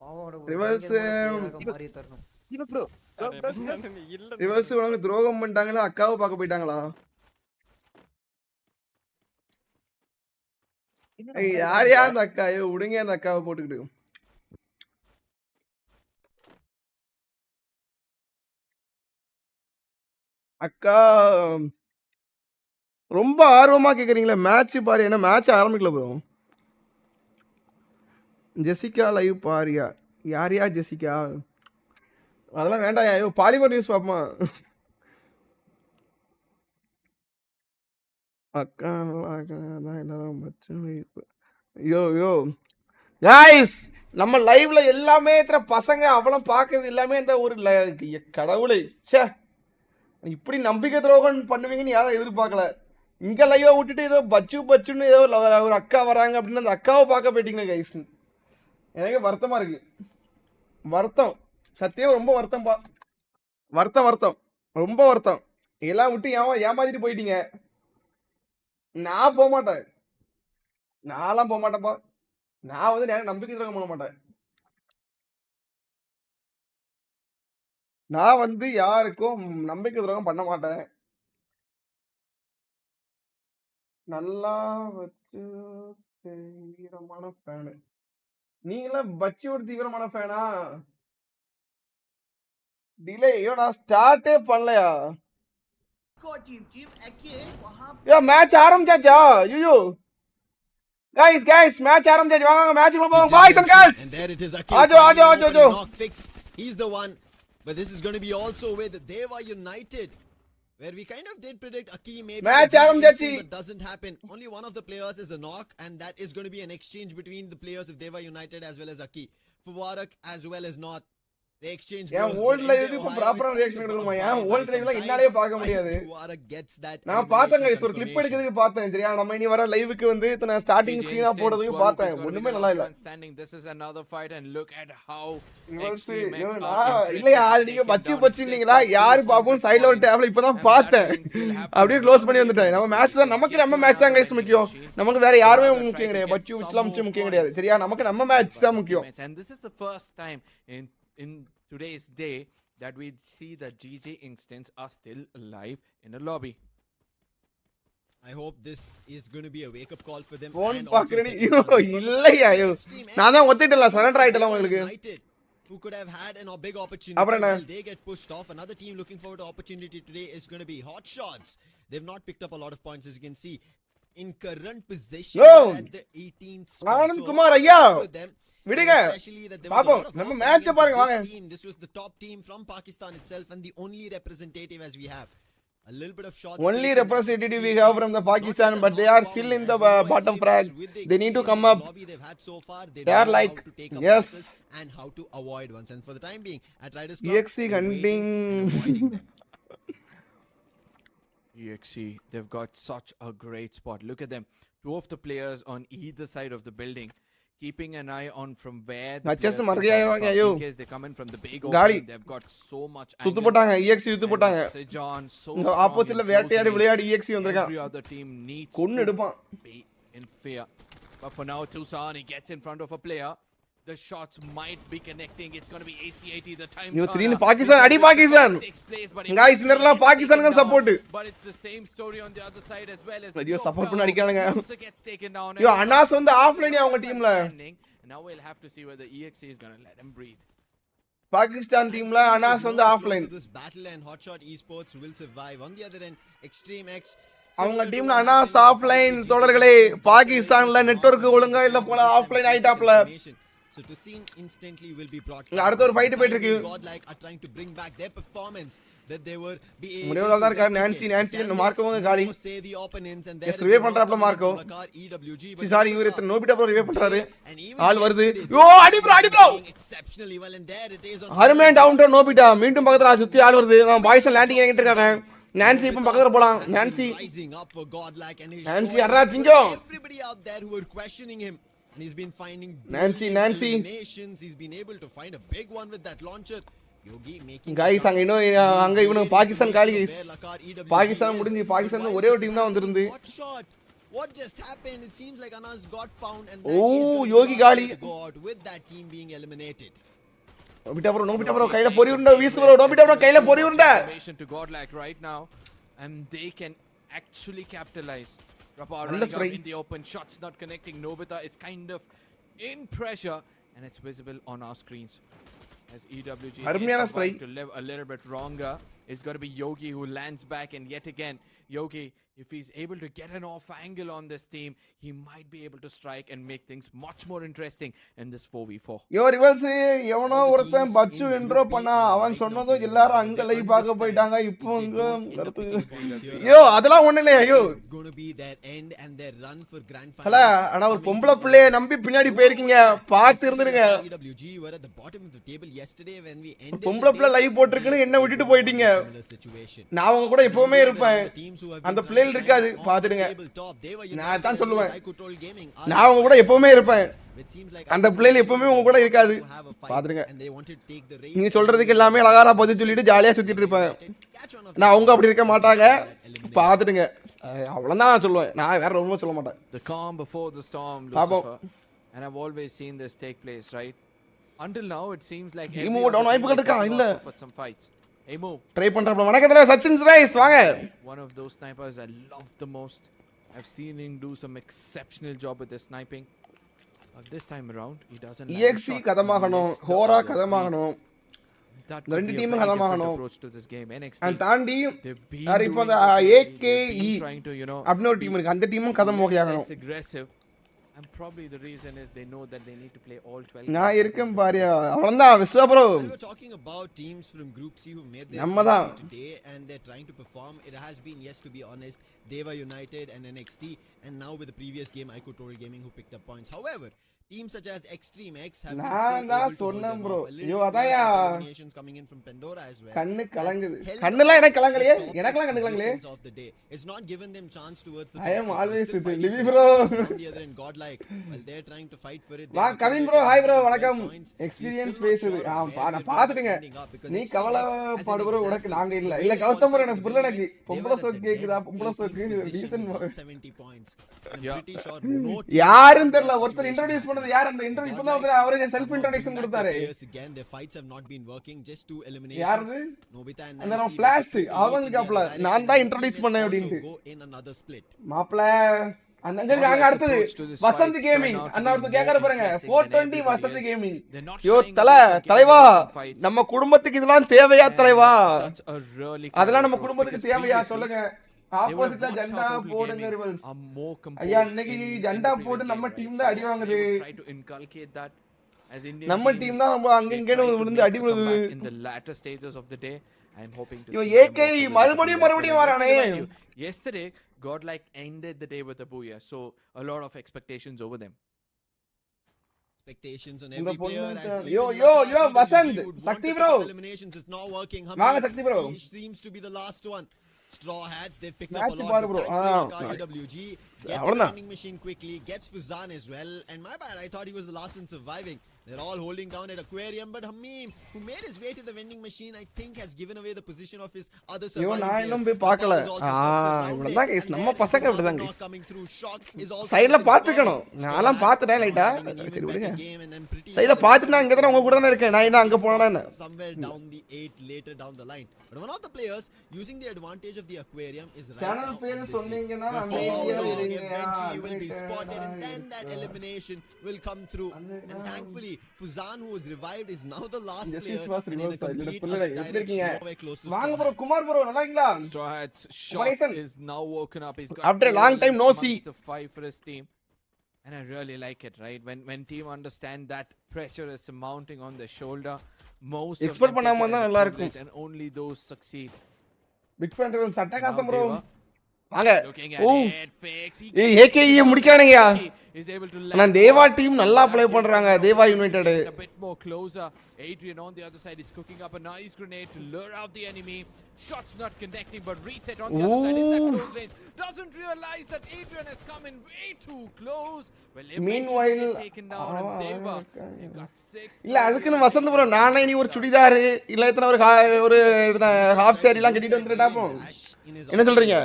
பாவாடை ரிவர்ஸ் மாறி தரணும். தீபக் ப்ரோ இல்ல ரிவர்ஸ் உனக்கு துரோகம் பண்ணிட்டாங்களா அக்காவை பார்க்க போயிட்டாங்களா யாரையா அந்த அக்கா ஐயோ உடுங்க அந்த அக்காவை போட்டுக்கிட்டு அக்கா ரொம்ப ஆர்வமா கேக்குறீங்களா மேட்ச் பாரு என்ன மேட்ச் ஆரம்பிக்கல ப்ரோ ஜெசிகா லைவ் பாரியா யாரையா ஜெசிகா அதெல்லாம் வேண்டாம் ஐயோ பாலிமர் நியூஸ் பாப்போமா அக்கா அதான் எல்லாரும் ஐயோ ஐயோ காய்ஸ் நம்ம லைவ்ல எல்லாமே இத்தனை பசங்க அவளும் பார்க்கறது எல்லாமே இந்த ஒரு கடவுளை ச்சே இப்படி நம்பிக்கை துரோகம் பண்ணுவீங்கன்னு யாரும் எதிர்பார்க்கல இங்க லைவா விட்டுட்டு ஏதோ பச்சுன்னு ஏதோ ஒரு அக்கா வராங்க அப்படின்னு அந்த அக்காவை பார்க்க போயிட்டீங்க கைஸ் எனக்கு வருத்தமா இருக்கு வருத்தம் சத்தியம் ரொம்ப வருத்தம்பா வருத்தம் ரொம்ப வருத்தம் எல்லாம் விட்டு ஏமாத்திட்டு போயிட்டீங்க நான் போக மாட்டேன் நான்லாம் போக மாட்டேன்ப்பா நான் வந்து நேரம் நம்பிக்கை துரோகம் பண்ண மாட்டேன் நான் வந்து யாருக்கும் நம்பிக்கை துரோகம் பண்ண மாட்டேன் நல்லா வச்சு தீவிரமான ஃபேனு நீங்களாம் பச்சி ஒரு தீவிரமான ஃபேனா டிலே ஐயோ நான் ஸ்டார்ட்டே பண்ணலையா யோ மேட்ச் ஆரம்பிச்சாச்சா ஐயோ guys match ஆரம்பிச்சாச்சு வாங்க மேட்ச்க்குள்ள போவோம் boys and girls and there it is ஆஜோ he's the one but this is going to be also with Deva United where we kind of did predict Aki maybe match ஆரம்பிச்சாச்சு but doesn't happen only one of the players is a knock and that is going to be an exchange between the players of Deva United as well as Aki for Warak as well as North they exchange ஏன் volt லைவ்க்கு இப்ப ப்ராப்பரா reaction எடுக்கணுமா ஏன் volt லைவ்ல என்னாலயே பார்க்க முடியாது நான் பார்த்தேன் गाइस ஒரு கிளிப் எடுக்கிறதுக்கு பார்த்தேன் சரியா நம்ம இனி வர லைவுக்கு வந்து நான் ஸ்டார்டிங் ஸ்கிரீனா போடுறதுக்கு பார்த்தேன் ஒண்ணுமே நல்லா இல்ல this is another fight and look at how இல்லையா அது நீங்க பச்சிங்களா யாரு பாப்போம் சைடுல ஒரு டேப்ல இப்பதான் பார்த்தேன் அப்படியே க்ளோஸ் பண்ணி வந்துட்டேன் நம்ம மேட்ச் தான் நமக்கு நம்ம மேட்ச் தான் गाइस முக்கியம் நமக்கு வேற யாருமே முக்கியம் கிடையாது பச்சு விச்லாம் முக்கியம் கிடையாது சரியா நமக்கு நம்ம மேட்ச் தான் முக்கியம் and this is the first time in today's day that we see that GG instants are still alive in a lobby. I hope this is going to be a wake up call for them phone pakrani இல்லையா ஐயோ நான் தான் ஒத்திட்டல surrender ஆயிட்டல உங்களுக்கு who could have had a big opportunity while they get pushed off another team looking forward to opportunity today is going to be Hot Shots. They've not picked up a lot of points as you can see in current position at the 18th spot. Anand Kumar ஐயா விடுங்க பாப்போம் நம்ம match பாருங்க வாங்க this was the top team from Pakistan itself and the only representative as we have a little bit of shots only representative we have from the Pakistan but they are still in the bottom frag they need to come up they've had so far they are like yes and how to avoid ones and for the time being at Riders EXE hunting EXE they've got such a great spot look at them two of the players on either side of the building keeping an eye on from where the players they come in from the big opening they've got so much சுத்து போட்டாங்க EXE சுத்து போட்டாங்க so ஆப்போசிட்ல வேட்டையாடி விளையாடி EXE வந்திருக்கான் every other team needs கொன்னு எடுப்பான் be in fear but for now Tucson he gets in front of a player the shots might be connecting it's going to be ACAT the time you three Pakistan adi Pakistan guys innerla Pakistan ku support but it's the same story on the other side as well as yo support பண்ண அடிக்கறாங்க gets taken down yo Anas வந்து offline அவங்க டீம்ல now we'll have to see whether EXE is going to let him breathe Pakistan teamல Anas வந்து offline this battle and Hotshot esports will survive on the other end Extreme X அவங்க டீம்ல Anas offline தோழர்களே பாகிஸ்தான்ல network ஒழுங்கா இல்ல போல offline ஆயிட்டாப்ல so to see instantly will be brought அடுத்த ஒரு ஃபைட் போயிட்டு இருக்கு godlike are trying to bring back their performance that they were be முடிவுல தான் இருக்கார் நான்சி மார்க்கோங்க காலி say the opponents and there ரிவே பண்றாப்ல மார்க்கோ சாரி இவர் இத்தனை நோபிட்டா ப்ரோ ரிவே பண்றாரு ஆல் வருது யோ அடி bro exceptionally well and there it is on ஹர்மேன் டவுன் டு நோபிட்டா மீண்டும் பக்கத்துல சுத்தி ஆல் வருது பாய்ஸ் லேண்டிங் ஆகிட்டு இருக்காங்க நான்சி இப்ப பக்கத்துல போலாம் நான்சி அட்ரா சிங்கோ everybody out there who were questioning him and he's been finding Nancy he's been able to find a big one with that launcher Yogi making guys அங்க இவனு பாகிஸ்தான் காலி guys பாகிஸ்தான் முடிஞ்சு பாகிஸ்தான் ஒரே ஒரு டீம் தான் வந்திருந்து what just happened it seems like Anas got found and that Yogi காலி with that team being eliminated Nobita bro கையில பொறி உருண்டை வீசு ப்ரோ. நோபிட்டா ப்ரோ கையில பொறி உருண்டை. To godlike right now, and they can actually capitalize. Rapa running out in the open, shots not connecting. Nobita is kind of in pressure, and it's visible on our screens as EWG is trying to live a little bit longer. It's got to be Yogi who lands back, and yet again Yogi, if he's able to get an off angle on this team, he might be able to strike and make things much more interesting in this 4v4. Yo rivals எவனோ ஒருத்தன் பச்சு intro பண்ணா அவன் சொன்னதும் எல்லாரும் அங்க live பார்க்க போயிட்டாங்க. இப்போ அங்க யோ அதெல்லாம் ஒண்ணு இல்லையா யோ ஹலோ ஆனா ஒரு பொம்பளை பிள்ளைய நம்பி பின்னாடி போயிருக்கீங்க, பார்த்து இருந்துருங்க. பொம்பளை பிள்ளை லைவ் போட்டிருக்குன்னு என்ன விட்டுட்டு போயிட்டீங்க. நான் அவங்க கூட எப்பவுமே இருப்பேன், அந்த பிள்ளைகள் இருக்காது பாத்துடுங்க. நான் தான் சொல்லுவேன், நான் அவங்க கூட எப்பவுமே இருப்பேன், அந்த பிள்ளைகள் எப்பவுமே உங்க கூட இருக்காது பாத்துடுங்க. நீங்க சொல்றதுக்கு எல்லாமே அழகாரா பதில் சொல்லிட்டு ஜாலியா சுத்திட்டு இருப்பேன். நான் அவங்க அப்படி இருக்க மாட்டாங்க பாத்துடுங்க. அவ்வளவுதான் நான் சொல்லுவேன், நான் வேற ரொம்ப சொல்ல மாட்டேன். The calm before the storm, Lucifer. And I've always seen this take place, right? Until now it seems like வாய்ப்புகள் இருக்கா இல்ல for some fights. Emo try பண்றப்ப வணக்கத்துல சச்சின் ரைஸ் வாங்க. One of those snipers I love the most. I've seen him do some exceptional job with the sniping. But this time around he doesn't like EXC கதமாகணும், ஹோரா கதமாகணும், ரெண்டு டீமும் கதமாகணும். and தாண்டி யார் இப்போ அந்த AKE அப்படின ஒரு டீம் இருக்கு, அந்த டீமும் கதம் ஓகேயாகணும். And probably the reason is they know that they need to play all 12. நான் இருக்கேன் பாரு அவ்வளவுதான் Vishwa bro. We were talking about teams from Group C who made their today and they're trying to perform. It has been, yes, to be honest, Deva United and NXT, and now with the previous game IQOO Gaming who picked up points. However, teams such as Extreme X have been still able to hold them off. Yo அதாயா eliminations coming in from Pandora as well. கண்ணு கலங்குது. கண்ணெல்லாம் எனக்கு கலங்கலையே, எனக்கெல்லாம் கண்ணு கலங்கலையே. It's not given them chance towards the I am always with Livi bro. On the other end, godlike, while they're trying to fight for it. வா Kavin bro, hi bro, வணக்கம். Experience பேசுது. நான் பாத்துட்டேங்க. நீ கவலைப்படு bro, உனக்கு நாங்க இல்ல. இல்ல கௌதம் bro எனக்கு புரியல. எனக்கு பொம்பள சோக்கு கேக்குதா, பொம்பள சோக்கு reason 70 points. I'm pretty sure யாருன்னு தெரியல. ஒருத்தர் இன்ட்ரோ듀ஸ் பண்ணது யார்? அந்த இன்ட்ரோ இப்பதான் வந்து அவரே செல்ஃப் இன்ட்ரோடக்ஷன் கொடுத்தாரு. Again their fights have not been working, just two eliminations. யாரு Nobita and அந்த நான் ஃபிளாஷ் அவங்க அப்பல நான் தான் இன்ட்ரோ듀ஸ் பண்ணேன் அப்படினு மாப்ள. அங்க அடுத்தது வசந்த் கேமிங் அண்ணா ஒருத்தர் கேக்குற பாருங்க 420 வசந்த் கேமிங். யோ தலைவா நம்ம குடும்பத்துக்கு இதெல்லாம் தேவையா தலைவா? அதெல்லாம் நம்ம குடும்பத்துக்கு தேவையா சொல்லுங்க. ஆப்போசிட்ல ஜெண்டா போடுங்க ரிவல்ஸ். ஐயா இன்னைக்கு ஜெண்டா போட்டு நம்ம டீம் தான் அடி வாங்குது. நம்ம டீம் தான் ரொம்ப அங்க இங்கன்னு விழுந்து அடி விழுது. In the latter stages of the day, I am hoping to see AKE மறுபடியும் வரானே. Yesterday godlike ended the day with a booyah, so a lot of expectations over them. Expectations on every player. Yo Vasant Sakti bro, eliminations is not working. வாங்க Sakti bro, seems to be the last one. Straw Hats, they've picked up a lot of IWG. Get the vending machine quickly, gets Fuzan as well. And my bad, I thought he was the last in surviving. They're all holding down at Aquarium, but Hamim, who made his way to the vending machine, I think has given away the position of his other surviving players. நான் இன்னும் போய் பார்க்கல. இவ்வளவுதான் guys நம்ம பசங்க அப்படிதான் guys. Coming through shock is also சைடுல பாத்துக்கணும். நான்லாம் பாத்துட்டேன் லைட்டா. சரி விடுங்க. சைடுல பாத்துட்டு நான் இங்க தான் உங்க கூட தான் இருக்கேன். நான் என்ன அங்க போறேனா என்ன? Somewhere down the 8 later down the line. But one of the players using the advantage of the Aquarium is right channel now. பேரு சொன்னீங்கனா Eventually will be spotted and then that elimination will come through. And thankfully Fuzan, who was revived, is now the last player and in a complete other direction, nowhere close to வாங்க bro Kumar bro நல்லா இருக்கீங்களா? Straw Hats shot is now woken up. He's got after a long time no see to fight for his team, and I really like it, right? When team understand that pressure is mounting on their shoulder, most expert பண்ணாம தான் நல்லா இருக்கும், and only those succeed. big fan rebels அட்டகாசம் bro வாங்க. ஓ ஏய் AKE முடிக்கானேயா. நான் தேவா team நல்லா play பண்றாங்க. தேவா United a bit more closer. Adrian on the other side is cooking up a nice grenade to lure out the enemy. Shots not connecting, but reset on the other side in that close range. Doesn't realize that Adrian has come in way too close. Well, meanwhile taken down and Deva, they've got 6. இல்ல அதுக்குன்னு Vasanth bro நானே நீ ஒரு சுடிதார் இல்ல இத்தனை ஒரு இத்தனை half sorry எல்லாம் கட்டிட்டு வந்துட்டா போ. என்ன சொல்றீங்க?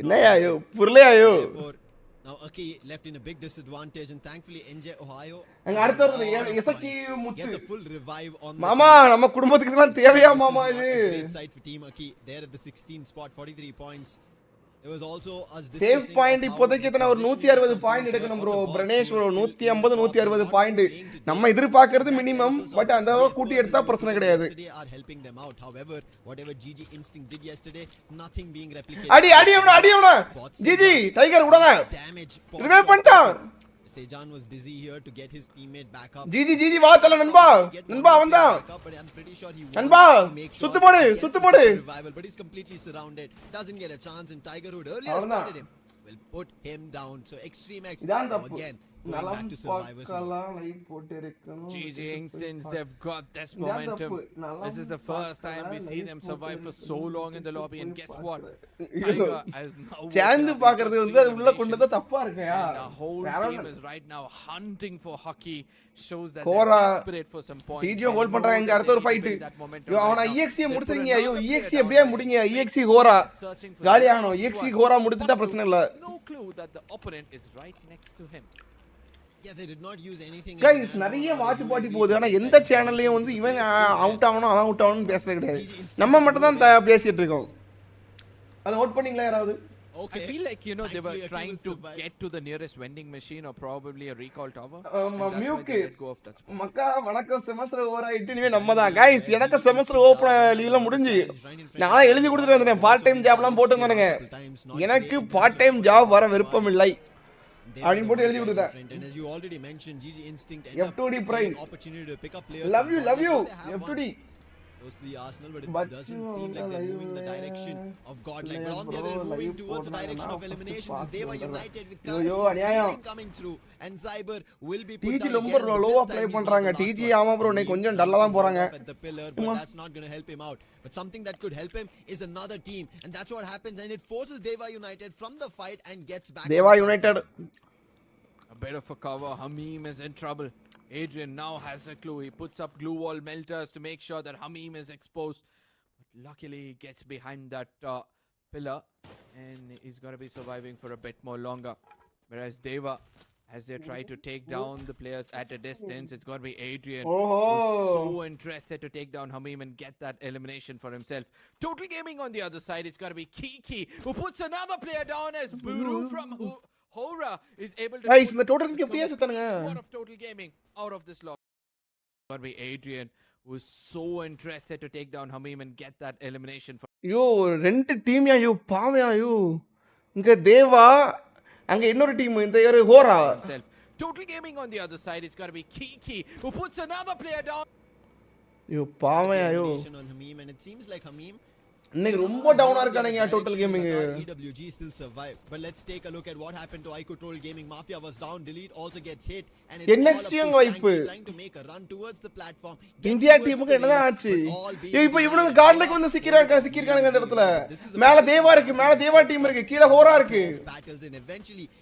என்னையா யோ புரியலையா யோ? Now Aki left in a big disadvantage, and thankfully NJ Ohio அங்க அடுத்து எசக்கி முத்து gets a full revive on மாமா நம்ம குடும்பத்துக்கு இதெல்லாம் தேவையா மாமா இது great side for Team Aki there at the 16th spot, 43 points. It was also us save point இப்போதைக்கு எத்தனை ஒரு 160 பாயிண்ட் எடுக்கணும் ப்ரோ பிரனேஷ் ப்ரோ 150 160 பாயிண்ட் நம்ம எதிர்பார்க்கிறது மினிமம் பட் அந்த கூட்டி எடுத்தா பிரச்சனை கிடையாது are helping them out. However, whatever GG Instinct did yesterday, nothing being replicated. அடி அவன ஜிஜி டைகர் விடாத ரிவைவ் பண்ணிட்டான். Sejan was busy here to get his teammate back up. GG வா தல நண்பா வந்தான் நண்பா சுத்து போடு Revival, but he's completely surrounded, doesn't get a chance, and Tiger Hood earlier spotted him, will put him down. So Extreme X again going back to survivors. GG Instants, they've got this momentum. This is the first time we see them survive for so long in the lobby, and guess what? Tiger has now சாந்து பாக்குறது வந்து அது உள்ள கொண்டது தப்பா இருக்குயா. The whole team is right now hunting for hockey, shows that they're desperate for some points. டிஜியோ hold பண்றாங்க. இங்க அடுத்த ஒரு ஃபைட். யோ அவன EXE முடிச்சிருங்க. யோ EXE அப்படியே முடிங்க. EXE ஹோரா காலி ஆகணும். EXE ஹோரா முடிச்சிட்டா பிரச்சனை இல்ல. No clue that the opponent is right next to him. Yeah, they did not use anything. Guys, நிறைய வாட்ச் பார்ட்டி போகுது. ஆனா எந்த சேனல்லையும் வந்து இவன் அவுட் ஆகணும் அவன் அவுட் ஆகணும்னு பேசுறது கிடையாது. நம்ம மட்டும் தான் பேசிட்டு இருக்கோம். அத நோட் பண்ணீங்களா யாராவது? I feel like they were trying to get to the nearest vending machine or probably a recall tower. மியூக்கு மக்கா வணக்கம் செமஸ்டர் ஓவர் ஆயிட்டு இனிமே நம்ம தான். गाइस எனக்கு செமஸ்டர் ஓபன் லீவ்ல முடிஞ்சு நான் எழுதி கொடுத்துட்டு வந்தேன். பார்ட் டைம் ஜாப்லாம் போட்டு வந்தேங்க. எனக்கு பார்ட் டைம் ஜாப் வர விருப்பம் இல்லை. அப்படின்னு போட்டு எழுதி கொடுத்தேன். And as you already mentioned, GG Instinct F2D prime opportunity to pick up players. Love you F2D. Goes to the Arsenal, but it doesn't seem like they're moving in the direction of GodL. But on the other hand, moving towards the direction of eliminations is Deva United with Kala's coming through, and Cyber will be put down again. low play பண்றாங்க. TG ஆமா bro நீ கொஞ்சம் டல்லா தான் போறாங்க. The pillar, but that's not going to help him out. But something that could help him is another team, and that's what happens, and it forces Deva United from the fight and gets back. Deva United a bit of a cover. Hamim is in trouble. Adrian now has a clue. He puts up glue wall melters to make sure that Hamim is exposed. But luckily he gets behind that pillar and he's going to be surviving for a bit more longer. Whereas Deva, as they try to take down the players at a distance, it's going to be Adrian who's so interested to take down Hamim and get that elimination for himself. Total Gaming on the other side, it's going to be Kiki who puts another player down as Buru from Hora is able to guys இந்த total game எப்படியா சுத்தனங்க of Total Gaming out of this lot. Going to be Adrian who is so interested to take down Hamim and get that elimination for யோ ரெண்டு team யா யோ பாவயா யோ இங்க தேவா அங்க இன்னொரு team இந்த யாரு Hora Total Gaming on the other side, it's going to be Kiki who puts another player down. Yo பாவயா yo on Hamim, and it seems like Hamim இன்னைக்கு ரொம்ப டவுனா இருக்கானங்க total gaming. EWG still survive, but let's take a look at what happened to IQOO Total Gaming. Mafia was down, Delete also gets hit, and it's NXT வைப்பு trying to make a run towards the platform. India டீமுக்கு என்னதான் ஆச்சு? இப்போ இவனுங்க கார்ட்லக்கு வந்து சிக்கிரானுங்க அந்த இடத்துல. மேல தேவா இருக்கு, மேல தேவா டீம் இருக்கு, கீழ ஹோரா இருக்கு.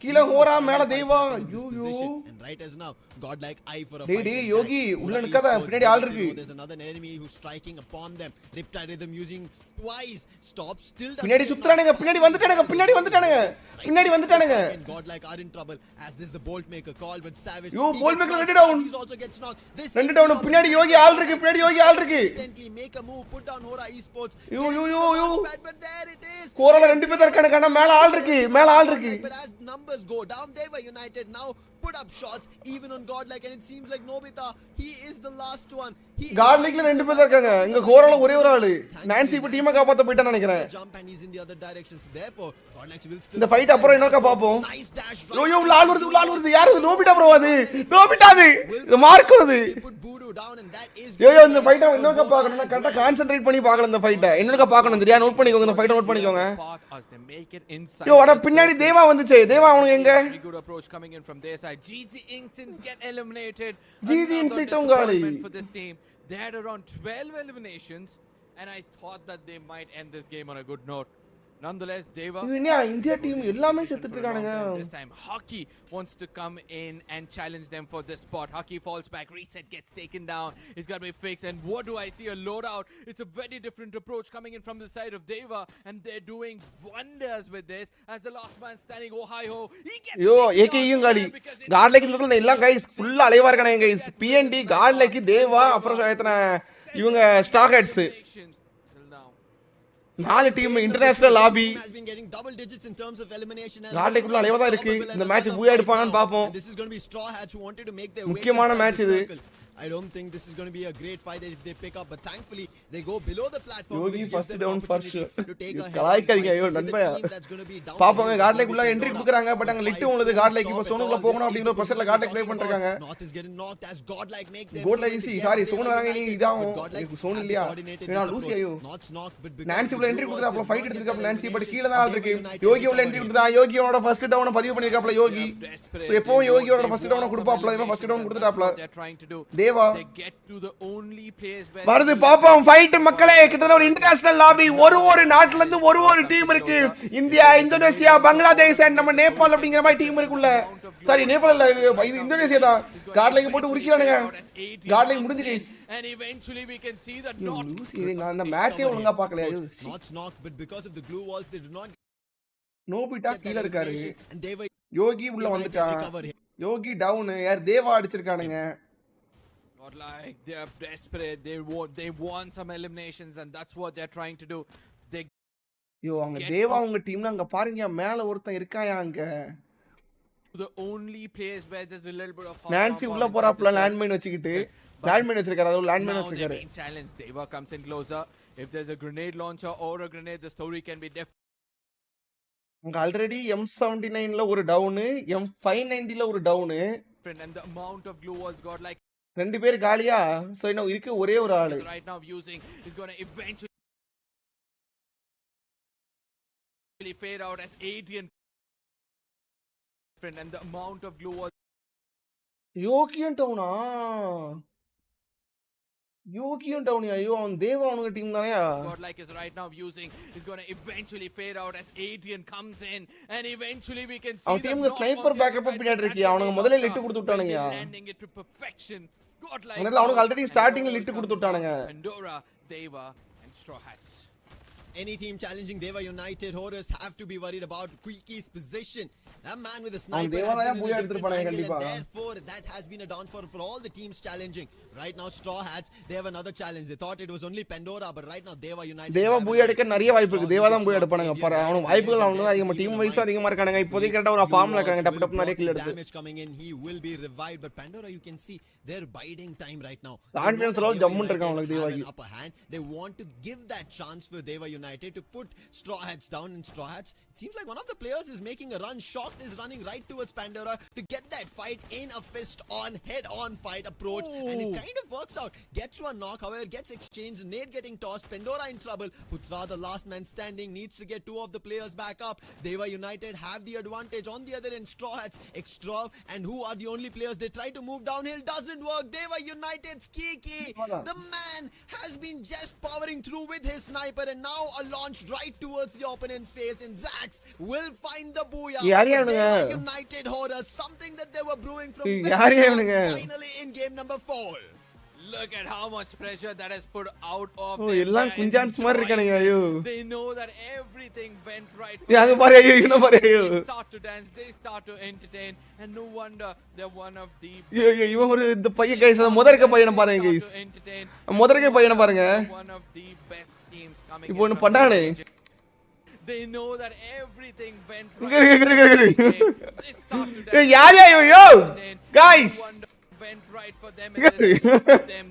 கீழ ஹோரா மேல தேவா. And right as now God like eye for a fight. டேய் யோகி உள்ள நிக்காத பின்னாடி ஆள் இருக்கு. There's another enemy who's striking upon them. Riptide rhythm using twice, stop, still doesn't. பின்னாடி சுத்துறானுங்க, பின்னாடி வந்துட்டானுங்க. And God like are in trouble as this the bolt maker call, but Savage yo bolt maker ரெண்டு down. He also gets knocked. This ரெண்டு down பின்னாடி யோகி ஆள் இருக்கு. Instantly make a move, put down Hora Esports. Yo But there it is. Korale ரெண்டு பேர் இருக்கானுங்க. ஆனா மேல ஆள் இருக்கு. But as numbers go down, they were United now put up shots even on Godlike, and it seems like Nobita, he is the last one. Godlikeல ரெண்டு பேர் இருக்காங்க. இங்க கோரல ஒரே ஒரு ஆளு. நான்சி இப்ப டீமை காப்பாத்த போய்ட்டான்னு நினைக்கிறேன். Jump and he's in the other direction, so therefore Godlike will still இந்த ஃபைட் அப்புறம் என்னக்கா பாப்போம். யோ உள்ள ஆள் வருது. யாரு நோபிட்டா ப்ரோ அது? நோபிட்டா அது. மார்க் அது. யோ இந்த ஃபைட்ட என்னக்கா பார்க்கணும். கரெக்ட்டா கான்சென்ட்ரேட் பண்ணி பார்க்கணும் இந்த ஃபைட்ட. என்னக்கா பார்க்கணும் தெரியா? நோட் பண்ணிக்கோங்க இந்த ஃபைட்ட நோட் பண்ணிக்கோங்க. யோ அட பின்னாடி தேவா வந்துச்சே. தேவா அவனுங்க எங்க? Good approach coming in from their side. GG Instants get eliminated. GG Instinct ungali for this team. They had around 12 eliminations, and I thought that they might end this game on a good note. Nonetheless, Deva. இவங்க India team எல்லாமே செத்துட்டு இருக்கானுங்க. This time, Hockey wants to come in and challenge them for this spot. Hockey falls back, reset gets taken down. It's got to be fixed. And what do I see? A loadout. It's a very different approach coming in from the side of Deva, and they're doing wonders with this. As the last man standing, oh hi ho, he gets. Yo, AKயும் காலி. காட்லைக்கு இந்த இடத்துல எல்லாம் guys ஃபுல்லா அலைவா இருக்கானுங்க guys. PND காட்லைக்கு தேவா அப்புறம் எத்தனை இவங்க stack heads. 4 team international lobby. காட்லைக்குள்ள அலைவா தான் இருக்கு. இந்த மேட்ச் பூயா எடுப்பாங்கன்னு பாப்போம். முக்கியமான மேட்ச் இது. I don't think this is going to be a great fight if they pick up, but thankfully they go below the platform. Yogi first down for sure. கலாய்க்காதீங்க ஐயோ நண்பா. பாப்போங்க காட்லைக்குள்ள என்ட்ரி கொடுக்கறாங்க பட் அங்க lid உள்ளது காட்லைக்கு இப்போ சோனுக்குள்ள போகணும் அப்படிங்கற பிரஷர்ல காட்லைக் play பண்றாங்க. North is getting knocked as godlike make them. godlike easy sorry Sonu வராங்க நீ இதாவும் சோனு இல்லையா? நான் லூசி ஐயோ. நான்சி உள்ள என்ட்ரி கொடுக்கறாப்ல ஃபைட் எடுத்துக்காப்ல நான்சி பட் கீழ தான் ஆள் இருக்கு. யோகி உள்ள என்ட்ரி கொடுத்தா யோகியோட ஃபர்ஸ்ட் டவுன் பதிவு பண்ணிருக்காப்ல யோகி. சோ எப்பவும் யோகியோட ஃபர்ஸ்ட் டவுன் கொடுப்பாப்ல இவன் ஃபர்ஸ்ட் டவுன் கொடுத்துட்டாப்ல. They get to the only place where வருது பாப்போம் ஃபைட் மக்களே கிட்டத்தட்ட ஒரு இன்டர்நேஷனல் லாபி ஒரு நாட்டுல இருந்து ஒரு டீம் இருக்கு. இந்தியா, இந்தோனேசியா, பங்களாதேஷ் and நம்ம நேபாள் அப்படிங்கிற மாதிரி டீம் இருக்குள்ள. சாரி நேபாள் இல்ல இது இந்தோனேசியா தான். காட்லைக்கு போட்டு உரிக்கறானுங்க. காட்லைக் முடிஞ்சு guys. and eventually we can see that நான் அந்த மேட்சே ஒழுங்கா பார்க்கலையா? Not knock but because of the glue walls they do not. Nobita கீழ இருக்காரு. யோகி உள்ள வந்துட்டான். யோகி டவுன் யார் தேவா அடிச்சிருக்கானுங்க. Not like they're desperate. They want some eliminations, and that's what they're trying to do. They அங்க தேவா உங்க டீம்ல அங்க பாருங்க மேல ஒருத்தன் இருக்காயா அங்க. The only place where there's a little bit of Nancy உள்ள போறாப்ல லேண்ட் மைன் வச்சிட்டு லேண்ட் மைன் வச்சிருக்காரு. அது லேண்ட் மைன் வச்சிருக்காரு. Challenge Deva comes in closer. If there's a grenade launcher or a grenade, the story can be different. அங்க already M79 ல ஒரு down, M590 ல ஒரு down. And the amount of glue walls got like ரெண்டு பேர் காலியா. So இன்னும் இருக்கு ஒரே ஒரு ஆளு. Right now using is going to eventually fade out as Adrian and the amount of glue was யோகியும் டவுனா? யோகியும் டவுன் ஐயோ அவன் தேவா அவனுங்க டீம் தானே. godlike is right now using is going to eventually fade out as Adrian comes in and eventually we can see அவன் டீம்ல sniper backup பின்னாடி இருக்கு. அவனுங்க முதல்ல லிட் கொடுத்து விட்டானுங்க. landing it to perfection. godlike அவனுங்க ஆல்ரெடி ஸ்டார்டிங்ல லிட் கொடுத்து விட்டானுங்க. Pandora, Deva and Straw Hats. Any team challenging Deva United Horus have to be worried about Quiki's position. That man with a sniper has been in a different angle and therefore that has been a downfall for all the teams challenging. Right now Straw Hats, they have another challenge. They thought it was only Pandora but right now Deva United. தேவா பூய் அடிக்க நிறைய வாய்ப்பு இருக்கு. தேவா தான் பூய் எடுப்பானுங்க. அவனுக்கு வாய்ப்புகள் அவனுக்கு தான் அதிகமா டீம் வைஸ் அதிகமா இருக்கானுங்க. இப்போதைக்கு கரெக்ட்டா ஒரு ஃபார்ம்ல இருக்காங்க. டப் டப் நிறைய கில் எடுத்து. Damage coming in, he will be revived but Pandora you can see they're biding time right now. Confidence level ஜம்முன்னு இருக்கான் அவனுக்கு தேவாக்கு. Upper hand. They want to give that chance for Deva United to put Straw Hats down and Straw Hats. It seems like one of the players is making a run. Shocked is running right towards Pandora to get that fight in a fist on head on fight approach and it kind of works out. Gets one knock, however gets exchanged, nade getting tossed, Pandora in trouble. Putra the last man standing needs to get two of the players back up. Deva United have the advantage on the other end. Straw Hats, Extra and who are the only players they try to move downhill, doesn't work. Deva United's Kiki, the man has been just powering through with his sniper and now a launch right towards the opponent's face and Zax will find the booyah. Deva United Horror, something that they were brewing from finally in game number 4. Look at how much pressure that has put out of them. எல்லாம் குஞ்சான்ஸ் மாதிரி இருக்கானுங்க ஐயோ. They know that everything went right. அங்க பாரு ஐயோ இங்க பாரு ஐயோ. They start to dance, they start to entertain and no wonder they're one of the இவன் ஒரு இந்த பையன் गाइस அந்த முதர்க்க பையனை பாருங்க गाइस. முதர்க்க பையனை பாருங்க. One of the best teams coming. இப்போ ஒன்னு பண்ணானே. They know that everything went right. They start to dance. யார் ஐயோ guys. Went right for them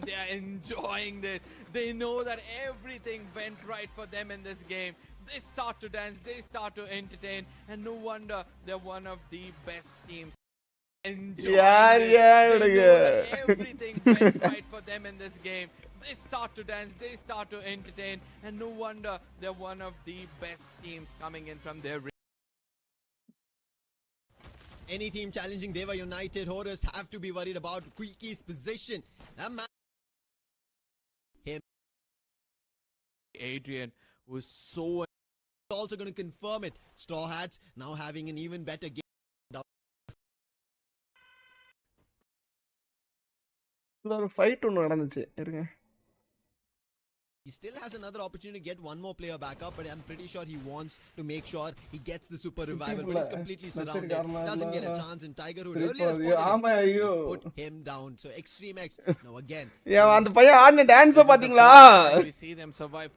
they are enjoying this. They know that everything went right for them in this game. They start to dance, they start to entertain and no wonder they're one of the best teams. Everything went right for them in this game. They start to dance, they start to entertain and no wonder they're one of the best teams coming in from their Any team challenging Deva United Horus have to be worried about Quiki's position. That man Adrian was so also going to confirm it. Straw Hats now having an even better game. ஒரு fight ஒன்னு நடந்துச்சு இருங்க. He still has another opportunity to get one more player back up, but I'm pretty sure he wants to make sure he gets the super revival, but he's completely surrounded, doesn't get a chance, and Tiger Hood earlier spotted him, put him down. So Extreme X, now again. Yeah, அந்த பையன் ஆடுன dance பாத்தீங்களா? We see them survive,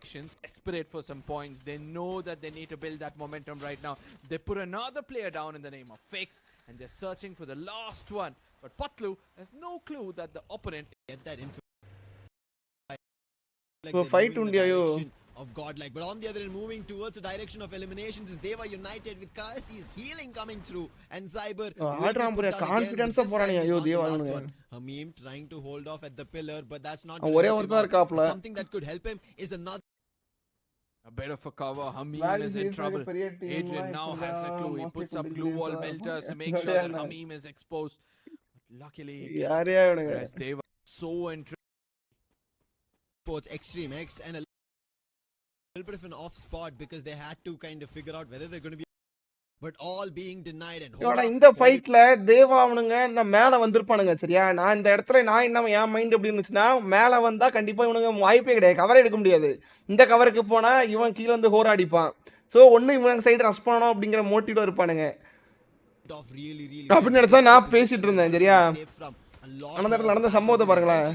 desperate for some points. They know that they need to build that momentum right now. They put another player down in the name of Fix, and they're searching for the last one. But Patlu has no clue that the opponent get that info. So fight undiyo of godlike, but on the other end, moving towards the direction of eliminations is Deva United with Kasi's healing coming through, and Cyber confidence போறானே ஐயோ தேவா அவனுங்க. Hamim trying to hold off at the pillar, but that's not ஒரே ஒருத்தர் இருக்காப்ல. Something that could help him is another a bit of a cover. Hamim is in trouble. Adrian now has a clue. He puts up glue wall melters to make sure that Hamim is exposed. Luckily, whereas Deva so interested. Sports Extreme X and a little bit of an off spot because they had to kind of figure out whether they're going to be, but all being denied. And இந்த ஃபைட்ல தேவா அவனுங்க இந்த மேல வந்திருப்பானுங்க சரியா. நான் இந்த இடத்துல நான் என்ன என் மைண்ட் எப்படி இருந்துச்சுன்னா மேல வந்தா கண்டிப்பா இவனுங்க வாய்ப்பே கிடையாது, கவர் எடுக்க முடியாது. இந்த கவருக்கு போனா இவன் கீழ வந்து ஹோர் அடிப்பான். சோ ஒண்ணு இவங்க சைடு ரஷ் பண்ணனும் அப்படிங்கற மோட்டிவ்ல இருப்பானுங்க. அப்படி நினைச்சா நான் பேசிட்டு இருந்தேன் சரியா. அந்த இடத்துல நடந்த சம்பவத்தை பாருங்களேன்.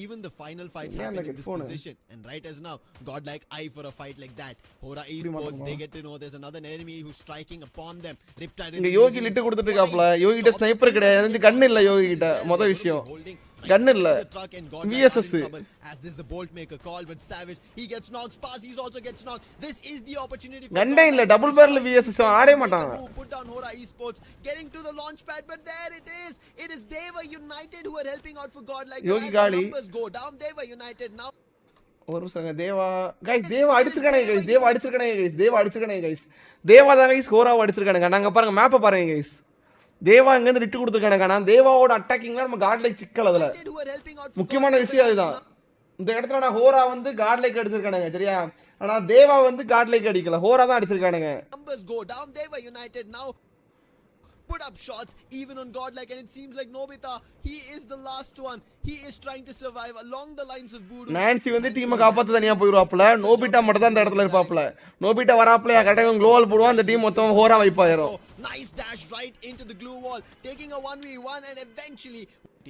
Even the final fights happen in this position, and right as now, godlike eye for a fight like that. Hora Esports, they get to know there's another enemy who's striking upon them. Riptide இங்க யோகி lid கொடுத்துட்டு இருக்காப்ல. யோகி கிட்ட sniper கிடையாது, இந்த கன் இல்ல யோகி கிட்ட. மொத விஷயம் கன் இல்ல, VSS. As this the bolt maker call, but Savage he gets knocked, Spazis also gets knocked. This is the opportunity for Canneh இல்ல, டபுள் பேர்ல VSS ஆடே மாட்டாங்க. Put down Hora Esports, getting to the launch pad, but there it is. It is Deva United who are helping out for godlike. Yogi Kali go down. Deva United now. ஒரு சங்க தேவா guys, தேவா அடிச்சிருக்கானே guys, தேவா அடிச்சிருக்கானே guys, தேவா அடிச்சிருக்கானே guys. தேவா தான் guys ஹோராவை அடிச்சிருக்கானுங்க. நாங்க பாருங்க மேப்பை பாருங்க guys. தேவா இங்க இருந்து writ கொடுத்துருக்கானுங்க. நான் தேவாவோட அட்டாக்கிங்ல நம்ம காட்லைக் சிக்கல் அதுல முக்கியமான விஷயம் அதுதான். இந்த இடத்துல நான் ஹோரா வந்து காட்லைக் அடிச்சிருக்கானுங்க சரியா. ஆனா தேவா வந்து காட்லைக் அடிக்கல, ஹோரா தான் அடிச்சிருக்கானுங்க. Numbers go down. Deva United now put up shots even on godlike, and it seems like Nobita, he is the last one. He is trying to survive along the lines of Voodoo. Nancy வந்து டீமை காப்பாத்த தனியா போயிடுவாப்ல. Nobita மட்டும் தான் இந்த இடத்துல இருப்பாப்ல. Nobita வராப்ல கரெக்ட்டா க்ளோவல் போடுவான், அந்த டீம் மொத்தம் Hora வைப்பாயிரும். Nice dash right into the glue wall, taking a 1v1, and eventually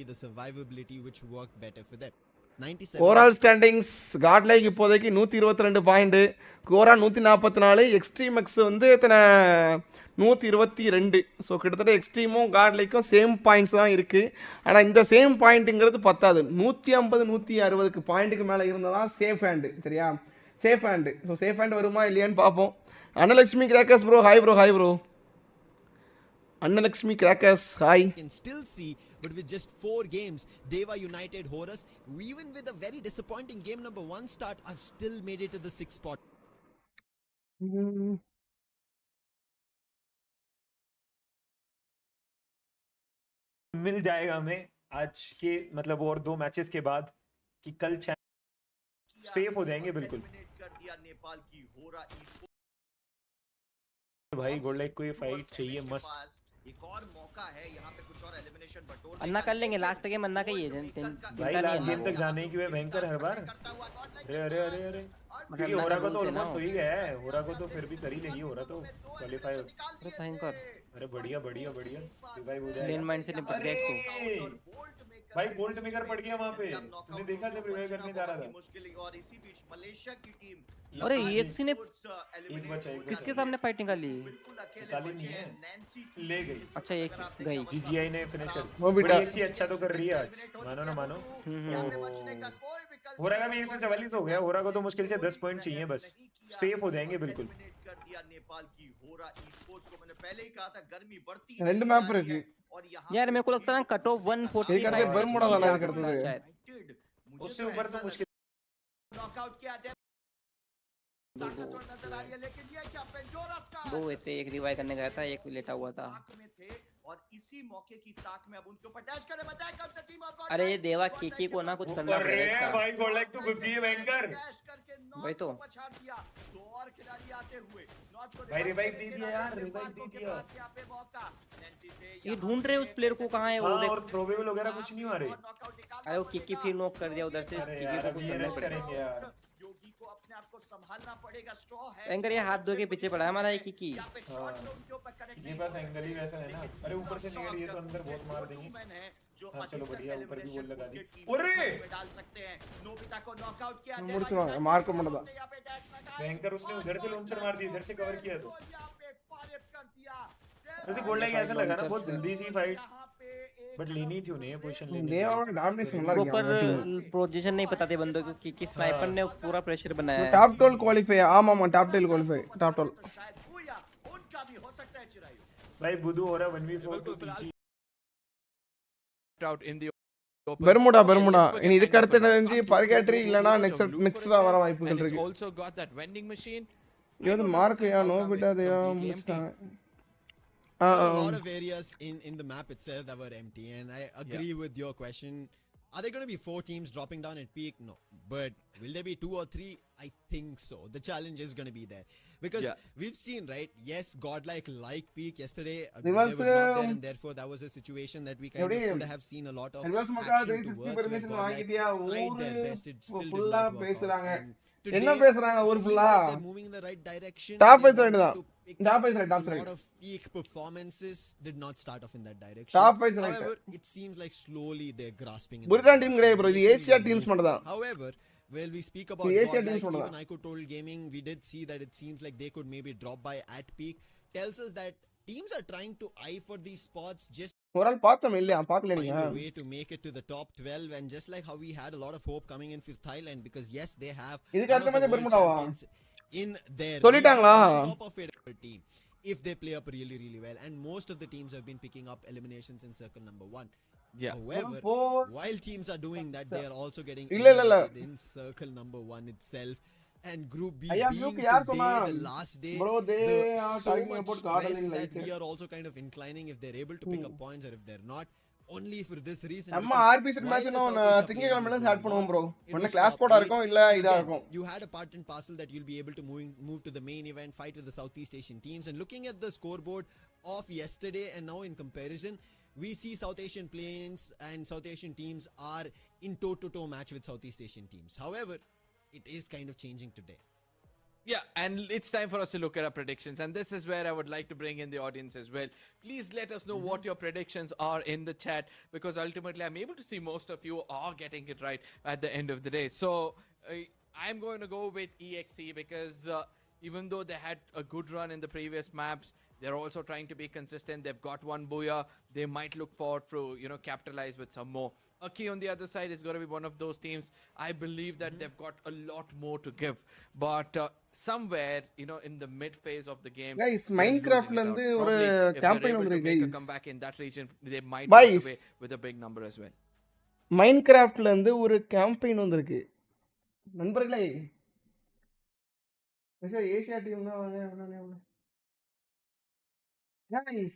the survivability which worked better for them. 97 overall standings Godlike இப்போதைக்கு 122 பாயிண்ட், கோரா 144, எக்ஸ்ட்ரீம் எக்ஸ் வந்து எத்தனை 122. ஸோ கிட்டத்தட்ட எக்ஸ்ட்ரீமும் காட்லைக்கும் சேம் பாயிண்ட்ஸ் தான் இருக்குது. ஆனால் இந்த சேம் பாயிண்ட்டுங்கிறது பத்தாது. 150 160க்கு பாயிண்ட்டுக்கு மேலே இருந்தால் தான் சேஃப் ஹேண்டு சரியா. Safe hand. So safe hand வருமா இல்லையான்னு பார்ப்போம். Annalakshmi crackers bro hi bro. Hi bro Annalakshmi crackers hi. can still see, but with just 4 games, Deva United Horus, even with a very disappointing game number 1 start, have still made it to the 6th spot. मिल जाएगा हमें आज के मतलब और 2 matches के बाद कि कल सेफ हो जाएंगे बिल्कुल. भाई गोल्ड को ये फाइट चाहिए मस्त. एक और मौका है यहाँ पे कुछ और एलिमिनेशन बटोरने अन्ना कर लेंगे. लास्ट गेम अन्ना का ही है. भाई लास्ट गेम तक जाने की वे भयंकर हर बार. अरे अरे अरे अरे क्योंकि होरा को तो ऑलमोस्ट हो ही गया है. होरा को तो फिर भी कर ही लेगी. होरा तो क्वालीफाई. अरे भयंकर. अरे बढ़िया बढ़िया बढ़िया रिवाइव हो जाएगा. लेन माइंड से निपट गया एक तो. भाई बोल्ट मेकर पड़ गया वहां पे. तुमने देखा जब रिवाइव करने जा रहा था. और इसी बीच मलेशिया की टीम. अरे EXC ने किसके सामने फाइट निकाली? निकाली नहीं है, ले गई. अच्छा एक गई. GGI ने फिनिश कर. वो बेटा EXC अच्छा तो कर रही है आज. मानो ना मानो. होरा का भी 144 हो गया. होरा को तो मुश्किल से 10 पॉइंट चाहिए बस. सेफ हो जाएंगे बिल्कुल. नेपाल की होरा ई-स्पोर्ट्स को मैंने पहले ही कहा था गर्मी बढ़ती है. ரெண்டு மேப் இருக்கு यार. मेरे को लगता है कट ऑफ 140 ये करके बर्मुडा वाला करते थे शायद. उससे ऊपर तो मुश्किल. नॉकआउट किया जाए. ताकतवर नजर आ रही है लेकिन ये क्या पेंजोरस का. दो थे, एक रिवाइव करने गया था, एक लेटा हुआ था. और इसी मौके की ताक में अब उनके ऊपर डैश करे बताए कब से टीम. अरे ये देवा केकी को ना कुछ करना पड़ेगा. भाई गोल्ड तू घुस गई है भयंकर. भाई तो पछाड़ दिया। दो और खिलाड़ी आते हुए नॉर्थ को भाई रिवाइव दे दिया यार, रिवाइव दे दिया। यहाँ पे मौका नैन्सी से ये ढूंढ रहे उस प्लेयर को, कहाँ है वो? हाँ, देख और थ्रोवेबल वगैरह कुछ नहीं आ रहे। अरे वो किकी फिर नॉक कर दिया उधर से, अरे किकी यार को कुछ अभी ये करना रश पड़ेगा। करेंगे यार। योगी को अपने आप को संभालना पड़ेगा। स्ट्रॉ है एंकर ये हाथ धो के पीछे पड़ा है हमारा ये किकी। हाँ, ये बस एंगल ही वैसा है ना। अरे ऊपर से निकल, ये तो अंदर बहुत मार देंगे। हाँ चलो बढ़िया, ऊपर भी गोल लगा दी। अरे डाल सकते हैं। नोबिता को नॉकआउट किया। முடிச்சுவாங்க மார்க் பண்ணதா एंकर उसने उधर से लॉन्चर मार दी, इधर से कवर किया तो वैसे गोल्ड लाइक ऐसा लगा ना बहुत जल्दी सी फाइट, बट लेनी थी उन्हें, पोजीशन लेनी दे और डोमिनेशन நல்லா இருக்கு प्रॉपर पोजीशन नहीं पता थे बंदों को कि स्नाइपर ने पूरा प्रेशर बनाया है। टॉप 12 क्वालीफाई ஆமா ஆமா टॉप 12 क्वालीफाई टॉप 12 शायद बूया उनका भी हो सकता है। चिरायु भाई बुधू हो रहा 1v4 तो पीछे out in the open. Bermuda இனி இதுக்கு அடுத்து என்னது பர்கேட்டரி இல்லனா நெக்ஸ்ட்ரா வர வாய்ப்புகள் And it's இருக்கு. also got that vending machine. இது மார்க் யா நோபிட்டா தேயா முடிச்சாங்க. There are a lot of areas in the map itself that were empty, and I agree with your question. Are there going to be 4 teams dropping down at peak? No. But will there be 2 or 3? I think so. The challenge is going to be there. Because we've seen, right? Yes, godlike peak yesterday. They were not there, and therefore that was a situation that we kind of could have seen a lot of action towards where godlike tried their best. It still did not work out. என்ன பேசுறாங்க ஊர் ஃபுல்லா? They're moving in the right direction. Top 5 side தான். Top 5 side, top A side. lot of peak performances did not start off in that direction. Top 5 side. However, it seems like slowly they're grasping. Burkan team கிடையாது bro. இது Asia teams மட்டும் தான். However, when we speak about Asia godlike, teams even IQOO told gaming, we did see that it seems like they could maybe drop by at peak. Tells us that teams are trying to eye for these spots, just ஒரு ஆள் பார்த்தோம் இல்லையா? பார்க்கல find நீங்க. a way to make it to the top 12, and just like how we had a lot of hope coming in for Thailand, because yes, they have இதுக்கு அடுத்த one of match the world பெர்முடாவா? champions in their சொல்லிட்டாங்களா? region, on top of it, a team if they play up really really well, and most of the teams have been picking up eliminations in circle number 1. However, while teams are doing that, they are also getting eliminated in circle number 1 itself. And group B being today the last day, bro, they are so talking much about stress GodL that we are also kind of inclining if they're able to pick up points, or if they're not, only for this reason. நம்ம RB set match இன்னும் திங்கக்கிழமைல start பண்ணுவோம் bro. ஒண்ணு class கோடா இருக்கும் இல்ல இதா இருக்கும். You had a part and parcel that you'll be able to move to the main event, fight with the Southeast Asian teams. And looking at the scoreboard of yesterday and now in comparison, we see South Asian planes and South Asian teams are in toe-to-toe match with Southeast Asian teams. However, it is kind of changing today. Yeah, and it's time for us to look at our predictions, and this is where I would like to bring in the audience as well. Please let us know what your predictions are in the chat, because ultimately I'm able to see most of you are getting it right at the end of the day. So I'm going to go with EXE, because even though they had a good run in the previous maps, they're also trying to be consistent. They've got one booyah. They might look forward to, capitalize with some more. Aki on the other side is going to be one of those teams. I believe that they've got a lot more to give. But somewhere, in the mid phase of the game, guys, Minecraft la irundhu oru campaign vandu guys. Come back in that region, they might walk away with a big number as well. Minecraft la irundhu oru campaign vandirukku. நண்பர்களே, Asia team தான் வாங்க. Guys,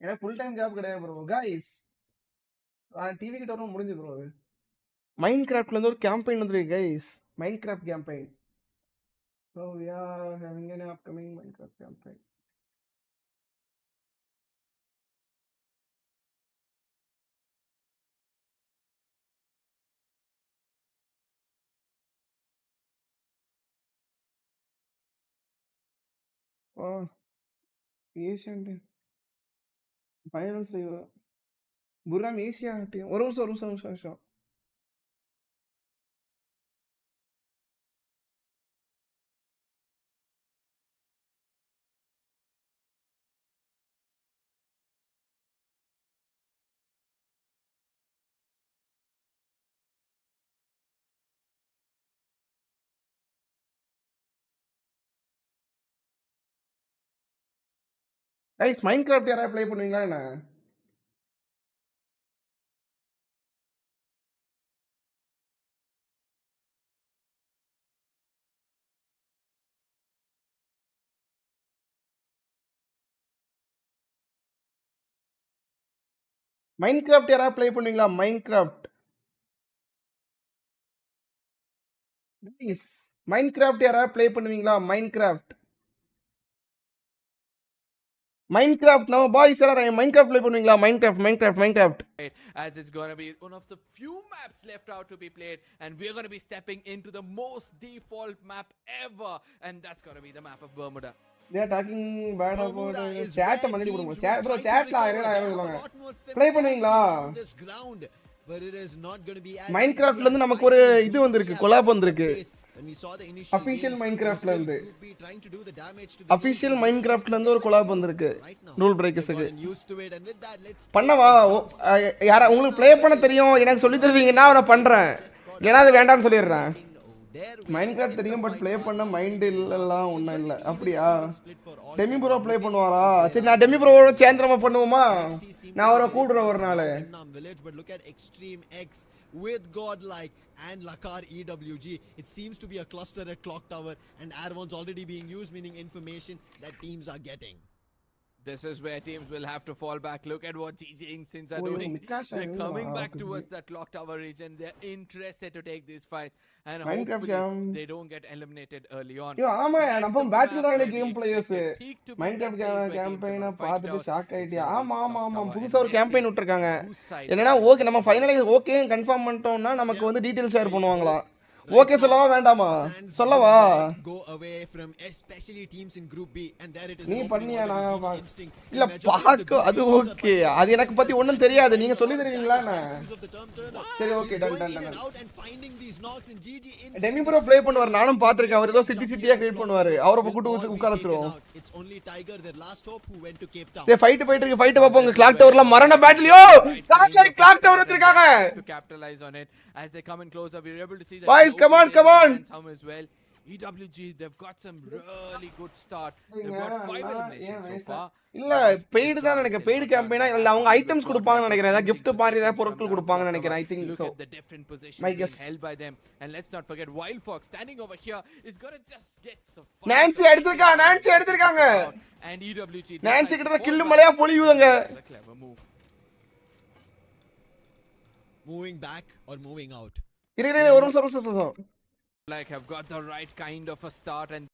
ஏன்னா full time job கிடையாது bro. Guys, TV கிட்ட வரும் முடிஞ்சு bro. மைன்கிராஃப்ட்ல இருந்து ஒரு கேம்பெயின் வந்துருக்கு guys. Minecraft campaign. So we are having an upcoming Minecraft campaign. Oh, Asian team. Finals புர்ரான் ஏசியா டீம். ஒரு நிமிஷம். கைஸ், மைன்கிராஃப்ட் யாரா ப்ளே பண்ணுவீங்களா என்ன? மைன்கிராஃப்ட் யாரா ப்ளே பண்ணுவீங்களா? மைன்கிராஃப்ட் ப்ளீஸ் மைன்கிராஃப்ட் யாரா ப்ளே பண்ணுவீங்களா? மைன்கிராஃப்ட் நோ பாய்ஸ் யாரா மைன்கிராஃப்ட் ப்ளே பண்ணுவீங்களா? Minecraft as it's going to be one of the few maps left out to be played, and we're going to be stepping into the most default map ever, and that's going to be the map of Bermuda. They are talking bad about chat பண்ணி கொடுங்க. chat bro chatல ஆயிரம் சொல்லுங்க. Play பண்ணுவீங்களா? But it is not going to be as மைன்கிராஃப்ட்ல இருந்து நமக்கு ஒரு இது வந்திருக்கு, கொலாப் வந்திருக்கு. அபிஷியல் மைன்கிராஃப்ட்ல இருந்து ஒரு கொலாப் வந்திருக்கு ரூல் பிரேக்கர்ஸ்க்கு. பண்ணவா? யாரா உங்களுக்கு ப்ளே பண்ண தெரியும், எனக்கு சொல்லி தருவீங்கன்னா நான் பண்றேன், இல்லைன்னா அது வேண்டாம்னு சொல்லிடுறேன். மைன்கிராஃப்ட் தெரியும் பட் ப்ளே பண்ண மைண்ட் இல்லலாம் ஒன்றும் இல்லை. அப்படியா? டெமி ப்ரோ ப்ளே பண்ணுவாரா? சரி நான் டெமி ப்ரோவோட சேர்ந்தரமா பண்ணுவோமா? நான் அவரை கூடுறேன் ஒரு நாள். But look at Extreme X with godlike and Lakar EWG. It seems to be a cluster at Clock Tower, and Arvon's already being used, meaning information that teams are getting. This is where teams will have to fall back. Look at what GG Instants are doing. They're coming back towards that Clock Tower region. They're interested to take these fights, and hopefully they don't get eliminated early on. Yo, ஆமா நம்ம battle royale game players Minecraft கேம்பெயினை பார்த்துட்டு shock ஆயிட்டியா? ஆமா புதுசா ஒரு campaign விட்டுருக்காங்க. என்னன்னா okay நம்ம ஃபைனலி ஓகே கன்ஃபார்ம் பண்ணிட்டோம்னா நமக்கு வந்து டீடைல்ஸ் ஷேர் பண்ணுவாங்களா? ஓகே சொல்லவா வேண்டாமா? சொல்லவா? Go away from especially teams in group B, and there it is. நீ பண்ணியா? நான் இல்ல பாக்க அது ஓகே, அது எனக்கு பத்தி ஒண்ணும் தெரியாது, நீங்க சொல்லி தருவீங்களா? சரி okay done. Demi bro play பண்ணுவார், நானும் பாத்துர்க்கேன். அவர் ஏதோ சிட்டியா கிரியேட் பண்ணுவாரு, அவரை கூட்டு உட்கார வச்சிருவோம். It's only Tiger, their last hope, who went to Cape Town. டேய் ஃபைட் போயிட்டு இருக்கு, ஃபைட் பாப்போம். கிளாக் டவர்ல மரண பேட்டில். யோ கிளாக் டவர் வந்திருக்காங்க. To capitalize on it as they come in closer, we're able to see that. Boys, come on. Some as well. EWG, they've got some really good start. They've got 5 eliminations so far. இல்ல paid தான் நினைக்கிறேன். Paid கேம்பெயினா இல்ல அவங்க items கொடுப்பாங்கன்னு நினைக்கிறேன். ஏதாவது gift மாதிரி ஏதாவது பொருட்கள் கொடுப்பாங்கன்னு நினைக்கிறேன். I think so. Look at the different positions held by them, and let's not forget Wild Fox standing over here is going to just get some. Nancy எடுத்துட்டாங்க. And EWG, நான்சி கிட்ட kill மலையா பொழியுங்க. Moving back or moving out. ஒரு நிமிஷம். Like have got the right kind of a start, and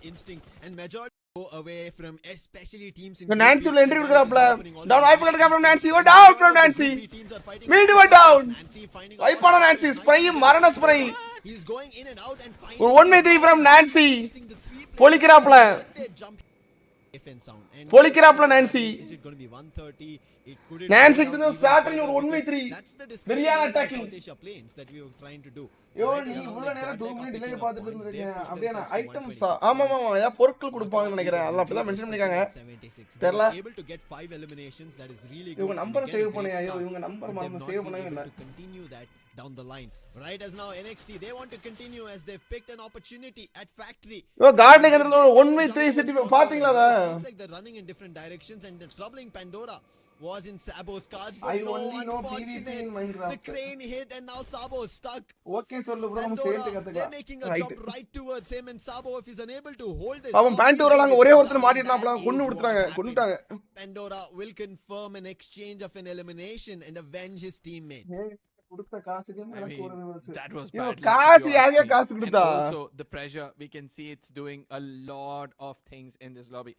instinct and majority go away from especially teams in Nancy will entry கொடுக்கறாப்ல. Down wipe பண்ணிருக்கா from Nancy. Go down from Nancy. Mid go down. Wipe பண்ண Nancy. Spray மரண spray. He's going in and out and finding 1v3 from Nancy. பொளிக்கறாப்ல. Nancy. Is it going to be 130? It could Nancy கிட்ட starting ஒரு 1v3. Very attacking planes that we were trying to do. யோ நீ இவ்வளவு நேரம் 2 minute delay பார்த்துட்டு இருந்தீங்க. அப்படியே items ஆமா ஏதாவது பொருட்கள் கொடுப்பாங்கன்னு நினைக்கிறேன். அதெல்லாம் அப்படிதான் மென்ஷன் பண்ணிருக்காங்க. தெரியல. Able to get 5 eliminations, that is really good. இவங்க நம்பர் சேவ் பண்ணியா? இவங்க நம்பர் மறந்து சேவ் பண்ணவே இல்ல. Continue that down the line. Right as now NXT, they want to continue as they've picked an opportunity at factory. Yo card நிக்கிறதுல 1v3 city பாத்தீங்களா அத? Seems like they're running in different directions, and the troubling Pandora was in Sabo's cards, but I only know PvP in Minecraft. The crane hit and now Sabo is stuck. Okay சொல்லு bro, நம்ம சேர்ந்து கத்துக்கலாம். They're making a jump right towards him, and Sabo, if he's unable to hold this, அவன் Pandora அங்க ஒரே ஒருத்தர் மாட்டிட்டாப்ல, கொன்னுட்டாங்க. Pandora will confirm an exchange of an elimination and avenge his teammate. கொடுத்த காசுக்கு எனக்கு ஒரு நிமிஷம். That was bad. காசு யாரே காசு கொடுத்தா? Also the pressure, we can see it's doing a lot of things in this lobby.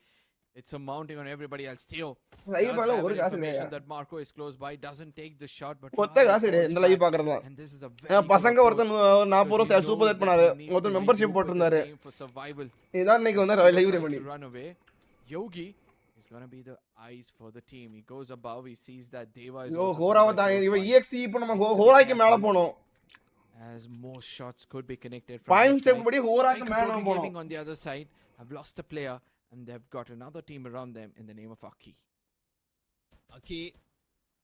It's a mounting on everybody else. Theo, information that Marco is close by, doesn't take the shot, but கொத்த காசு டே இந்த live பாக்குறதா. and this is a very பசங்க ஒருத்தன் 40 ரூபாய் super set பண்ணாரு. ஒருத்தன் membership போட்டுருந்தாரு. இதான் இன்னைக்கு வந்து live revenue. Run away. Yogi is going to be the eyes for the team. He goes above, he sees that Deva is also ஹோராவதா இவ EXE இப்போ நம்ம ஹோராய்க்கு மேல போணும். as more shots could be connected from point set படி ஹோராக்கு மேல போணும். On the other side have lost a player, and they've got another team around them in the name of Aki. Aki,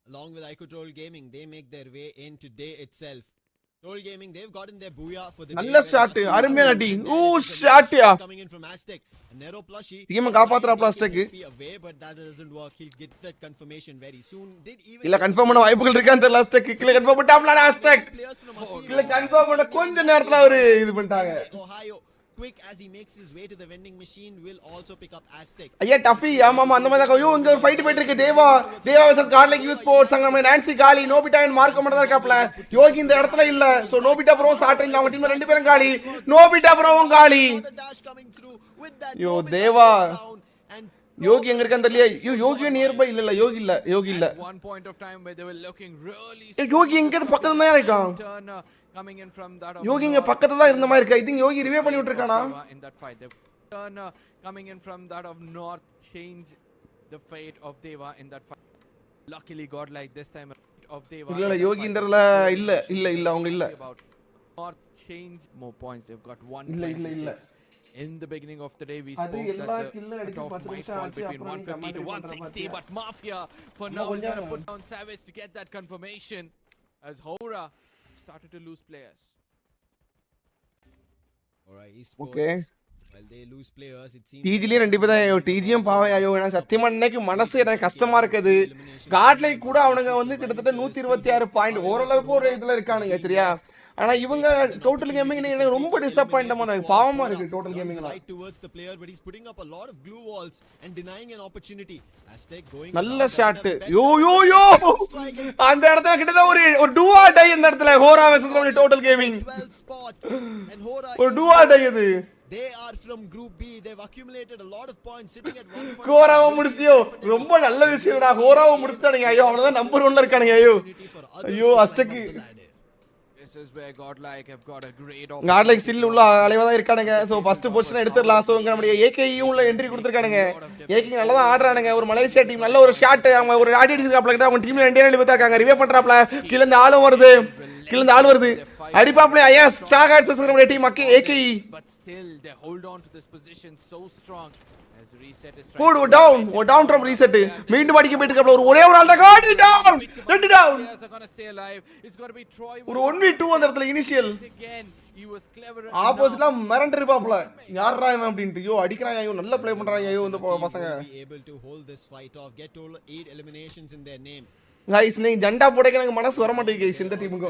along with IQOO Gaming, they make their way in today itself. Troll Gaming, they've gotten their booyah for the day. நல்ல shot, அருமையான அடி. ஷாட்யா. Coming in from Aztec. And Nero Plushie. Team காப்பாத்துறா Aztec. But that doesn't work. He'll get that confirmation very soon. Did even இல்ல confirm பண்ண வாய்ப்புகள் இருக்கான்னு தெரியல. Aztec கில்ல கன்ஃபார்ம் பண்ணிட்டாப்ல Aztec. இல்ல கன்ஃபார்ம் பண்ண கொஞ்ச நேரத்துல அவரு இது பண்ணிட்டாங்க. Ohio Quick as he makes his way to the vending machine will also pick up Aztec. ஐயா டஃபி ஆமா அந்த மாதிரி தான். ஐயோ இங்க ஒரு ஃபைட் போயிட்டு இருக்கு. தேவா வெர்சஸ் godlike யூ ஸ்போர்ட்ஸ். அங்க நம்ம நான்சி காலி நோபிட்டா அண்ட் மார்க்கோ மட்டும் தான் இருக்காப்ல. யோகி இந்த இடத்துல இல்ல. சோ நோபிட்டா ப்ரோ ஸ்டார்டிங் அவங்க டீம்ல ரெண்டு பேரும் காலி. நோபிட்டா ப்ரோவும் காலி. யோ தேவா யோகி எங்க இருக்கான்னு தெரியல. யோகி நியர் பை இல்ல யோகி இல்ல. One point of time where they were looking really யோகி எங்க பக்கத்துல தான் இருக்கான். coming in from that யோகி இங்க பக்கத்துல தான் இருந்த மாதிரி இருக்கு. ஐ திங்க் யோகி ரிவே பண்ணி விட்டுருக்கானா. in that fight they turn coming in from that of north change the fate of Deva in that fight. Luckily godlike this time of Deva இல்ல யோகி இந்தல இல்ல அவங்க இல்ல. North change more points. They've got one இல்ல in the beginning of the day we spoke that the cutoff might fall between 150 to 160 but Mafia for now is going to put down Savage to get that confirmation as Hora started to lose players. Alright, esports. Okay. Well, they lose players. It seems டிஜிலி ரெண்டு பேர் தான். DGM பாவம். ஐயோ எனக்கு சத்தியமா இன்னைக்கு மனசு எனக்கு கஷ்டமா இருக்குது. godlike கூட அவனுங்க வந்து கிட்டத்தட்ட 126 பாயிண்ட் ஓரளவுக்கு ஒரு இதுல இருக்கானுங்க சரியா. ஆனா இவங்க டோட்டல் கேமிங் எனக்கு ரொம்ப டிசப்பாயின்ட்மா இருக்கு. பாவமா இருக்கு total கேமிங்ல. right towards the player but he's putting up a lot of glue walls and denying an opportunity. Aztec going நல்ல ஷாட். யோ அந்த இடத்துல கிட்டத்தட்ட ஒரு டுவா டை இந்த இடத்துல ஹோரா வெர்சஸ் டோட்டல் கேமிங். ஒரு டுவா டை இது. They are from group B. They've accumulated a lot of points sitting at 1. ஹோராவை முடிச்சியோ ரொம்ப நல்ல விஷயம்டா. ஹோராவை முடிச்சிட்டானுங்க. ஐயோ அவனதான் நம்பர் 1ல இருக்கானுங்க. ஐயோ அஸ்டக் This is where godlike have got a great godlike still உள்ள அலைவதா இருக்கானுங்க. சோ ஃபர்ஸ்ட் பொசிஷன் எடுத்துறலாம். சோ இங்க நம்ம ஏகேயும் உள்ள என்ட்ரி கொடுத்திருக்கானுங்க. ஏகே நல்லா தான் ஆடுறானுங்க. ஒரு மலேசியா டீம் நல்ல ஒரு ஷாட் அவங்க ஒரு ஆடி அடிச்சிருக்காப்ல. கிட்ட அவங்க டீம்ல ரெண்டே ரெண்டு பேர் இருக்காங்க. ரிவே பண்றாப்ல. கீழ இருந்து ஆளு வருது. அடிப்பாப்ல. ஐஎஸ் ஸ்டாக் ஹேட்ஸ் வெர்சஸ் நம்ம team AK but still they hold on to this position so strong as reset is trying down from reset. மீண்டும் அடிக்க போயிட்டு இருக்காப்ல. ஒரே ஒரு ஆள் தான் காடி டவுன். ரெண்டு down. players are going to stay alive. It's going to be Troy ஒரு 1v2 அந்த இடத்துல initial. again he was clever ஆப்போசிட்ல மிரண்ட் இருப்பாப்ல. யாரா இவன் அப்படினு. ஐயோ அடிக்கறான். ஐயோ நல்ல ப்ளே பண்றாங்க. ஐயோ இந்த பசங்க able to hold this fight off, get all 8 eliminations in their name. Guys நீ ஜண்டா போடக்க எனக்கு மனசு வர மாட்டேங்குது गाइस இந்த டீமுக்கு.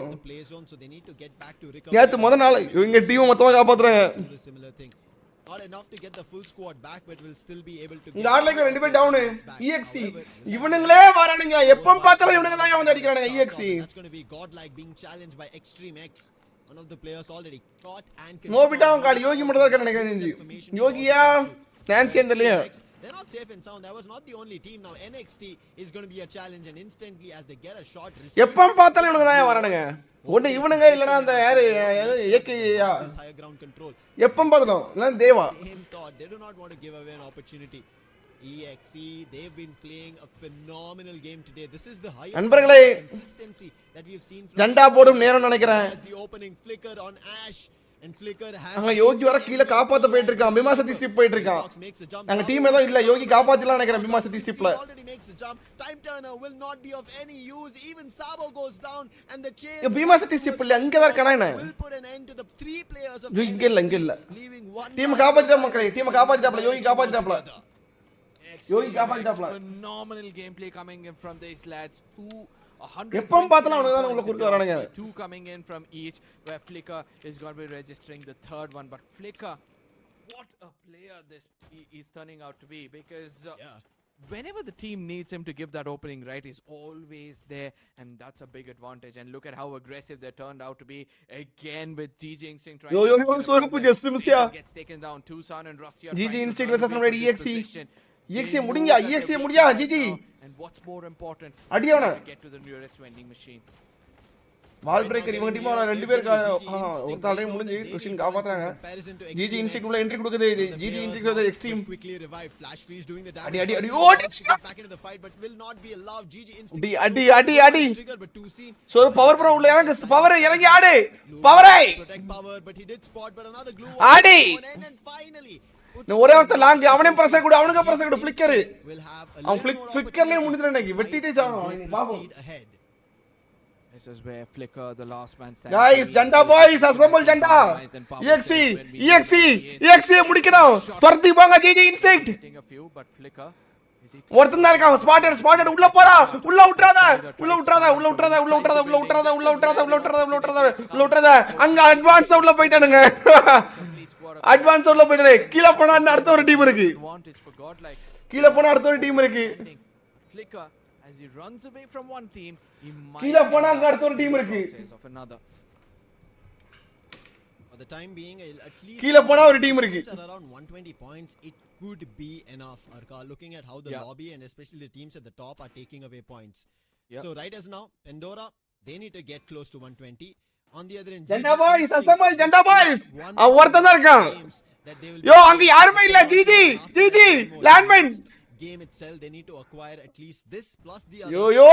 நேத்து முத நாள் இவங்க டீம் மொத்தமா காப்பாத்துறாங்க. Not enough to get the full squad back but will still be able to godlike ரெண்டு பேர் டவுன். EXE இவனுங்களே வரானுங்க. எப்பவும் பார்த்தாலும் இவனுங்க தான் வந்து அடிக்கறானுங்க. EXE that's going to be godlike being challenged by Extreme X, one of the players already caught and நோபிட்டாவும் காலி. யோகி மட்டும் தான் இருக்கானே நினைக்கிறேன். யோகியா Nancy அந்தலையா. They're not safe and sound. That was not the only team. Now NXT is going to be a challenge and instantly as they get a shot எப்பவும் பார்த்தாலும் இவனுங்க தான் வரானுங்க. ஒண்ணு இவனுங்க இல்லனா அந்த யாரு ஏகேயா higher ground control. எப்பவும் பார்த்தாலும் இல்ல தேவா. Same thought. They do not want to give away an opportunity. EXE they've been playing a phenomenal game today. This is the highest consistency that we've seen from ஜண்டா போடும் நேரம் நினைக்கிறேன். the opening flicker on Ash and flicker has அங்க யோகி வர கீழ காப்பாத்த போயிட்டு இருக்கான். பிமாசதி ஸ்டிப் போயிட்டு இருக்கான். அங்க டீம் ஏதோ இல்ல. யோகி காப்பாத்தலாம் நினைக்கிறேன் பிமாசதி ஸ்டிப்ல. time turner will not be of any use. Even Sabo goes down and the chase பிமாசதி ஸ்டிப் இல்ல அங்க தான் இருக்கானே. will put an end to the 3 players of யோகி இங்க இல்ல டீம் காப்பாத்திட்டா மக்களே. Team காப்பாத்திட்டாப்ல. Yogi காப்பாத்திட்டாப்ல. phenomenal gameplay coming in from these lads. எப்பவும் பார்த்தாலும் அவனுங்க தான் உள்ள குறுக்க வரானுங்க. Two coming in from each where Flicker is going to be registering the third one but Flicker what a player this is turning out to be because whenever the team needs him to give that opening right he's always there and that's a big advantage and look at how aggressive they turned out to be again with GG Instinct trying yo sorupu justimcia gets taken down Tucson and Rusty GG Instinct versus somebody EXE முடியா GG and what's more important அடியவன get to the nearest vending machine RuleBreakerz இவங்க team ரெண்டு பேர் ஒருத்தாலே முடிஞ்சு question காப்பாத்துறாங்க. GG Instinct உள்ள entry கொடுக்குது. GG Instinct with extreme quickly revived flash freeze doing the damage அடி back into the fight but will not be allowed. GG Instinct அடி so power bro உள்ள இறங்கு. பவர் இறங்கி ஆடு. பவரை protect power but he did spot but another glue Aadi and finally ஒரே ஒருத்த long அவனே பிரஷர் கூட அவனுக்கு பிரஷர் கூட ஃபிளிக்கர் அவன் ஃபிளிக்கர்லயே முடிஞ்சிரே எனக்கு வெட்டிட்டே சாவணும் பாப்போம். This is where Flicker the last man standing. Guys janda boys assemble janda EXE முடிக்கணும். பர்தி போங்க GG Instinct ஒருத்தன் தான் இருக்கான். ஸ்பாட்டட் உள்ள போடா. உள்ள விட்றாத அங்க அட்வான்ஸா உள்ள போய்ட்டானுங்க. அட்வான்ஸ் உள்ள போயிடு. கீழ போனா அடுத்த ஒரு டீம் இருக்கு. advantage for godlike. கீழ போனா அடுத்த ஒரு டீம் இருக்கு. Flicker as he runs away from one team, he might கீழ போனா அங்க அடுத்த ஒரு டீம் இருக்கு. For the time being, at least கீழ போனா ஒரு டீம் இருக்கு. around 120 points, it could be enough. Arka, looking at how the lobby and especially the teams at the top are taking away points. So right as now, Pandora, they need to get close to 120. On the other end, Janda boys, assemble Janda boys. ஒருத்தன் தான் இருக்கான். யோ அங்க யாருமே இல்ல. GG Landman game itself, they need to acquire at least this plus the other. yo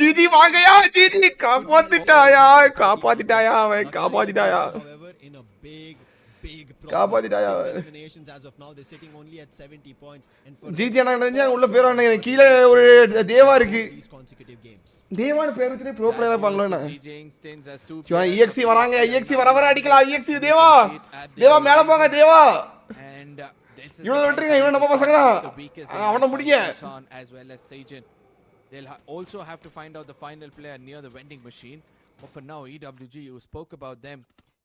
GG வாங்கயா. GG காப்பாத்திட்டாயா அவன் காப்பாத்திட்டாயா. However, in a big காப்பாத்திட்டாயா. eliminations as of now, they're sitting only at 70 points. And for GG என்ன நடந்துச்சு உள்ள பேர் என்ன கீழ ஒரு தேவா இருக்கு. தேவான பேர் வச்சிட்டு ப்ரோ பிளேயரா பாங்களோனா. ஜோ EXE வராங்க. EXE வர அடிக்கலாம். EXE தேவா மேல போங்க தேவா. இவனை விட்டுருங்க. இவன் நம்ம பசங்க தான். அவனை முடிங்க. as well as Sajan. They'll also have to find out the final player near the vending machine. But for now, EWG, you spoke about them.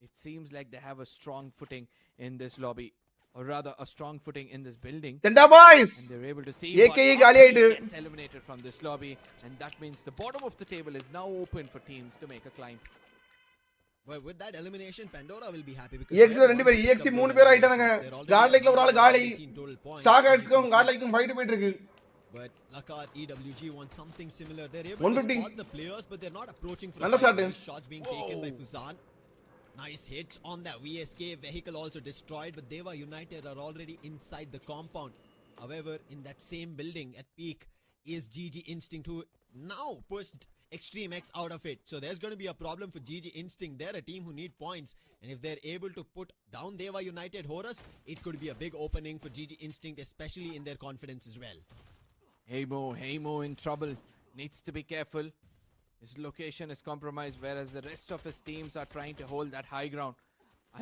It seems like they have a strong footing in this lobby, or rather a strong footing in this building. Tenda boys, and they're able to see AKE gali gets eliminated from this lobby, and that means the bottom of the table is now open for teams to make a climb. Well, with that elimination, Pandora will be happy because EXE ரெண்டு பேர் EXE மூணு பேர் ஆயிட்டாங்க. காட்லைக்ல ஒரு ஆளு காலி. ஸ்டாகர்ஸ்க்கும் காட்லைக்கும் fight போயிட்டு இருக்கு. But Lakar EWG wants something similar. They're able to spot the players, but they're not approaching for shots being taken by Fuzan. Nice hits on that VSK vehicle, also destroyed, but Deva United are already inside the compound. However, in that same building at peak is GG Instinct, who now pushed Extreme X out of it. So there's going to be a problem for GG Instinct. They're a team who need points, and if they're able to put down Deva United Horus, it could be a big opening for GG Instinct, especially in their confidence as well. Heymo in trouble. Needs to be careful. His location is compromised, whereas the rest of his teams are trying to hold that high ground.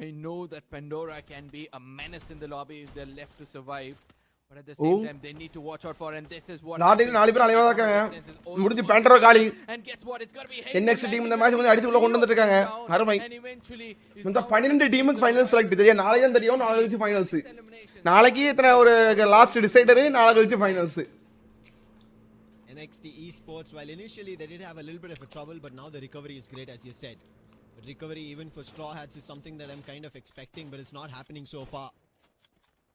I know that Pandora can be a menace in the lobby if they're left to survive. But at the same time, they need to watch out for, and this is what நாலு பேர் அலைவா இருக்காங்க. முடிஞ்சு பேண்டரோ காலி. And guess what? It's going to be NXT team இந்த match வந்து அடிச்சு உள்ள கொண்டு வந்திருக்காங்க. அருமை. இந்த 12 டீமுக்கு ஃபைனல் செலக்ட் தெரியும். நாளைக்கு தான் தெரியும். நாளை கழிச்சு ஃபைனல்ஸ். நாளைக்கு இத்தனை ஒரு லாஸ்ட் டிசைடர், நாளை கழிச்சு finals. NXT Esports, while initially they did have a little bit of a trouble, but now the recovery is great, as you said. But recovery even for Straw Hats is something that I'm kind of expecting, but it's not happening so far.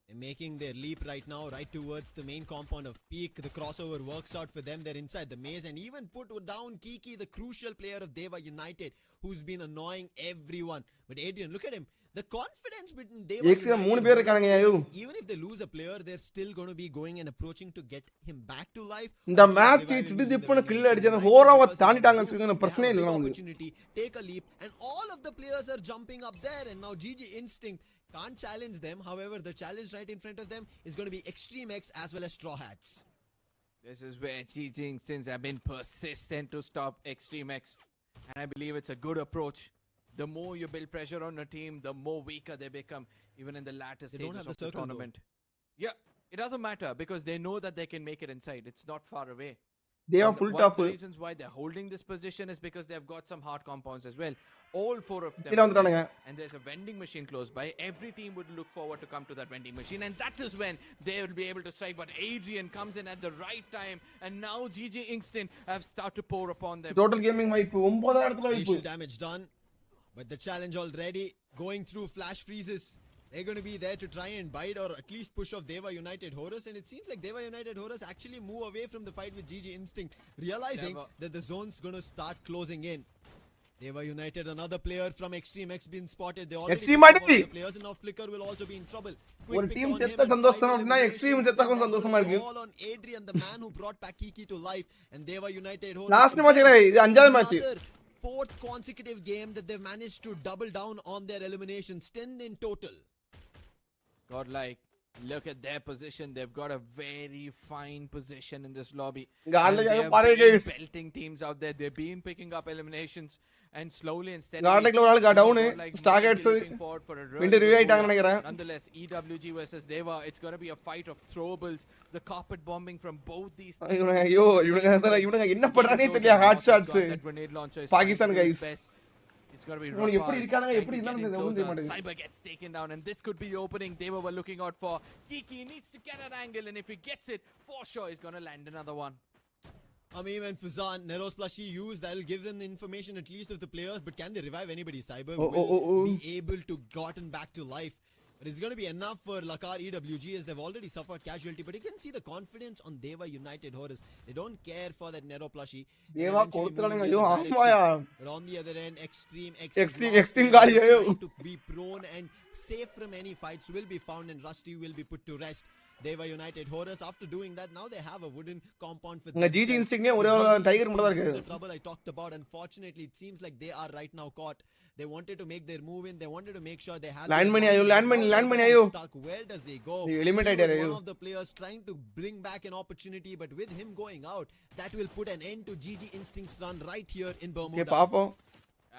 They're making their leap right now, right towards the main compound of Peak. The crossover works out for them. They're inside the maze and even put down Kiki, the crucial player of Deva United, who's been annoying everyone. But Adrian, look at him. The confidence between Deva United, even if they lose a player, they're still going to be going and approaching to get him back to life. இந்த match திடுதிப்புன்னு kill அடிச்சு அந்த ஹோராவை தாண்டிட்டாங்கன்னு சொல்லுங்க. பிரச்சனை இல்ல opportunity, take a leap, and all of the players are jumping up there, and now GG Instinct can't challenge them. However, the challenge right in front of them is going to be Extreme X as well as Straw Hats. This is where GG Instincts have been persistent to stop Extreme X, and I believe it's a good approach. The more you build pressure on a team, the more weaker they become, even in the latter stages of the tournament. Yeah, it doesn't matter because they know that they can make it inside. It's not far away. They are full tough. One of the reasons why they're holding this position is because they've got some hard compounds as well. All four of them. And there's a vending machine close by. Every team would look forward to come to that vending machine, and that is when they will be able to strike. But Adrian comes in at the right time, and now GG Instinct have started to pour upon them. Total gaming wipe 9 Initial damage done, but the challenge already going through flash freezes. They're going to be there to try and bite or at least push off Deva United Horus, and it seems like Deva United Horus actually move away from the fight with GG Instinct, realizing that the zone's going to start closing in. Deva United, another player from Extreme X been spotted. They already the players, and now Flicker will also be in trouble. One team setta sandosham appadina Extreme setta sandoshama irukku. All on Adrian, the man who brought back Kiki to life, and Deva United Horus. Last match idu 5th match. Fourth consecutive game that they've managed to double down on their eliminations, 10 in total. Godlike, look at their position. They've got a very fine position in this lobby. They've been belting teams out there. They've been picking up eliminations, and slowly and steadily. Godlike oru got down. Stargates winter review aitanga nenikren. Nonetheless, EWG versus Deva, it's going to be a fight of throwables. The carpet bombing from both these teams. Ayyo, ivanga enna padrane theriyala hot shots. Pakistan guys. It's going to be இவன் எப்படி இருக்கானே Rapaz எப்படி trying to இருந்தானே get in ஒண்ணும் தெரிய closer. மாட்டேங்குது. Cyber gets taken down, and this could be the opening they were looking out for. Kiki needs to get an angle, and if he gets it, for sure he's going to land another one. Amim and Fuzan, Nero's plushie used, that'll give them the information at least of the players, but can they revive anybody? Cyber will be able to gotten back to life. But it's going to be enough for Lakar EWG as they've already suffered casualty. But you can see the confidence on Deva United Horus. They don't care for that Nero plushie. Deva கொடுத்துறானுங்க ஐயோ ஆமாயா. But on the other end, extreme காலி ஐயோ. to be prone and safe from any fights will be found, and Rusty will be put to rest. Deva United Horus, after doing that, now they have a wooden compound for the GG instinct ஒரே tiger மட்டும் தான் இருக்கு. The trouble I talked about, unfortunately it seems like they are right now caught. They wanted to make their move in, they wanted to make sure they had landmine ayo stuck. Where does he go? Eliminate one of the players trying to bring back an opportunity, but with him going out, that will put an end to GG Instinct's run right here in Bermuda. Okay, பாப்போம்.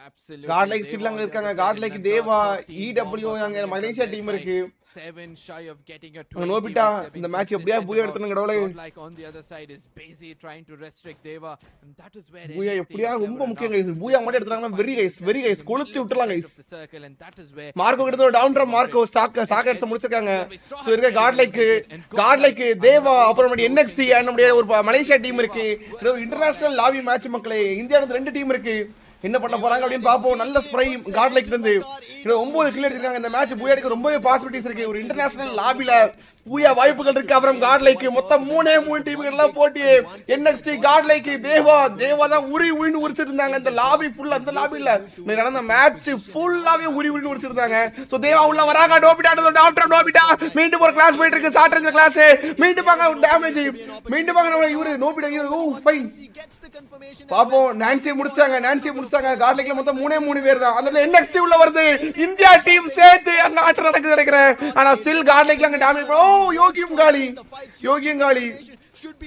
Absolutely. GodLike still அங்க இருக்காங்க. GodLike தேவா EW அங்க Malaysia team இருக்கு. 7 shy of getting a 20. Nobita இந்த match எப்படியா பூயா எடுத்துங்க கடவுளே. GodLike on the other side is busy trying to restrict Deva, and that is where பூயா எப்படியா ரொம்ப முக்கியம் गाइस. பூயா மட்டும் எடுத்துறாங்கன்னா வெரி गाइस கொளுத்தி விட்டுறலாம் गाइस. மார்க்கோ கிட்ட டவுன் ட்ராப் மார்க்கோ ஸ்டாக்கர்ஸ் முடிச்சிருக்காங்க. சோ இருக்க GodLike தேவா அப்புறம் NXT நம்மளுடைய ஒரு மலேசியா டீம் இருக்கு. இது ஒரு இன்டர்நேஷனல் லாபி மேட்ச் மக்களே. இந்தியால 2 டீம் இருக்கு. என்ன பண்ண போறாங்க அப்படினு பாப்போம். நல்ல ஸ்ப்ரை GodLike இருந்து 9 கில் எடுத்துட்டாங்க. இந்த மேட்ச் பூயா எடுக்க ரொம்பவே பாசிபிலிட்டிஸ் இருக்கு. ஒரு இன்டர்நேஷனல் லாபில பூயா வாய்ப்புகள் இருக்கு. அப்புறம் GodLike மொத்தம் 3 டீம்கள் எல்லாம் போட்டி. NXT GodLike தேவா தான் உரின்னு உரிச்சிட்டு இருந்தாங்க. இந்த லாபி ஃபுல்லா அந்த லாபில நடந்த மேட்ச் ஃபுல்லாவே உரின்னு உரிச்சிட்டு இருந்தாங்க. சோ தேவா உள்ள வராங்க. நோபிட்டா டாக்டர் நோபிட்டா மீண்டும் ஒரு கிளாஸ் போயிட்டு இருக்கு. சாட்டர் இந்த கிளாஸ் மீண்டும் பாங்க டேமேஜ் மீண்டும் பாங்க இவரு நோபிட்டா இவரு ஃபைன் பாப்போம். நான்சி முடிச்சாங்க. GodLikeல மொத்தம் 3 பேர் தான். அந்த NXT உள்ள வருது. இந்தியா டீம் சேர்த்து அங்க ஆட்டம் நடக்குது நினைக்கிறேன். ஆனா ஸ்டில் GodLikeல அங்க டேமேஜ் யோகியும் காலி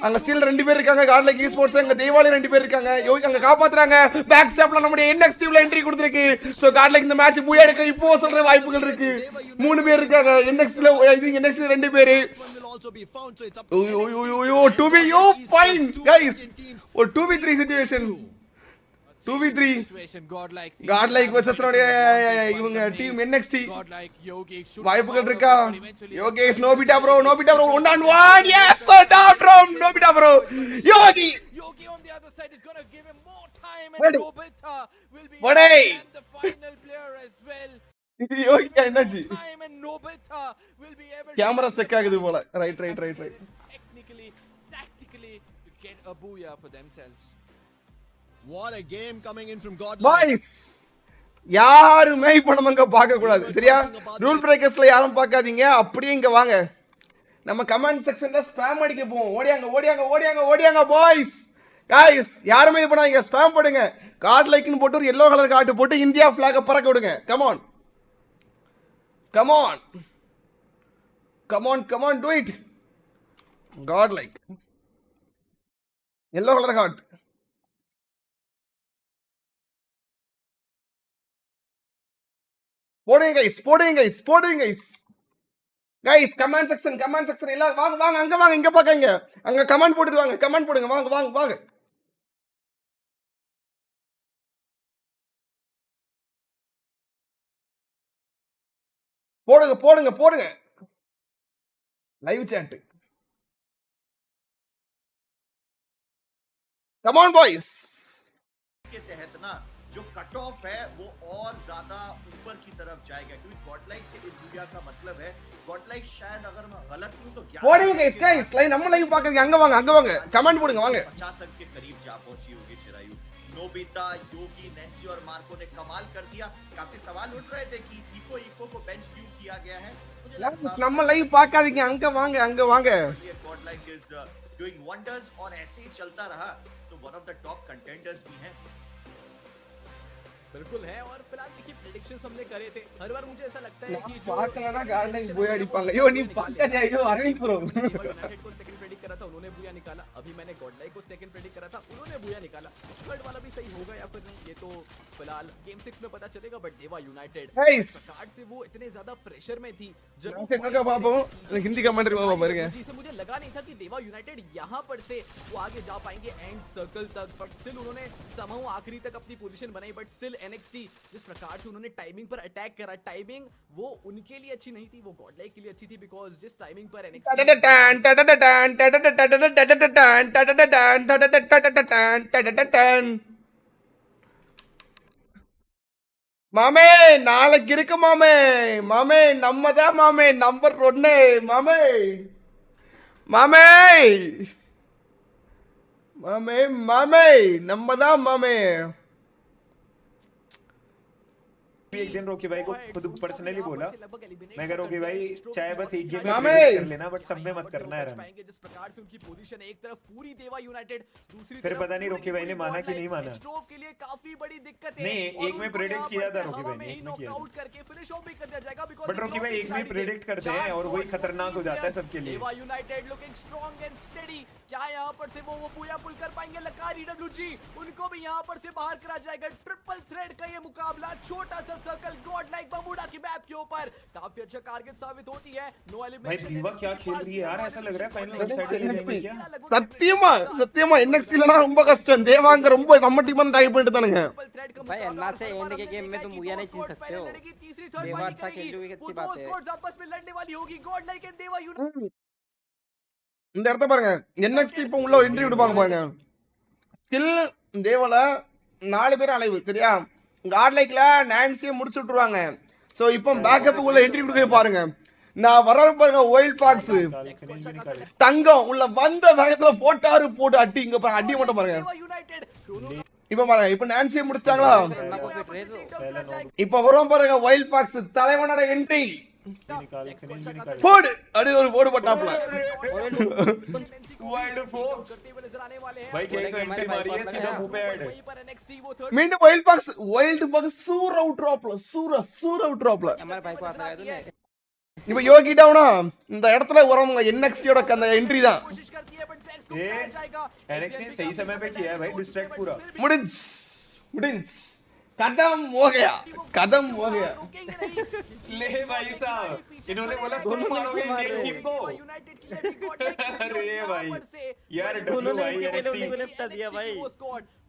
அங்க ஸ்டில் 2 பேர் இருக்காங்க. GodLike esports அங்க தேவாலி 2 பேர் இருக்காங்க. யோகி அங்க காப்பாத்துறாங்க. பேக் ஸ்டெப்ல நம்மளுடைய NXT உள்ள என்ட்ரி கொடுத்திருக்கு. சோ GodLike இந்த மேட்ச் பூயா எடுக்க இப்போ சொல்ற வாய்ப்புகள் இருக்கு. 3 பேர் இருக்காங்க NXT ல. இது NXT 2 பேர். ஓ 2v ஃபைன் गाइस. ஒரு 2v3 situation. 2v3 GodLike versus இவங்க டீம் NXT. வாய்ப்புகள் இருக்கா? Yogesh Nobita bro 1 on 1. yes down from Nobita bro. Yogi on the other side is going to give him more time, and Nobita will be the final player as well. இது Yogi energy time, and Nobita will be able camera stuck ஆகுது போல. Right technically tactically to get a booyah for themselves. What a game coming in from GodLike. Boys, யாருமே இப்ப நம்ம பார்க்க கூடாது. சரியா? Rule பிரேக்கர்ஸ்ல யாரும் பார்க்காதீங்க. அப்படியே இங்க வாங்க. நம்ம கமெண்ட் செக்ஷன்ல ஸ்பாம் அடிக்க போவோம். ஓடியாங்க பாய்ஸ். गाइस, யாருமே இப்ப நான் ஸ்பாம் பண்ணுங்க. GodLikeன்னு போட்டு ஒரு yellow கலர் கார்டு போட்டு இந்தியா flag பறக்க விடுங்க. Come on do it. GodLike yellow colour card போடுங்க गाइस. गाइस கமெண்ட் செக்ஷன் எல்லாம் வாங்க அங்க வாங்க. இங்க பாக்கங்க. அங்க கமெண்ட் போட்டுட்டு வாங்க. கமெண்ட் போடுங்க. வாங்க. போடுங்க. Live chat. Come on boys. के तहत ना जो कट ऑफ है वो और ज्यादा ऊपर की तरफ जाएगा, क्योंकि GodLike के इस वीडियो का मतलब है GodLike शायद अगर मैं गलत हूं तो போடுங்க गाइस லைன் நம்ம லைவ் பாக்குறீங்க. அங்க வாங்க. கமெண்ட் போடுங்க வாங்க. 50 अंक के करीब जा पहुंची होगी चिरायु. नोबिता, योगी, नैन्सी और मार्को ने कमाल कर दिया. काफी सवाल उठ रहे थे कि इको को बेंच क्यों किया गया है. நம்ம லைவ் பார்க்காதீங்க. அங்க வாங்க. GodLike is doing wonders और ऐसे ही चलता रहा तो one of the top contenders भी हैं. बिल्कुल है. और फिलहाल देखिए प्रेडिक्शंस हमने करे थे. हर बार मुझे ऐसा लगता है कि जो பார்க்கலனா GodLike பூயா அடிப்பாங்க. ஐயோ நீ பக்கத்துல ஐயோ அரவிந்த் ப்ரோ यूनाइटेड को सेकंड प्रेडिक्ट करा था, उन्होंने बूया निकाला. अभी मैंने GodLike को सेकंड प्रेडिक्ट करा था, उन्होंने बूया निकाला. थर्ड वाला भी सही होगा या फिर नहीं ये तो फिलहाल गेम 6 में पता चलेगा. बट देवा यूनाइटेड कार्ड से वो इतने ज्यादा प्रेशर में थी जब हिंदी कमेंट्री बाबा मर गए. जी से मुझे लगा नहीं था कि देवा यूनाइटेड यहां पर से वो आगे जा पाएंगे एंड सर्कल तक. बट स्टिल उन्होंने समहाउ आखिरी तक अपनी पोजीशन बनाई. बट स्टिल NXT जिस प्रकार से उन्होंने टाइमिंग पर अटैक करा, टाइमिंग वो उनके लिए अच्छी नहीं थी, वो गॉडलाइक के लिए अच्छी थी, बिकॉज जिस टाइमिंग पर மாமே நாளைக்கு இருக்கு மாமே. மாமே நம்ம தான் மாமே நம்பர் 1 மாமே. மாமே மாமே மாமே நம்ம தான் மாமே. एक दिन रोकी भाई को खुद पर्सनली बोला, मैं कह रोकी भाई चाहे बस एक गेम मामे कर लेना बट सब में मत करना है रन। जिस प्रकार से उनकी पोजीशन एक तरफ पूरी देवा यूनाइटेड, दूसरी फिर तरफ पता नहीं रोकी भाई ने माना कि नहीं माना। स्ट्रोव के लिए काफी बड़ी दिक्कत है। नहीं एक में प्रेडिक्ट किया था रोकी भाई ने, एक में किया नॉकआउट करके फिनिश ऑफ भी कर दिया जाएगा, बिकॉज़ बट रोकी भाई एक में प्रेडिक्ट करते हैं और वही खतरनाक हो जाता है सबके लिए। देवा United looking strong and steady, क्या यहां पर से वो बूया पुल कर पाएंगे? लकार EWG उनको भी यहां पर से बाहर करा जाएगा। ट्रिपल थ्रेड का ये मुकाबला, छोटा सा सर्कल गॉडलाइक बमुडा की मैप के ऊपर काफी अच्छा टारगेट साबित होती है। No elimination. भाई दीवा क्या खेल रही है यार, ऐसा लग रहा है फाइनल साइड क्या? சத்தியமா சத்தியமா NXT லனா ரொம்ப கஷ்டம். தேவாங்க ரொம்ப நம்ம டீம் ட்ரை பண்ணிட்டு தானுங்க. भाई अन्ना से एंड के गेम में तुम बूया नहीं छीन सकते हो। देवा अच्छा खेल रही है, अच्छी बात है। स्क्वाड्स आपस में लड़ने वाली होगी, गॉडलाइक एंड देवा यूनाइटेड। இந்த இடத்த பாருங்க, NXT இப்போ உள்ள ஒரு இன்டர்வியூ எடுப்பாங்க பாருங்க. ஸ்கில் தேவல 4 பேர் அலைவு சரியா? காட்லைக்ல நான்சியை முடிச்சு விட்டுருவாங்க. சோ இப்போ பேக்கப் உள்ள என்ட்ரி கொடுக்க பாருங்க. நான் வரேன் பாருங்க, ஒயில்ட் ஃபாக்ஸ் தங்கம் உள்ள வந்த வேகத்துல போட்டு அடி, இங்க பாருங்க அடி மட்டும் பாருங்க. இப்போ பாருங்க, இப்போ நான்சியை முடிச்சிட்டாங்களா? இப்போ வரும் பாருங்க ஒயில்ட் ஃபாக்ஸ் தலைவனோட என்ட்ரி போடு அடி, ஒரு போடு போட்டாப்ல. भाई क्या एंट्री मारी है सीधा मुंह पे ऐड। மீண்டும் ஒயில்ட் ஃபாக்ஸ் சூர அவுட் ட்ராப்ல. हमारे भाई को आता है तूने। இப்போ யோகி டவுனா இந்த இடத்துல வரவங்க NXT-யோட அந்த என்ட்ரி தான். ये NXT सही समय पे किया है भाई, डिस्ट्रैक्ट पूरा मुडिंस कदम हो गया ले भाई साहब, इन्होंने बोला तुम मारोगे इंडियन टीम को। अरे भाई यार डब्ल्यू भाई NXT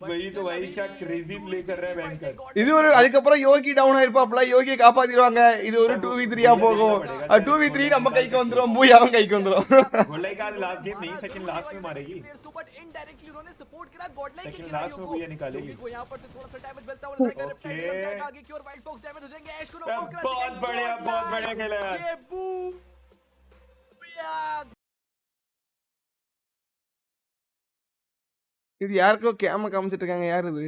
वही तो भाई क्या क्रेजी प्ले कर रहा है बैंकर। இது ஒரு அதுக்கப்புறம் யோகி டவுன் ஆயிருப்பாப்ல, யோகியை காப்பாத்திடுவாங்க. இது ஒரு 2v3 ஆ போகும். 2v3 நம்ம கைக்கு வந்துரும், பூயாவும் கைக்கு வந்துரும். गॉडलाइक का लास्ट गेम नहीं, सेकंड लास्ट में मारेगी, बट इनडायरेक्टली उन्होंने सपोर्ट करा गॉडलाइक के सेकंड लास्ट में भूया निकालेगी। को यहां पर से थोड़ा सा डैमेज मिलता हुआ नजर आ रहा है। आगे की ओर वाइल्ड फॉक्स डैमेज हो जाएंगे। ऐश को नॉकआउट करा, बहुत बढ़िया खेला यार। ये बूया இது யாருக்கோ கேம காமிச்சிட்டு இருக்காங்க, யார் இது?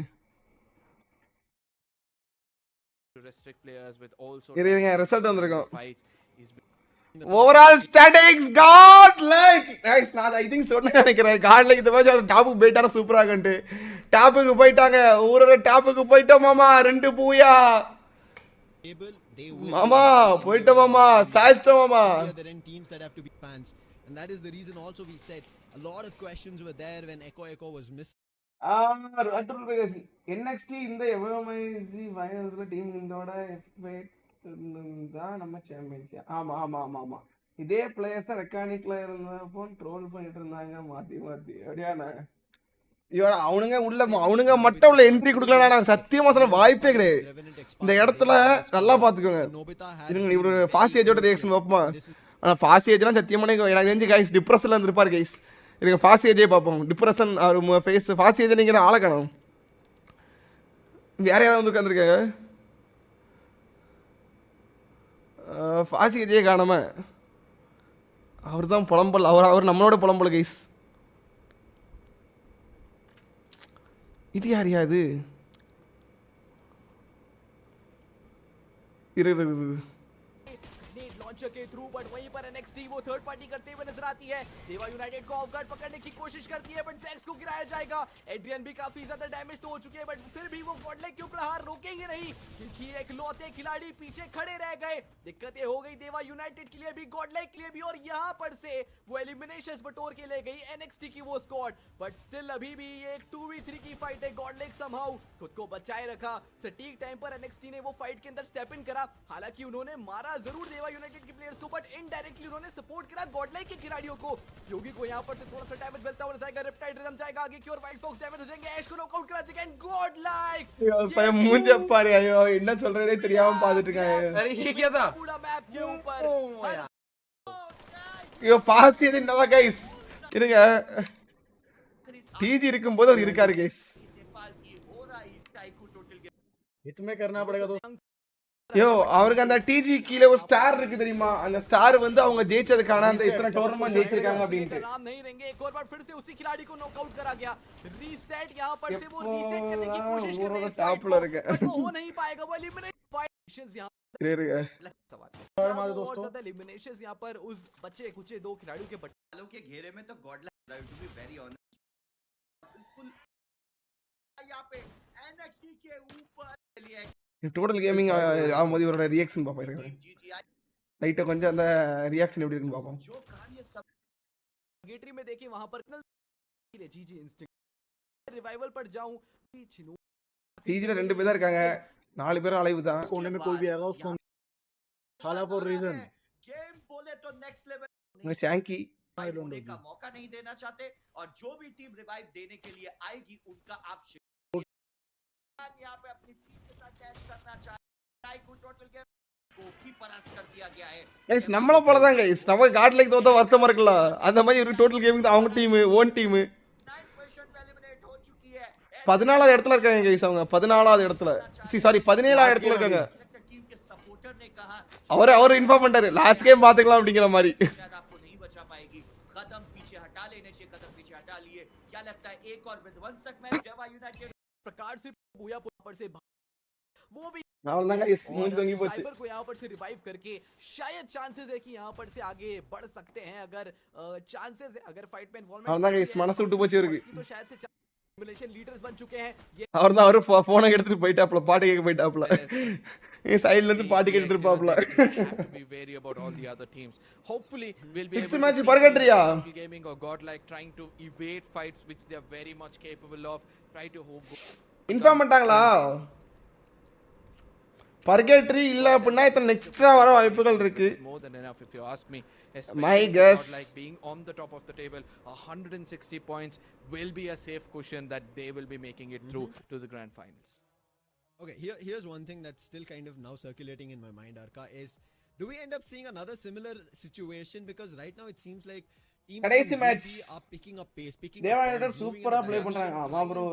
இருங்க ரிசல்ட் வந்திருக்கும். Overall statistics godlike nice. நான் ஐ திங்க் சொன்ன நினைக்கிறேன் காட்லைக் இந்த மேட்ச் அது டாப்புக்கு போயிட்டாங்க, சூப்பரா கண்டு டாப்புக்கு போயிட்டாங்க. ஊரே டாப்புக்கு போய்ட்டோம் மாமா, 2 பூயா மாமா, போய்ட்டோம் மாமா, சாய்ஸ்டோம் மாமா. And that is the reason also we said a lot of questions were there when Echo was missing. NXT இந்த FFMAI ஃபைனல்ஸ்ல டீம் இந்தோட தான் நம்ம சாம்பியன்ஸ். ஆமா இதே பிளேயர்ஸ் தான் ரெக்கானிக்ல இருந்தப்போ ட்ரோல் பண்ணிட்டு இருந்தாங்க மாத்தி அப்படியாண்ணா. அவனுங்க மட்டும் உள்ள என்ட்ரி கொடுக்கலாம், நாங்கள் சத்தியமா சொல்ல வாய்ப்பே கிடையாது. இந்த இடத்துல நல்லா பாத்துக்கோங்க. இவரு ஃபாஸ்ட் ஏஜோட ரியாக்ஷன் பார்ப்போமா? ஆனால் ஃபாஸ்ட் ஏஜ்லாம் சத்தியமான எனக்கு தெரிஞ்சு கைஸ் டிப்ரெஷனில் இருந்திருப்பார் கைஸ். எனக்கு ஃபாஸ்ட் ஏஜே பார்ப்போம், டிப்ரெஷன் அவர் ஃபேஸ் ஃபாஸ்ட் ஏஜ் நீங்கள் ஆளை காணும். வேற யாராவது வந்து உட்காந்துருக்காங்க, ஃபாஸ்ட் ஏஜே காணாம அவர் தான் புலம்பல். அவர் நம்மளோட புலம்பல் கைஸ். இது யாரியா இது? இரு लॉन्चर के थ्रू, बट वहीं पर NXT वो थर्ड पार्टी करते हुए नजर आती है। देवा यूनाइटेड को ऑफ गार्ड पकड़ने की कोशिश करती है, बट जैक्स को गिराया जाएगा। एड्रियन भी काफी ज्यादा डैमेज तो हो चुके हैं, बट फिर भी वो गॉडलाइक के ऊपर हार रोकेंगे नहीं, क्योंकि एक लौते खिलाड़ी पीछे खड़े रह गए। दिक्कतें हो गई देवा यूनाइटेड के लिए भी, गॉडलाइक के लिए भी, और यहाँ पर से वो एलिमिनेशंस बटोर के ले गई NXT की वो स्क्वाड। बट स्टिल अभी भी ये एक 2v3 की फाइट है। गॉडलाइक समहाउ खुद को बचाए रखा। सटीक टाइम पर NXT ने वो फाइट के अंदर स्टेप इन करा। हालांकि उन्होंने मारा जरूर देवा यूनाइटेड की प्लेयर्स को, बट इनडायरेक्टली उन्होंने सपोर्ट करा गॉडलाइक के खिलाड़ियों को। योगी को यहाँ पर से थोड़ा सा डैमेज मिलता हुआ नजर आएगा, रिप्टाइड रिदम जाएगा आगे की ओर, वाइल्ड फॉक्स डैमेज हो जाएंगे, ऐश को नॉकआउट करा जाएगा एंड गॉडलाइक மூஞ்ச பாரு. ஐயோ என்ன சொல்றேனே தெரியாம பாத்துட்டு இருக்காங்க. अरे ये क्या था? पूरा मैप के ऊपर ஐயோ பாஸ் இது என்னடா गाइस? இருங்க. டிஜி இருக்கும்போது அது இருக்காரு गाइस. इतने करना पड़ेगा दोस्त. யோ அவருக்கு அந்த டிஜி கீழ ஒரு ஸ்டார் இருக்கு தெரியுமா? அந்த ஸ்டார் வந்து அவங்க ஜெயிச்சதுக்கான அந்த இத்தனை டோர்னமென்ட் ஜெயிச்சிருக்காங்க அப்படினு. नाम नहीं रहेंगे. एक और बार फिर से उसी खिलाड़ी को नॉकआउट करा गया. रीसेट यहां पर से वो रीसेट करने की कोशिश कर रहे हैं, टॉप लो रखे. बट वो हो नहीं पाएगा. वो एलिमिनेशंस यहां और हमारे दोस्तों ज्यादा एलिमिनेशंस यहां पर उस बच्चे कुछ दो खिलाड़ियों के बच्चों के घेरे में तो godlike to be very honest बिल्कुल यहां पे एनएक्सटी के ऊपर டோட்டல் கேமிங் ஆகும்போது இவரோட ரியாக்ஷன் பாப்போம். லைட்டா கொஞ்சம் அந்த ரியாக்ஷன் எப்படி இருக்குன்னு பாப்போம். जो कार्य सब गेटरी में देखिए वहां पर जीजी इंस्टिंक्ट रिवाइवल पर जाऊं டிஜில ரெண்டு பேர் தான் இருக்காங்க, நாலு பேரும் அலைவு தான். कोने में कोई भी आएगा उसको साला फॉर रीजन गेम बोले तो नेक्स्ट लेवल शैंकी होने का मौका नहीं देना चाहते और जो भी टीम रिवाइव देने के लिए आएगी उनका आप यहाँ पे अपनी टीम के साथ कैच करना चाहते हैं. टोटल गेम को भी परास्त कर दिया गया है. गाइस நம்மள போல தான் गाइस, நம்ம காட் லைக் தோத்த வருத்தமா இருக்குல, அந்த மாதிரி ஒரு டோட்டல் கேமிங் அவங்க டீம் ஓன் டீம் 9 पोजीशन पे एलिमिनेट हो चुकी है. 14வது இடத்துல இருக்காங்க गाइस. அவங்க 14வது இடத்துல, சாரி 17வது இடத்துல இருக்காங்க. टीम के सपोर्टर ने कहा அவர் இன்ஃபார்ம் பண்ணிட்டாரு லாஸ்ட் கேம் பாத்துக்கலாம் அப்படிங்கிற மாதிரி. शायद आपको नहीं बचा पाएगी. कदम पीछे हटा लेने चाहिए, कदम पीछे हटा लिए. क्या लगता है एक और विध्वंसक मैच देवा यूनाइटेड प्रकार से बूया पर से वो भी அவ்வளவுதான் गाइस, மூஞ்சி தொங்கி போச்சு. फाइबर को यहाँ पर से रिवाइव करके शायद चांसेस है कि यहाँ पर से आगे बढ़ सकते हैं. अगर चांसेस है, अगर फाइट में इन्वॉल्वमेंट அவ்வளவுதான் गाइस, மனசு விட்டு போச்சு இருக்கு. तो शायद से सिमुलेशन लीडर्स बन चुके हैं. ये அவர் தான் அவர் போனை எடுத்துட்டு போயிட்டாப்ல, பாட்டு கேட்க போயிட்டாப்ல. ஏ சைடுல இருந்து பாட்டு கேட்டுட்டு இருப்பாப்ல. be wary about all the other teams. Hopefully we'll be Sixth match பர்கட்ரியா gaming or godlike trying to evade fights which they are very much capable of. Try to hope inform பண்ணிட்டாங்களா? பர்கட்ரி இல்ல அப்படினா இத்தனை எக்ஸ்ட்ரா வர வாய்ப்புகள் இருக்கு. more than enough if you ask me. My guess, like being on the top of the table, 160 points will be a safe cushion that they will be making it through to the grand finals. Okay, here's one thing that's still kind of now circulating in my mind, Arka, is do we end up seeing another similar situation? Because right now it seems like teams கடைசி match are picking up pace, Deva United சூப்பரா play பண்றாங்க. ஆமா bro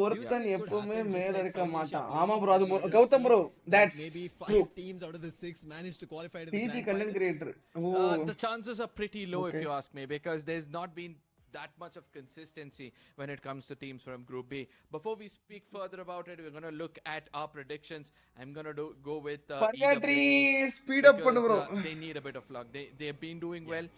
ஒருத்தன் எப்பவுமே மேல இருக்க மாட்டான். ஆமா ப்ரோ, அது Gautham bro, that's maybe 5 teams out of the 6 managed to qualify to the TG grand content finals. creator. The chances are pretty low if you ask me, because there's not been that much of consistency when it comes to teams from Group B. Before we speak further about it, we're going to look at our predictions. I'm going to go with பர்கட்ரி speed up பண்ணு bro. They need a bit of luck. They've been doing well.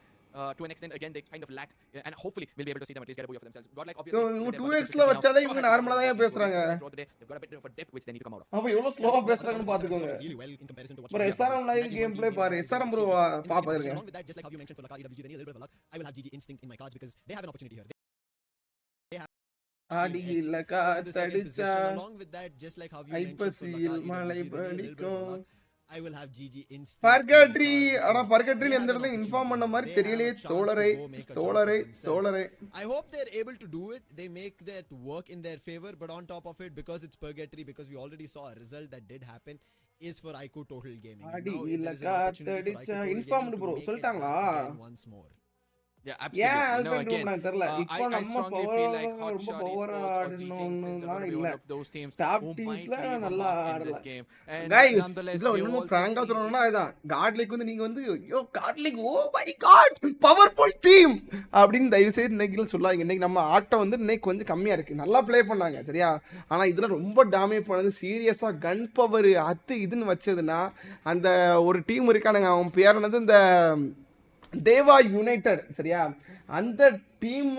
To an extent, again they kind of lack, and hopefully we'll be able to see them at least get a booyah for themselves. Godlike obviously 2x ல வச்சாலே இவங்க நார்மலா தான் பேசுறாங்க. they've got a bit of a depth which they need to come out of. அப்ப எவ்வளவு ஸ்லோவா பேசுறாங்கன்னு பாத்துக்கோங்க. Really well in comparison to what's bro SRM live game play பாரு. SRM ப்ரோ பாப்பா இருங்க. Along with that, just like how you mentioned for IWG, they need a little bit of luck. I will have GG Instinct in my cards because they have an opportunity here. They have ஆடியில காத்தடிச்சா along with that, just like how you mentioned for ஐப்பசியில் மழை பலிக்கும். I will have GG Instinct. பர்கட்ரி ஆனா பர்கட்ரி எந்த இடத்துல inform பண்ண மாதிரி தெரியலையே. தோழரே I hope they're able to do it. They make that work in their favor, but on top of it, because it's purgatory, because we already saw a result that did happen, is for IQOO Total Gaming. ஆடியில காத்தடிச்சா inform bro சொல்லிட்டாங்களா? Once more. Yeah, absolutely. No, again, I strongly feel like Hotshot Esports or GG Instincts are going to be one of those teams who might leave a mark in this game. And guys, nonetheless, இதுல இன்னும் பிராங்கா சொல்லணும்னா இதான் காட்லிக் வந்து நீங்க வந்து ஐயோ godlike oh my god powerful team அப்படின்னு தயவு செய்து இன்னைக்கு சொல்லாதீங்க. இன்னைக்கு நம்ம ஆட்டம் வந்து இன்னைக்கு கொஞ்சம் கம்மியா இருக்கு. நல்லா ப்ளே பண்ணாங்க சரியா, ஆனா இதுல ரொம்ப டாமினேட் பண்ணது சீரியஸா கன் பவர் அது இதுன்னு வச்சதுன்னா அந்த ஒரு டீம் இருக்கானுங்க, அவன் பேர் என்னது இந்த தேவா யுனைடெட் சரியா, அந்த டீம்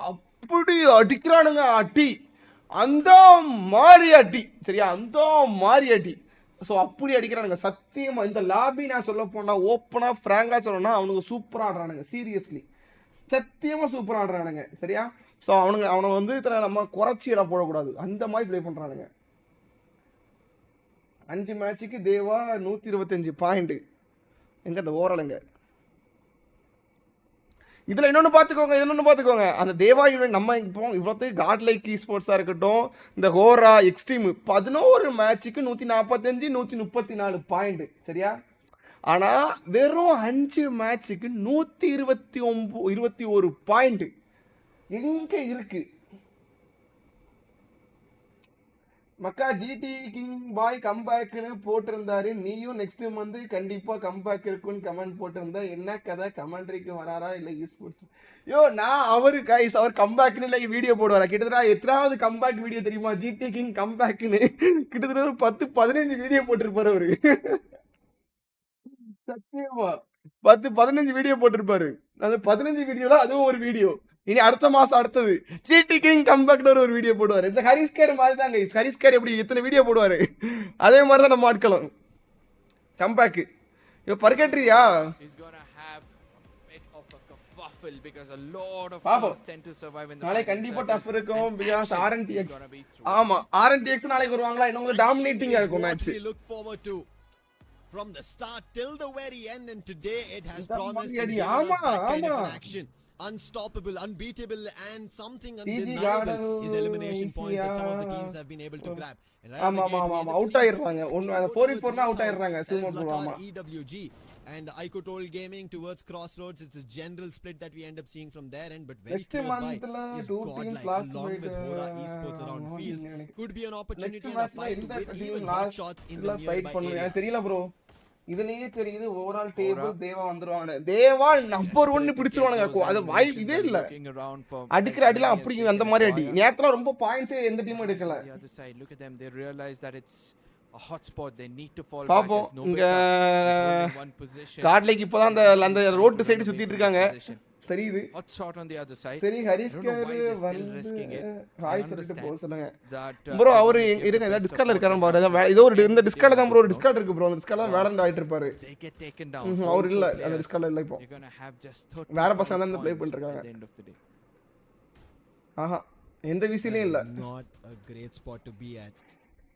அப்படி அடிக்கிறானுங்க அடி, அந்த மாதிரி அடி சரியா, அந்த மாதிரி அடி. ஸோ அப்படி அடிக்கிறானுங்க சத்தியமா. இந்த லாபி நான் சொல்ல போனா ஓப்பனா ஃப்ராங்கா சொல்லணும்னா அவனுங்க சூப்பராக ஆடுறானுங்க. சீரியஸ்லி சத்தியமா சூப்பராக ஆடுறானுங்க சரியா. ஸோ அவனை வந்து இதில் நம்ம குறைச்சி இடம் போடக்கூடாது, அந்த மாதிரி ப்ளே பண்ணுறானுங்க. 5 மேட்சுக்கு தேவா 125 பாயிண்ட். எங்க அந்த ஓவரால் எங்க இதில் இன்னொன்று பார்த்துக்கோங்க அந்த தேவா யூனிட் நம்ம இப்போ இவ்வளோத்துக்கு காட்லைக் ஸ்போர்ட்ஸாக இருக்கட்டும் இந்த ஹோரா எக்ஸ்ட்ரீம் 11 மேட்சுக்கு 145 134 பாயிண்ட் சரியா. ஆனால் வெறும் 5 மேட்சுக்கு 121 பாயிண்ட் எங்கே இருக்கு மக்கா. ஜிடி கிங் பாய் கம்பேக்னு போட்டிருந்தாரு, நீயும் நெக்ஸ்ட் மந்த் கண்டிப்பா கம்பேக் இருக்குன்னு கமெண்ட் போட்டிருந்தா என்ன கதை? கமெண்ட்ரிக்கு வராரா இல்லை ஸ்போர்ட்ஸ்? நான் அவர் கம்பேக்னு இல்லை வீடியோ போடுவாரா? கிட்டத்தட்ட எத்தனாவது கம்பேக் வீடியோ தெரியுமா? ஜிடி கிங் கம்பேக்னு கிட்டத்தட்ட ஒரு 10-15 வீடியோ போட்டிருப்பாரு அவரு. சத்தியமா 10-15 வீடியோ போட்டிருப்பாரு. அந்த 15 வீடியோல அதுவும் ஒரு வீடியோ. இனி அடுத்த மாசம் அடுத்தது ஜிடி கிங் கம்பேக்னு ஒரு வீடியோ போடுவாரு. இந்த ஹரிஸ்கர் மாதிரி தாங்க. ஹரிஸ்கர் எப்படி எத்தனை வீடியோ போடுவாரு அதே மாதிரி தான் நம்ம ஆட்களும் கம்பேக். இப்போ பர்கெட்ரியா நாளை கண்டிப்பா டஃப் இருக்கும். பிகாஸ் RNTX ஆமா RNTX நாளைக்கு வருவாங்களா? இன்னும் டாமினேட்டிங்கா இருக்கும் match. From the start till the very end, and today it has promised and given us that kind of an action. Unstoppable, unbeatable, and something undeniable is elimination points that some of the teams have been able to grab. And right out ஆயிடுறாங்க. 4v4 னா out ஆயிடுறாங்க. சும்மா போவாமா. EWG and IQOO gaming towards Crossroads. It's a general split that we end up seeing from there end, but very close by is GodL along with Hora Esports around fields. Could be an opportunity and a fight with even hot shots in the nearby area. தெரியல bro. இதுலயே தெரியுது overall table தேவா வந்துருவாங்க. தேவா number 1 பிடிச்சிருவானுங்க. அது வாய்ப்பு இதே இல்ல. அடிக்கிற அடிலாம் அப்படி அந்த மாதிரி அடி. நேத்துல ரொம்ப பாயிண்ட்ஸ் எந்த டீமும் எடுக்கல. பாப்போம். இங்க கார்ட்லைக்கு இப்போதான் அந்த ரோட் சைடு சுத்திட்டு இருக்காங்க தெரியுது. சரி ஹரிஸ்கர் வந்து ஹாய் சொல்லிட்டு போக சொல்லுங்க ப்ரோ. அவரு இருங்க ஏதாவது டிஸ்கார்ட்ல இருக்காருன்னு பாருங்க. ஏதோ ஒரு இந்த டிஸ்கார்ட்ல தான் ப்ரோ ஒரு டிஸ்கார்ட் இருக்கு ப்ரோ. அந்த டிஸ்கார்ட்ல தான் வேலண்ட் ஆயிட்டு இருப்பாரு. அவர் இல்ல அந்த டிஸ்கார்ட்ல இல்ல. இப்போ வேற பசங்க தான் ப்ளே பண்ணிட்டு இருக்காங்க. ஆஹா எந்த விசிலயும் இல்ல. Not a great spot to be at.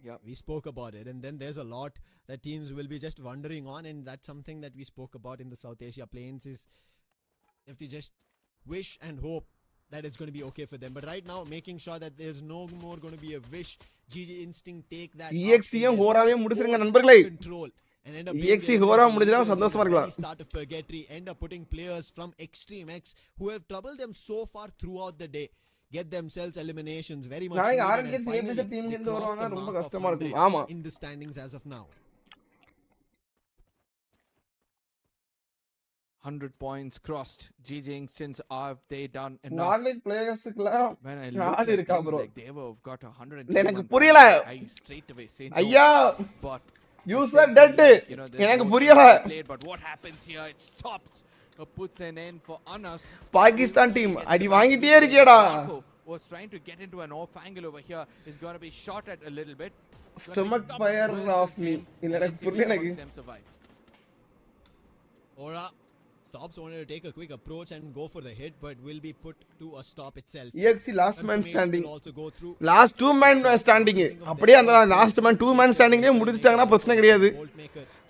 Yeah, we spoke about it, and then there's a lot that teams will be just wondering on, and that's something that we spoke about in the South Asia Plains is if they just wish and hope that it's going to be okay for them, but right now making sure that there's no more going to be a wish. GG Instinct take that EXCM ஹோராவே முடிச்சிருங்க நண்பர்களே. Control and end up EXC Hora முடிஞ்சா சந்தோஷமா இருக்கலாம். Start of purgatory end up putting players from Extreme X who have troubled them so far throughout the day get themselves eliminations very much. நாளைக்கு RNTX ABS team கிட்ட வருவாங்க. ரொம்ப கஷ்டமா இருக்கும். ஆமா in the standings as of now. 100 points crossed. GG since have they done enough? நாளைக்கு பிளேயர்ஸ்க்குலாம் நாள் இருக்கா bro? Like they've got 100. எனக்கு புரியல. Straight away say ஐயா but user dead. எனக்கு புரியல. But what happens here? It stops. Puts an end for Anas. Pakistan team அடி வாங்கிட்டே இருக்கேடா. Was trying to get into an off angle over here. Is going to be shot at a little bit. Stomach fire off me. இல்ல எனக்கு புரியல. Ora stops, wanted to take a quick approach and go for the hit, but will be put to a stop itself. EXC last man standing. Last 2 man standing. அப்படியே அந்த last man 2 man standing லயே முடிச்சிட்டாங்கன்னா பிரச்சனை கிடையாது.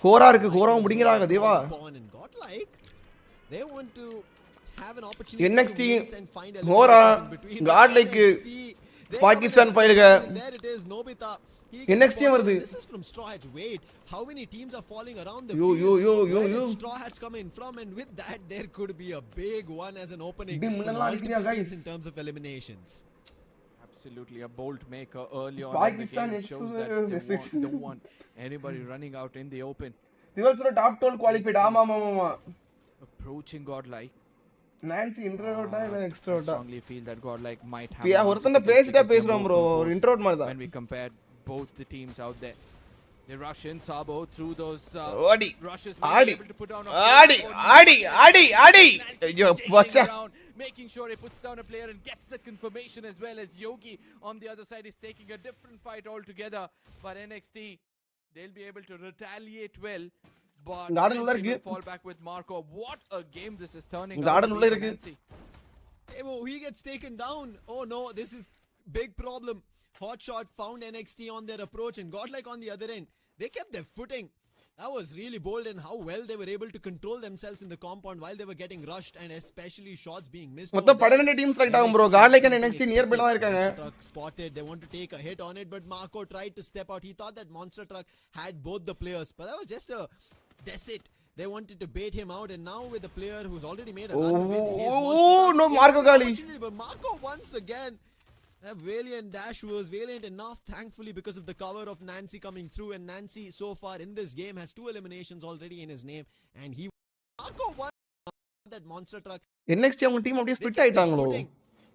ஹோரா இருக்கு. ஹோராவும் முடிங்கறாங்க தேவா. They want to have an opportunity NXT to and find Hora GodL Pakistan பைலுக. There it is Nobita. NXT வருது. This is from Straw Hats. Wait, how many teams are falling around the field? Where did Straw Hats come in from? And with that there could be a big one as an opening in terms of eliminations. Absolutely a bolt maker early on. Pakistan shows that they don't want anybody running out in the open. Rivals top 12 qualified. ஆமா approaching GodL. Nancy introvert இல்ல extrovert? I strongly feel that GodL might have. Yeah, ஒருத்தன பேசிட்டா பேசுறோம் bro. ஒரு introvert மாதிரி தான். When we compare both the teams out there. They rush in Sabo through those rushes. Adi. Yo, bacha. Making sure he puts down a player and gets the confirmation as well as Yogi on the other side is taking a different fight altogether. But NXT, they'll be able to retaliate well. But they fall back with Marco. What a game this is turning out. He gets taken down. Oh no, this is big problem. Hotshot found NXT on their approach and GodL on the other end. They kept their footing. That was really bold and how well they were able to control themselves in the compound while they were getting rushed and especially shots being missed. மொத்தம் 12 team select ஆகும் bro. godlike and NXT near by தான் இருக்காங்க. Spotted, they want to take a hit on it, but Marco tried to step out. He thought that Monster Truck had both the players, but that was just a deceit. They wanted to bait him out, and now with the player who's already made a run with his Oh no, Marco Gali. But Marco once again, that valiant dash was valiant enough, thankfully, because of the cover of Nancy coming through. And Nancy, so far in this game, has 2 eliminations already in his name. And Marco won that Monster Truck. NXT அவங்க team அப்படியே split ஆயிட்டாங்களோ.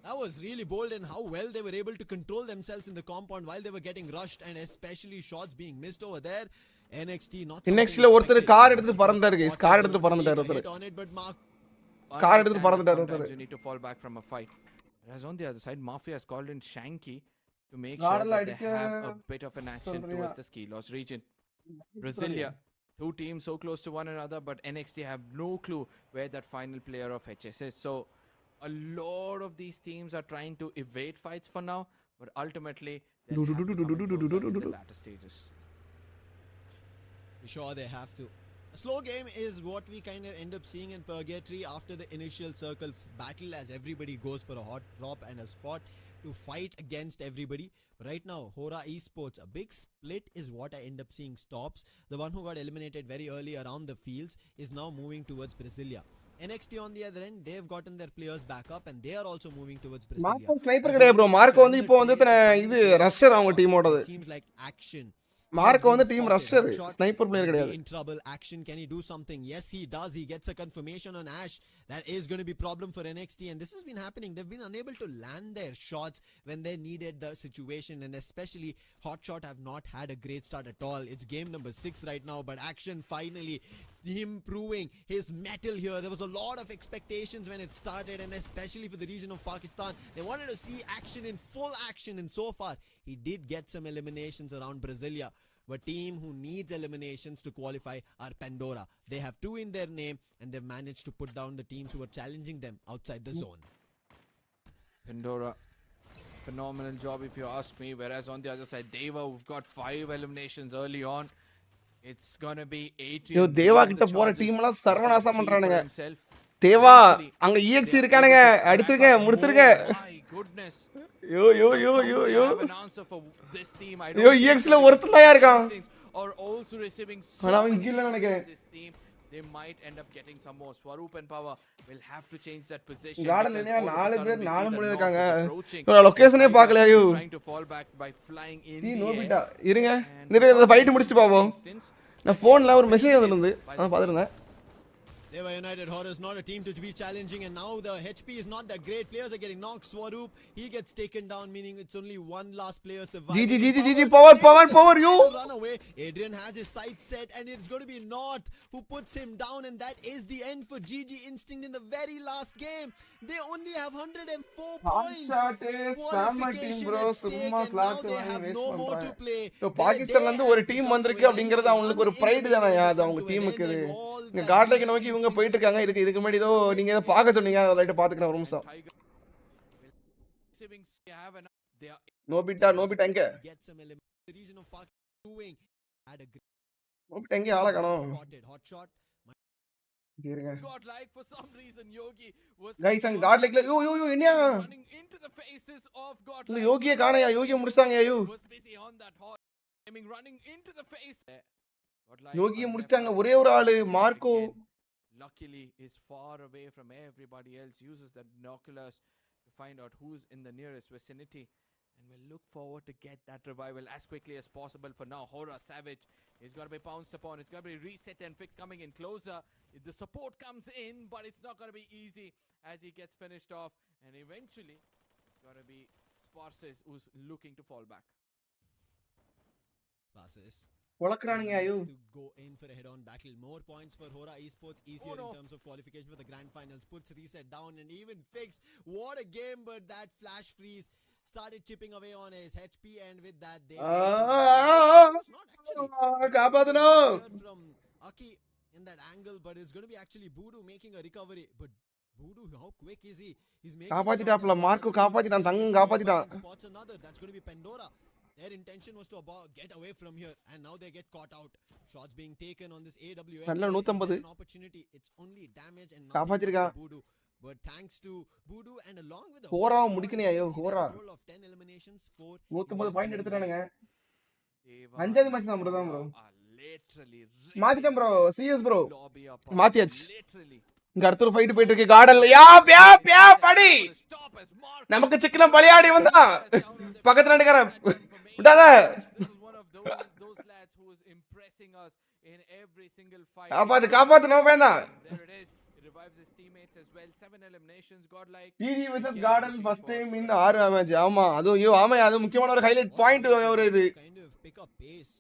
That was really bold and how well they were able to control themselves in the compound while they were getting rushed and especially shots being missed over there. NXT ல ஒருத்தர் car எடுத்து பறந்தாரு guys. Car எடுத்து பறந்துட்டாரு ஒருத்தர். Car எடுத்து பறந்துட்டாரு ஒருத்தர். You need to fall back from a fight. Whereas on the other side, Mafia has called in Shanky to make sure that they have a bit of an action towards the ski loss region. Brasilia, 2 teams so close to one another, but NXT have no clue where that final player of HS is. So a lot of these teams are trying to evade fights for now, but ultimately they'll have to come closer to the latter stages. Sure, they have to. A slow game is what we kind of end up seeing in Purgatory after the initial circle battle, as everybody goes for a hot drop and a spot to fight against everybody. But right now, Hora Esports, a big split is what I end up seeing stops. The one who got eliminated very early around the fields is now moving towards Brasilia. NXT on the other end, they've gotten their players back up and they are also moving towards Brasilia. Marco sniper கிடையாது bro. Marco வந்து இப்போ வந்து இது ரஷர் அவங்க டீமோடது. Seems like action. Marco on the team rusher, sniper player கிடையாது. In trouble, action, can he do something? Yes, he does. He gets a confirmation on Ash. That is going to be problem for NXT, and this has been happening. They've been unable to land their shots when they needed the situation, and especially Hotshot have not had a great start at all. It's game number 6 right now, but action finally, him proving his mettle here. There was a lot of expectations when it started, and especially for the region of Pakistan. They wanted to see action in full action, and so far, he did get some eliminations around Brasilia. But team who needs eliminations to qualify are Pandora. They have 2 in their name, and they've managed to put down the teams who are challenging them outside the zone. Pandora, phenomenal job if you ask me. Whereas on the other side, Deva, who've got 5 eliminations early on. It's gonna be 8. Yo, Deva கிட்ட போற team எல்லாம் சர்வநாசா பண்றானுங்க. தேவா அங்க EXC இருக்கானுங்க. அடிச்சிருங்க, முடிச்சிருங்க. My goodness. Yo. Yo, EXC ல ஒருத்தன் தான் இருக்கான். Or also receiving அவன் கீழ நினைக்கிறேன். this team, they might end up getting some more. Swaroop and Power will have to change that position. GodL இல்லையா 4 பேர் 4 மூலையில இருக்காங்க. லொகேஷனே பார்க்கலையா you? Trying to fall back by flying in. Tea Nobita இருங்க. இந்த ஃபைட் முடிச்சிட்டு பாப்போம். நான் ஃபோன்ல ஒரு மெசேஜ் வந்திருந்தது. அத பாத்துறேன். Deva United Horror is not a team to be challenging, and now the HP is not that great. Players are getting knocked. Swaroop, he gets taken down, meaning it's only one last player surviving. GG, power, you! Run away. Adrian has his sights set, and it's going to be North who puts him down, and that is the end for GG Instinct in the very last game. They only have 104 points. Qualification bro. at stake, and now they have no more to play. So பாகிஸ்தான்ல இருந்து ஒரு team வந்திருக்கு அப்படிங்கிறது அவங்களுக்கு ஒரு bright தானே அது அவங்க டீமுக்கு. இங்க காட்லைக்கு நோக்கி இவங்க போயிட்டு இருக்காங்க. இதுக்கு முன்னாடி ஏதோ நீங்க ஏதோ பார்க்க சொன்னீங்க. அத ரைட் பாத்துக்கிறேன் ஒரு நிமிஷம். நோபிட்டா எங்க? நோபிட்டா எங்க ஆள காணோம். Godlike for some reason Yogi was guys and Godlike yo என்னையா running into the faces of Godlike. யோகியே காணையா? யோகியை முடிச்சிட்டாங்க you. Was busy on that hot aiming running into the face. யோகியை முடிச்சிட்டாங்க. ஒரே ஒரு ஆளு Marco luckily is far away from everybody else, uses the binoculars to find out who's in the nearest vicinity, and we'll look forward to get that revival as quickly as possible. For now, Hora Savage is going to be pounced upon. It's going to be reset and fix coming in closer. The support comes in, but it's not going to be easy as he gets finished off, and eventually it's going to be Sparses who's looking to fall back. Passes. வளக்குறானுங்க ஐயோ. To go in for a head-on battle. More points for Hora Esports, easier in terms of qualification for the grand finals. Puts reset down and even fix. What a game, but that flash freeze started chipping away on his HP, and with that they காப்பாத்தனோ from Aki in that angle, but it's going to be actually Voodoo making a recovery. But Voodoo, how quick is he? He's making காப்பாத்திட்டாப்ல. Marco காப்பாத்திட்டான். தங்கம் காப்பாத்திட்டான். spots another. That's going to be Pandora. Their intention was to get away from here, and now they get caught out. Shots being taken on this AWM. நல்ல 150 an opportunity. It's only damage and காப்பாத்திருக்கா Voodoo. But thanks to Voodoo and along with the Hora முடிக்கணும் ஐயோ Hora total of 10 eliminations, 4 150 point எடுத்துட்டானுங்க அஞ்சாவது match தான் bro மாத்திட்டேன் bro CS bro மாத்தியாச்சு இங்க அடுத்த ஒரு ஃபைட் போயிட்டு இருக்கு GodL யா படி நமக்கு சிக்கன பலியாடி வந்தா பக்கத்துல நடிக்கறேன் விடாத காப்பாத்து நோ வேண்டாம் PG vs GodL first time in RU match ஆமா அது முக்கியமான ஒரு ஹைலைட் பாயிண்ட் ஒரு இது kind of pick up pace.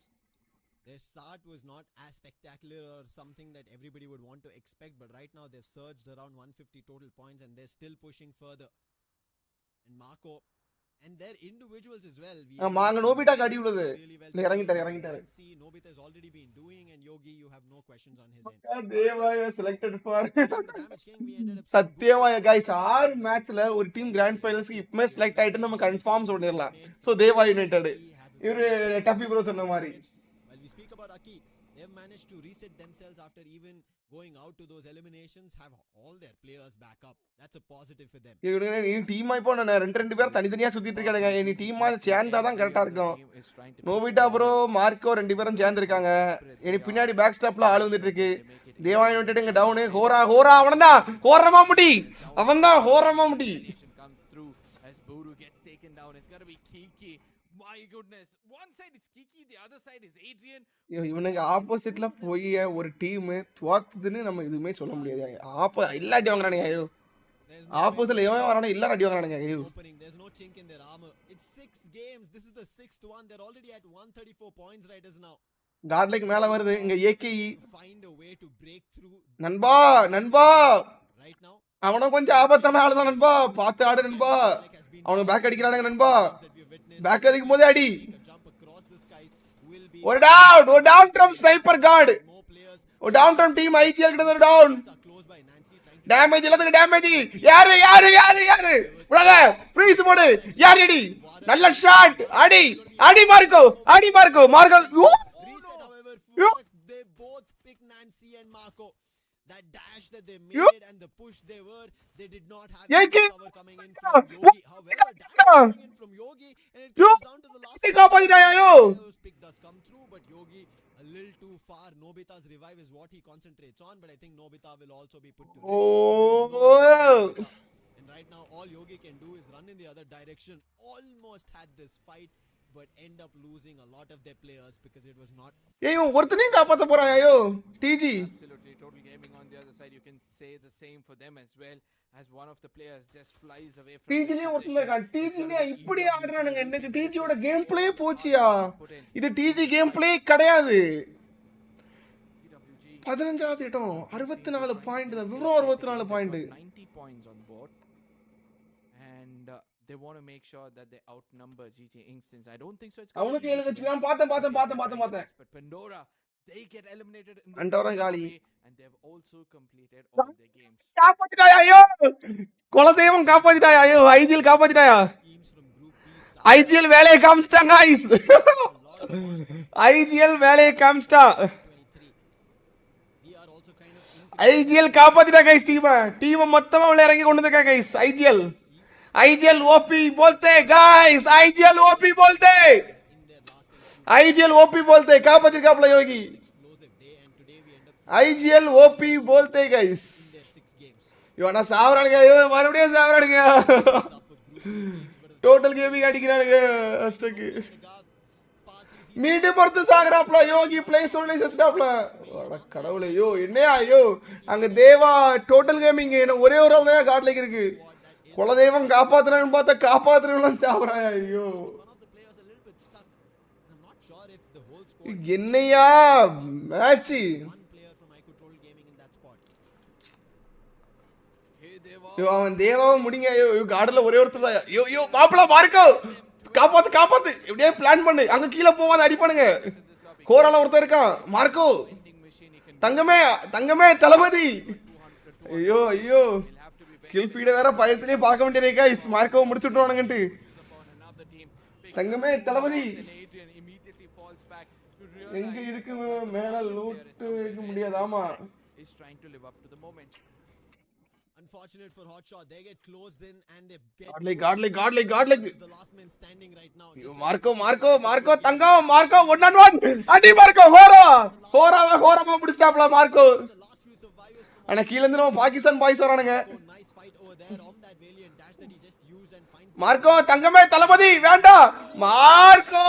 Their start was not as spectacular or something that everybody would want to expect, but right now they've surged around 150 total points and they're still pushing further. And Marco and their individuals as well. மாங்க Nobita கடி விடுது இல்ல இறங்கிட்டாரு See Nobita has already been doing, and Yogi, you have no questions on his end. Deva is selected for சத்தியமா guys 6 மேட்ச்ல ஒரு team grand ஃபைனல்ஸ்க்கு இப்பமே select ஆயிட்டு நம்ம கன்ஃபார்ம் சொல்லிரலாம் சோ தேவா யுனைட்டட் இவரு டஃபி ப்ரோ சொன்ன மாதிரி While we speak about Aki, they've managed to reset themselves after even going out to those eliminations, have all their players back up. That's a positive for them. நீ team இப்போ நான் ரெண்டு பேர் தனித்தனியா சுத்திட்டு இருக்காங்க நீ டீமா சேர்ந்தா தான் கரெக்ட்டா இருக்கும் நோபிட்டா ப்ரோ மார்க்கோ ரெண்டு பேரும் சேர்ந்து இருக்காங்க இனி பின்னாடி பேக் ஸ்டாப்ல ஆளு வந்துட்டு இருக்கு தேவா யுனைட்டட் இங்க டவுன் ஹோரா அவன்தான் ஹோரமா முடி அவன்தான் ஹோரமா முடி My goodness, one side is Kiki, the other side is Adrian. இவனுக்கு ஆப்போசிட்ல போய் ஒரு டீம் தோத்துதுன்னு நம்ம எதுவுமே சொல்ல முடியாது இல்ல அடி வாங்குறானுங்க ஐயோ ஆப்போசிட்ல எவன் வரானோ இல்ல அடி வாங்குறானுங்க ஐயோ There's no chink in their armor. It's 6 games. This is the 6th one. They're already at 134 points right as now. GodL மேல வருது இங்க AKE Find a way to break through. நண்பா Right now அவன கொஞ்சம் ஆபத்தான ஆளு தான் நண்பா பாத்து ஆடு நண்பா அவனுக்கு பேக் அடிக்கறானுங்க நண்பா பேக் அடிக்கும் போதே அடி ஒரு டவுன் ட்ரம் ஸ்னைப்பர் கார்டு ஒரு டவுன் ட்ரம் டீம் IGL கிட்ட ஒரு டவுன் டேமேஜ் இல்லதுக்கு டேமேஜ் யாரு பிரதா ஃப்ரீஸ் போடு யார் அடி நல்ல ஷாட் அடி Marco they both pick Nancy and Marco. That dash that they made and the push they did not have cover coming in from Yogi. However, dash coming in from Yogi and it comes down to the last pick does come through, but Yogi a little too far. Nobita's revive is what he concentrates on, but I think Nobita will also be put to rest. And right now all Yogi can do is run in the other direction. Almost had this fight, but end up losing a lot of their players because it was not ஒருத்தனே காப்பாத்த போறான் ஐயோ TG Absolutely, Total Gaming on the other side, you can say the same for them as well, as one of the players just flies away from TG லே ஒருத்தன் இருக்கான் TG லே இப்படி ஆடுறானுங்க எனக்கு TG ஓட game play போச்சியா இது TG game play கிடையாது 15வது இடம் 64 point தான் வெறும் 64 point 90 points on board, and they want to make sure that they outnumber GG Instance. I don't think so. It's அவனுக்கு ஏழுச்சு நான் பார்த்தேன் but Pandora, they get eliminated in Pandora காலி and they've also completed all their games. காப்பாத்திட்டாயா ஐயோ குலதெய்வம் காப்பாத்திட்டாயா ஐயோ IGL காப்பாத்திட்டாயா IGL வேலைய காமிச்சிட்டாங்க guys IGL வேலைய காமிச்சிட்டா IGL காப்பாத்திட்டா guys team மொத்தமா உள்ள இறங்கி கொண்டு வந்திருக்கா गाइस IGL OP बोलते गाइस IGL OP बोलते காப்பாத்திருக்காப்ல யோகி IGL OP बोलते गाइस இவனா சாவறானுங்க ஐயோ மறுபடியும் சாவறானுங்க டோட்டல் கேமிங் அடிக்கறானுங்க அஸ்டக்கு மீண்டும் ஒருத்த சாகறாப்ல யோகி ப்ளே சொல்லி செத்துட்டாப்ல அட கடவுளே ஐயோ என்னையா ஐயோ அங்க தேவா டோட்டல் கேமிங் என்ன ஒரே ஒரு ஆள் தான் GodL இருக்கு குலதெய்வம் காப்பாத்துறான்னு பார்த்தா காப்பாத்துறவங்க சாவறாயா ஐயோ என்னையா மேட்ச் அவன் தேவாவும் முடிங்க ஐயோ GodL ஒரே ஒருத்தர் தான் ஐயோ மாப்பிள மார்க்கோ காப்பாத்து இப்படியே பிளான் பண்ணு அங்க கீழே போவாத அடிப்பானுங்க கோரால ஒருத்தர் இருக்கான் மார்க்கோ தங்கமே தளபதி ஐயோ கில் ஃபீட வேற பயத்திலே பார்க்க வேண்டியதே गाइस மார்க்கோ முடிச்சிட்டுவானுங்கட்டு தங்கமே தளபதி எங்க இருக்கு மேல லூட் எடுக்க முடியாது ஆமா Unfortunate for Hotshot, they get closed in and they get godlike the last man standing right now. Marco Thangam Marco 1-on-1 அடி Marco ஹோரமா முடிச்சாப்ல Marco அண்ணா கீழ இருந்து நம்ம பாகிஸ்தான் பாய்ஸ் வரானுங்க Marco தங்கமே தளபதி வேண்டாம் Marco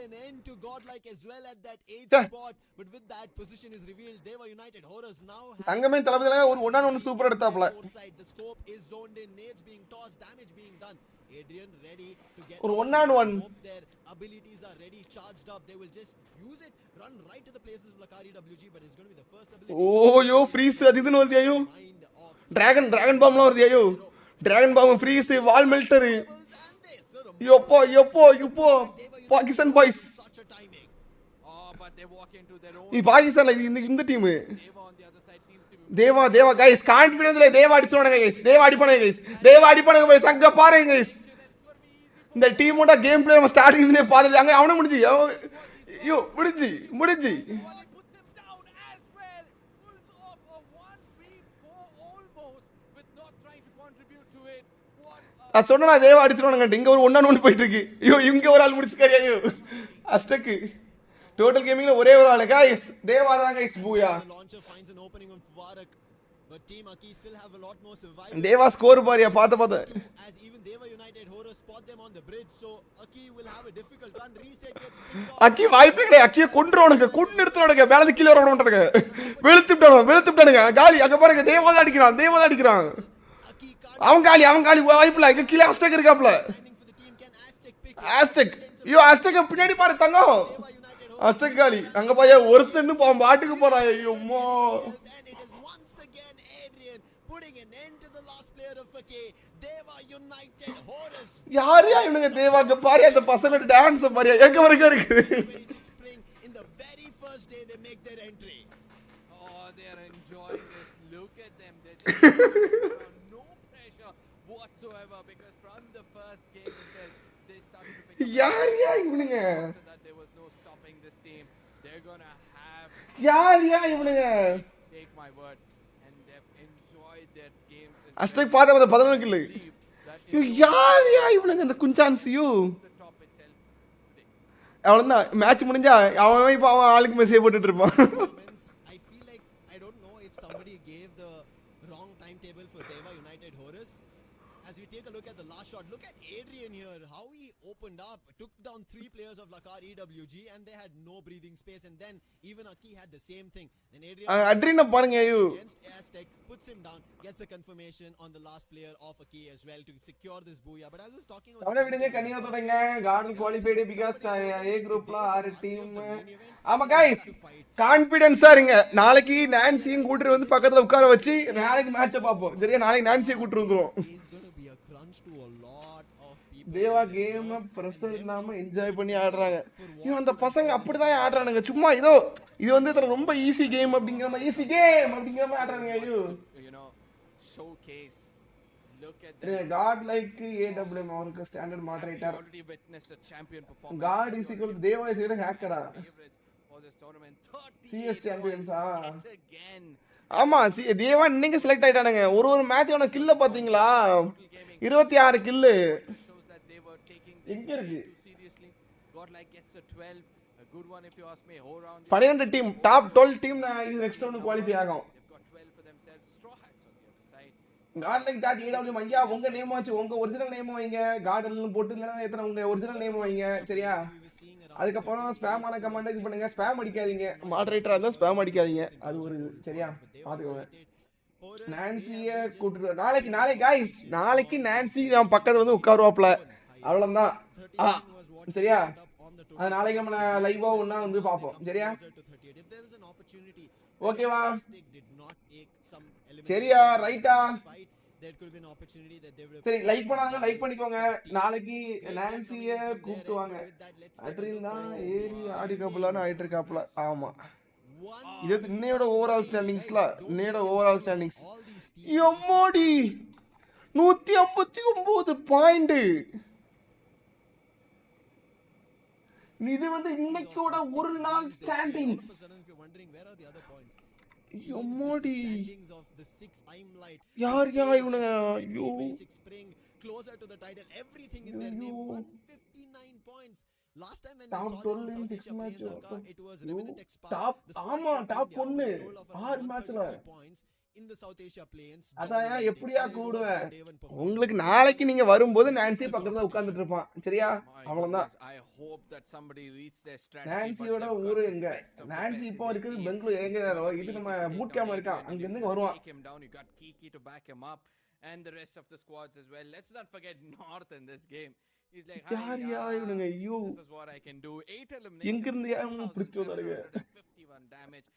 an end to godlike as well at that 8th spot, but with that position is revealed. They were United Horrors now தங்கமே தளபதில ஒரு 1-on-1 சூப்பர் எடுத்தாப்ல the scope is zoned in, nades being tossed, damage being done. Adrian ready to get ஒரு 1-on-1 their abilities are ready, charged up. They will just use it, run right to the places of Lakari WG, but it's going to be the first ability. Oh yo freeze adidunu vardiyayo dragon bomb la vardiyayo dragon bomb freeze wall melter Yoppo, Pakistan boys. ಈ ಪಾಕಿಸ್ತಾನ இந்த team தேவா guys கான்ஃபிடன்ஸ்ல தேவா அடிச்சோனங்க guys தேவா அடிப்பானுங்க guys அங்க பாருங்க guys இந்த டீமோட game play நம்ம ஸ்டார்டிங்ல இருந்தே பார்த்தது அங்க அவனே முடிஞ்சு நான் சொன்னா தேவா அடிச்சிடுவானுங்க இங்க ஒரு 1-on-1 போயிட்டு இருக்கு ஐயோ இங்க ஒரு ஆள் முடிச்சுக்காரியா ஐயோ அஸ்டக் டோட்டல் கேமிங்ல ஒரே ஒரு ஆளு गाइस தேவா தான் guys booyah but team Aki still have a lot more survivors Deva score பாரியா பாத்த as even Deva United Horrors spot them on the bridge, so Aki will have a difficult run. Reset gets Aki வாய்ப்பே கிடையாது அக்கிய கொன்றுவானுங்க கொன்னு எடுத்துறானுங்க மேல கீழ வரணும்ன்றானுங்க வெளுத்துட்டானுங்க காலி அங்க பாருங்க தேவா தான் அடிக்கிறான் அவன் காலி வாய்ப்புல இங்க கீழ அஸ்டக் இருக்காப்ல அஸ்டக் பின்னாடி பாரு தங்கம் அஸ்டக் காலி அங்க பாயா ஒருத்தன்னு பாட்டுக்கு போறான் ஐயோ அம்மா யாரையா இவனுங்க தேவாங்க பாரு அந்த பசங்க டான்ஸ் பாரு எங்க வரைக்கும் இருக்கு யாரையா இவனுங்க அஸ்டக் பாத்த 11 கில் யாரையா இவனுங்க இந்த குஞ்சான்ஸ் அவ்வளவுதான் மேட்ச் முடிஞ்சா அவன் இப்ப அவன் ஆளுக்கு மெசேஜ் போட்டுட்டு இருப்பான் As we take a look at the last shot, look at Adrian here, how he opened up, took down 3 players of Lakar EWG and they had no breathing space, and then even Aki had the same thing. Then Adrian பாருங்க ஐயோ Aztec puts him down, gets the confirmation on the last player of Aki as well to secure this booyah. But I was talking about அவளே விடுங்க கனியா தொடங்க GodL qualified because A groupல 6 team ஆமா guys கான்ஃபிடன்ஸா இருங்க நாளைக்கு நான்சியும் கூட்டி வந்து பக்கத்துல உட்கார வச்சு நாளைக்கு மேட்சை பாப்போம் சரியா நாளைக்கு நான்சியை கூட்டி வந்துரும் தேவா கேம் பிரஷர் இல்லாம என்ஜாய் பண்ணி ஆடுறாங்க அந்த பசங்க அப்படிதான் ஆடுறானுங்க சும்மா இது வந்து ரொம்ப ஈஸி கேம் அப்படிங்கிற மாதிரி ஆடுறானுங்க ஐயோ godlike AWM அவருக்கு standard moderator god is equal to Deva is equal to hacker CS சாம்பியன்ஸா ஆமா தேவா இன்னைக்கு செலக்ட் ஆயிட்டானுங்க ஒரு மேட்ச் அவன கில்ல பாத்தீங்களா 26 கில் எங்க இருக்கு 12 டீம் டாப் 12 டீம் இது நெக்ஸ்ட் ரவுண்ட் குவாலிஃபை ஆகும் godlike.aw ஐயா உங்க நேம் வாச்சு உங்க ஒரிஜினல் நேம் வைங்க godl னு போட்டு இல்லனா எத்தனை உங்க ஒரிஜினல் நேம் வைங்க சரியா அதுக்கு அப்புறம் ஸ்பாம் ஆன கமெண்ட் இது பண்ணுங்க ஸ்பாம் அடிக்காதீங்க மாடரேட்டரா இருந்தா ஸ்பாம் அடிக்காதீங்க அது ஒரு சரியா பாத்துக்கோங்க நான்சிய கூட்டிட்டு நாளைக்கு गाइस நாளைக்கு நான்சி நம்ம பக்கத்துல வந்து உட்காருவாப்ல அவ்வளவுதான் சரியா அது நாளைக்கு நம்ம லைவா ஒண்ணா வந்து பாப்போம் சரியா ஓகேவா சரியா ரைட்டா சரி லைக் பண்ணாங்க லைக் பண்ணிக்கோங்க நாளைக்கு நான்சிய கூப்பிடுவாங்க அட்ரின் தான் ஏறி ஆடி கப்பலான்னு ஆயிட்டு இருக்காப்ல ஆமா இது இன்னையோட ஓவரால் ஸ்டாண்டிங்ஸ் எம்மோடி 159 பாயிண்ட். இது வந்து இன்னைக்கோட ஒரு நாள் ஸ்டாண்டிங்ஸ். எம்மாடி யார் இவனுங்க? ஐயோ closer to the title, everything in their name. 159 points. Last time when top we saw this in South Asia match, it was Revenant Expa. top 1 6 மேட்ச்ல points in the South Asia play-ins. அதான் எப்படியா கூடுவேன்? உங்களுக்கு நாளைக்கு நீங்க வரும்போது Nancy பக்கத்துல உட்கார்ந்துட்டு இருப்பான். சரியா? அவ்வளவுதான். I hope that somebody reads their strategy. நான்சியோட ஊரு எங்க? நான்சி இப்போ இருக்குது பெங்களூர். எங்க இது நம்ம பூட் கேம்ப் இருக்கா? அங்க இருந்து வருவான். You got Kiki to back him up and the rest of the squads as well. Let's not forget North in this game. He's like, இவனுங்க ஐயோ this is what I can do. 8 eliminations. எங்க இருந்து யாரும் பிடிச்சு வந்தாருங்க? 51 damage.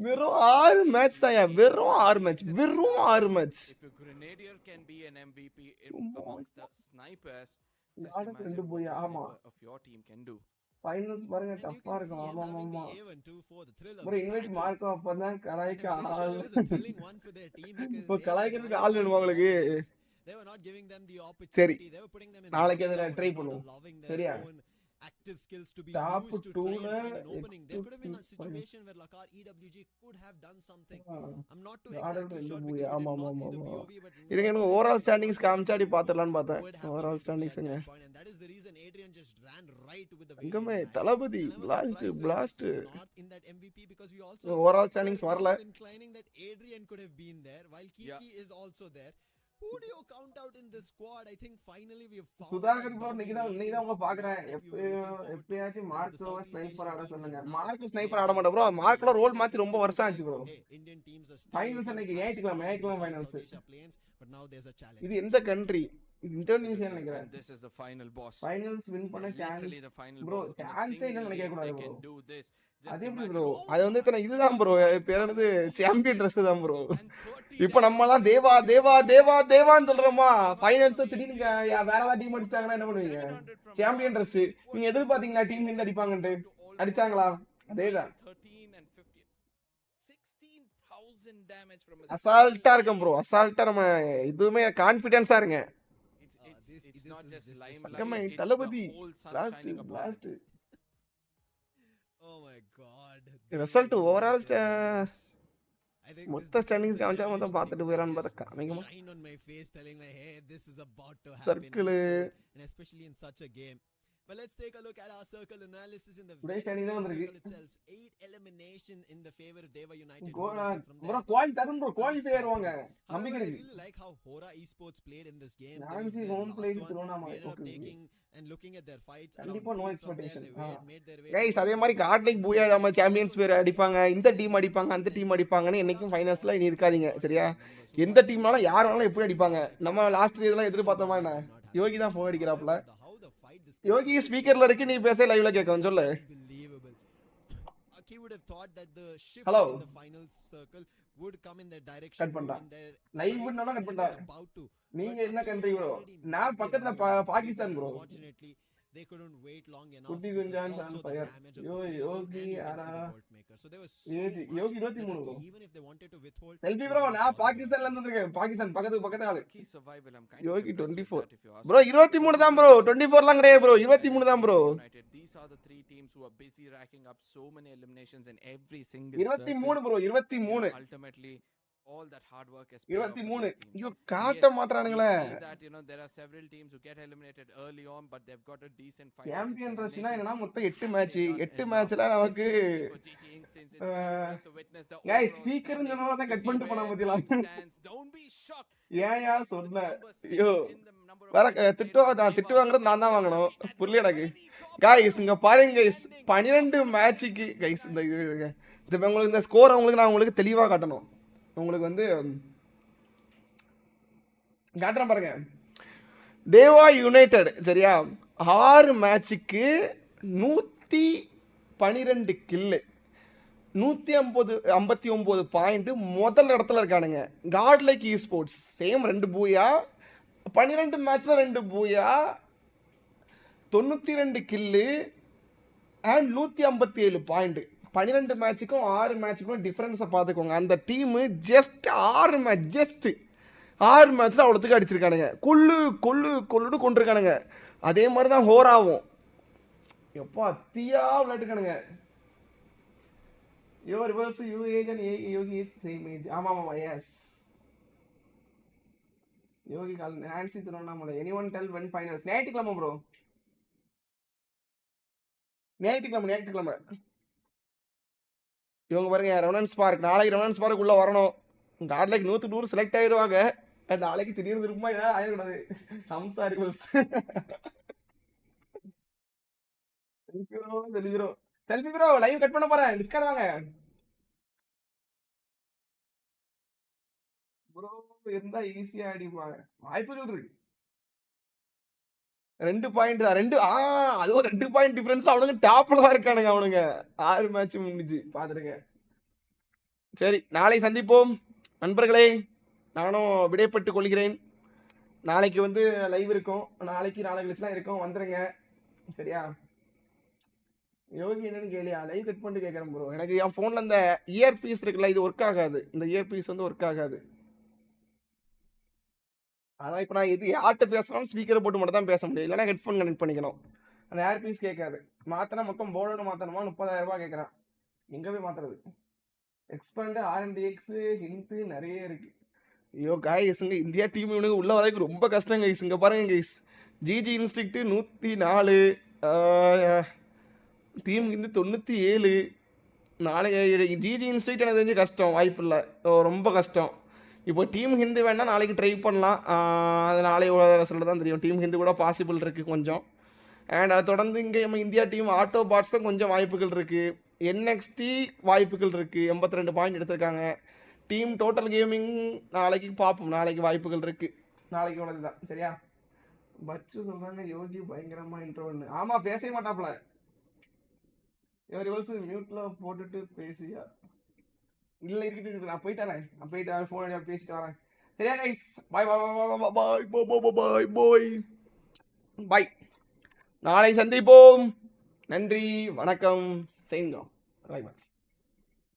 வெறும் 6 match தான்யா. வெறும் 6 match. வெறும் 6 match. If a grenadier can be an MVP amongst the snipers, of your team can do. Finals பாருங்க டஃப்பா இருக்கும். ஆமா ப்ரோ இன்வைட் மார்க்கோ அப்பதான் கலாய்க்க ஆள். இப்போ கலாய்க்கிறதுக்கு ஆள் வேணும் உங்களுக்கு. சரி நாளைக்கு அதை ட்ரை பண்ணுவோம். சரியா? active skills to be top used to 2 try and find an opening. There could have been a situation where Lakar EWG could have done something. I'm not too exactly sure because I did not see the POV, but இதுங்க overall standings காமிச்சாடி பாத்துறலாம்னு பார்த்தேன். Overall ஸ்டாண்டிங்ஸ்ங்க and that is the reason Adrian just ran right with the எங்கமே Thalapathy blast not in that MVP because we also overall standings வரல. inclining that Adrian could have been there while Kiki is also there. Who do you count out in this squad? I think finally we have found Sudhakar bro இன்னைக்கு தான் உங்க பாக்குறேன். எப்பயாச்சும் Marco sniper ஆட சொல்லுங்க. Marco sniper ஆட மாட்டேன் bro. மார்க்கோட role மாத்தி ரொம்ப வருஷம் ஆச்சு ப்ரோ. ஃபைனல்ஸ் அன்னைக்கு ஏத்திக்கலாம் finals. but now there's a challenge. இது எந்த கண்ட்ரி? இந்தோனேசியா நினைக்கிறேன். This is the final boss. Finals win பண்ண சான்ஸ் ப்ரோ. சான்ஸே இல்ல நினைக்க கூடாது ப்ரோ. அது எப்படி ப்ரோ? அது வந்து இதுதான் ப்ரோ. பேர் என்னது? சாம்பியன் Dress தான் ப்ரோ. இப்போ நம்ம எல்லாம் தேவா தேவா தேவா தேவான்னு சொல்றோமா? ஃபைனல்ஸ் திடீர்னு வேற ஏதாவது டீம் அடிச்சிட்டாங்கன்னா என்ன பண்ணுவீங்க? சாம்பியன் Dress நீங்க எதிர்பார்த்தீங்களா டீம் இந்த அடிப்பாங்கன்னு? அடிச்சாங்களா? அதேதான். அசால்ட்டா இருக்கும் ப்ரோ. அசால்ட்டா நம்ம இதுவுமே கான்ஃபிடன்ஸா இருங்க. It's not just limelight. Thalapathy blast. Oh my god. Result overall மொத்த ஸ்டாண்டிங்ஸ் காமிச்சா மொத்தம் பார்த்துட்டு போயிரான்னு பார்த்தா காமிக்குமா? Shine on my face telling like hey this is about to happen. Circle and especially in such a game. But let's take a look at our circle analysis in the circle itself. 8 elimination in the favor of Deva United. bro குவாலி தரணும் bro. Qualify ஆயிருவாங்க. நம்பிக்கை I இருக்கு. really like how Hora Esports played in this game. Nancy home play Tiruvannamalai taking and looking at their fights. கண்டிப்பா no expectation. Guys அதே மாதிரி காட்லைக் பூயா நம்ம champions பேர் அடிப்பாங்க. இந்த டீம் அடிப்பாங்க அந்த டீம் அடிப்பாங்கன்னு என்னைக்கும் ஃபைனல்ஸ்ல இனி இருக்காதீங்க. சரியா? எந்த டீம்னாலும் யார் வேணாலும் எப்படி அடிப்பாங்க. நம்ம லாஸ்ட் இதெல்லாம் எதிர்பார்த்தோமா என்ன? யோகி தான் ஃபோன் அடிக்கறாப்ல. யோகி ஸ்பீக்கர்ல இருக்கு. நீ பேச லைவ்ல கேட்க சொல்லு. He would have thought that the shift Hello. in the final circle would come in their direction. Cut பண்ணா. லைவ் பண்ணனும் கட் பண்ணா. நீங்க என்ன கண்ட்ரி ப்ரோ? நான் பக்கத்துல Pakistan bro. Fortunately they couldn't wait long enough. குட்டி குஞ்சான் ஆன் ஃபயர். யோகி ஆனா so there was Yogi 23 bro. even if they wanted to withhold. Selvi bro நான் பாகிஸ்தான்ல இருந்து வந்திருக்கேன். பாகிஸ்தான் பக்கத்து ஆளு. யோகி 24 ப்ரோ. 23 தான் ப்ரோ. 24லாம் கிடையாது ப்ரோ. 23 தான் bro. These are the three teams who are busy racking up so many eliminations in every single 23 bro. 23 ultimately all that hard work has 23 ஐயோ காட்ட மாட்டறானுங்களே. that you know there are several teams who get eliminated early on but they've got a decent fight. Champion Dressனா என்னன்னா மொத்தம் 8 மேட்ச்ல நமக்கு guys speaker சொன்னவங்க தான் cut பண்ணிட்டு போனா பாத்தீங்களா? Don't be shocked. ஏயா சொன்ன ஐயோ வர திட்டு வாங்குறது நான் தான் வாங்கணும். புரியல எனக்கு. गाइस இங்க பாருங்க गाइस 12 மேட்ச்க்கு गाइस இந்த உங்களுக்கு இந்த ஸ்கோர் நான் உங்களுக்கு தெளிவா காட்டணும். உங்களுக்கு வந்து காட்டுறேன் பாருங்க. தேவா யுனைடெட் சரியா 6 மேட்ச்க்கு 112 கில் 159 பாயிண்ட் முதல் இடத்துல இருக்கானுங்க. காட்லைக் ஈஸ்போர்ட்ஸ் சேம் 2 பூயா 12 மேட்ச்ல 2 பூயா 92 கில்லு அண்ட் 157 பாயிண்ட். 12 மேட்சுக்கும் 6 மேட்சுக்கும் டிஃபரன்ஸை பார்த்துக்கோங்க. அந்த டீமு ஜஸ்ட் 6 மேட்ச் ஜஸ்ட் 6 மேட்ச்சில் அவ்வளோத்துக்கு அடிச்சிருக்கானுங்க. கொள்ளுன்னு கொண்டிருக்கானுங்க. அதே மாதிரி தான் ஹோராவும் எப்பா அத்தியா விளையாட்டுக்கானுங்க. Rivers you age and Yogi is same age. ஆமாம் yes Yogi call Nancy Thiruvannamalai. Anyone tell when finals? ஞாயிற்றுக்கிழமை ப்ரோ, ஞாயிற்றுக்கிழமை. இவங்க பாருங்க ரெவனன்ஸ் பார்க். நாளைக்கு ரெவனன்ஸ் பார்க் உள்ள வரணும். காட்லைக் 100 செலக்ட் ஆயிடுவாங்க. நாளைக்கு திடீர்னு இருக்குமா ஏதாவது ஆயிடக்கூடாது. Hamsa rivals selfie bro live cut பண்ண போறேன். டிஸ்கார்ட் வாங்க ப்ரோ. இருந்தா ஈஸியா அடிப்பாங்க. வாய்ப்புகள் இருக்கு. 2 பாயிண்ட் தான். அதுவும் 2 பாயிண்ட் டிஃபரன்ஸ்ல அவனுங்க டாப்ல தான் இருக்கானுங்க. அவனுங்க 6 மேட்ச் முடிஞ்சு பாத்துருங்க. சரி, நாளை சந்திப்போம் நண்பர்களே. நானும் விடைபெற்றுக் கொள்கிறேன். நாளைக்கு வந்து லைவ் இருக்கும். நாளை கழிச்சுலாம் இருக்கும். வந்துருங்க சரியா? யோகி என்னன்னு கேளியா? லைவ் கட் பண்ணிட்டு கேட்குறேன் ப்ரோ. எனக்கு என் ஃபோனில் இந்த இயர் பீஸ் இருக்குல்ல, இது ஒர்க் ஆகாது. இந்த இயர் பீஸ் வந்து ஒர்க் ஆகாது. அதான் இப்போ நான் யார்கிட்ட பேசணும் ஸ்பீக்கரை போட்டு மட்டும் தான் பேச முடியும். இல்லைனா ஹெட்ஃபோன் கனெக்ட் பண்ணிக்கணும். அந்த ஏர் பீஸ் கேட்காது. மாற்றினா மொத்தம் போர்டு மாற்றணுமா 30,000 ரூபாய் கேட்குறான். எங்கே போய் மாற்றுறது? எக்ஸ்பேண்டு RNDX ஹிண்ட்டு நிறைய இருக்குது. ஐயோ கைஸுங்க, இந்தியா டீம் இவனுக்கு உள்ள வரைக்கும் ரொம்ப கஷ்டம் கைஸ். இங்கே பாருங்க கைஸ், ஜிஜி இன்ஸ்டிக்ட் 104, டீம் வந்து 97. நாளைக்கு ஜிஜி இன்ஸ்டிக்ட் எனக்கு தெரிஞ்சு கஷ்டம், வாய்ப்பு இல்லை, ரொம்ப கஷ்டம். இப்போ டீம் ஹிந்து வேணால் நாளைக்கு ட்ரை பண்ணலாம். அது நாளைக்கு ரிசல்ட் தான் தெரியும். டீம் ஹிந்து கூட பாசிபிள் இருக்குது கொஞ்சம். அண்ட் அதை தொடர்ந்து இங்கே நம்ம இந்தியா டீம் ஆட்டோ பாட்ஸும் கொஞ்சம் வாய்ப்புகள் இருக்குது. NXT வாய்ப்புகள் இருக்குது. 82 பாயிண்ட் எடுத்திருக்காங்க. டீம் டோட்டல் கேமிங் நாளைக்கு பார்ப்போம். நாளைக்கு வாய்ப்புகள் இருக்குது. நாளைக்கு உள்ளது தான் சரியா? பச்சு சொல்கிறாங்க யோகி பயங்கரமாக இன்ட்ரோன்னு. ஆமாம், பேசவே மாட்டாப்புல. ரிவல்ஸ் மியூட்டில் போட்டுட்டு பேசியா? இல்லை இருக்கட்டும், நான் போயிட்டு வரேன். ஃபோன் அடி பேசிட்டு வரேன் சரியா கைஸ்? பாய் பாய். நாளை சந்திப்போம். நன்றி, வணக்கம். செய்யுங்க.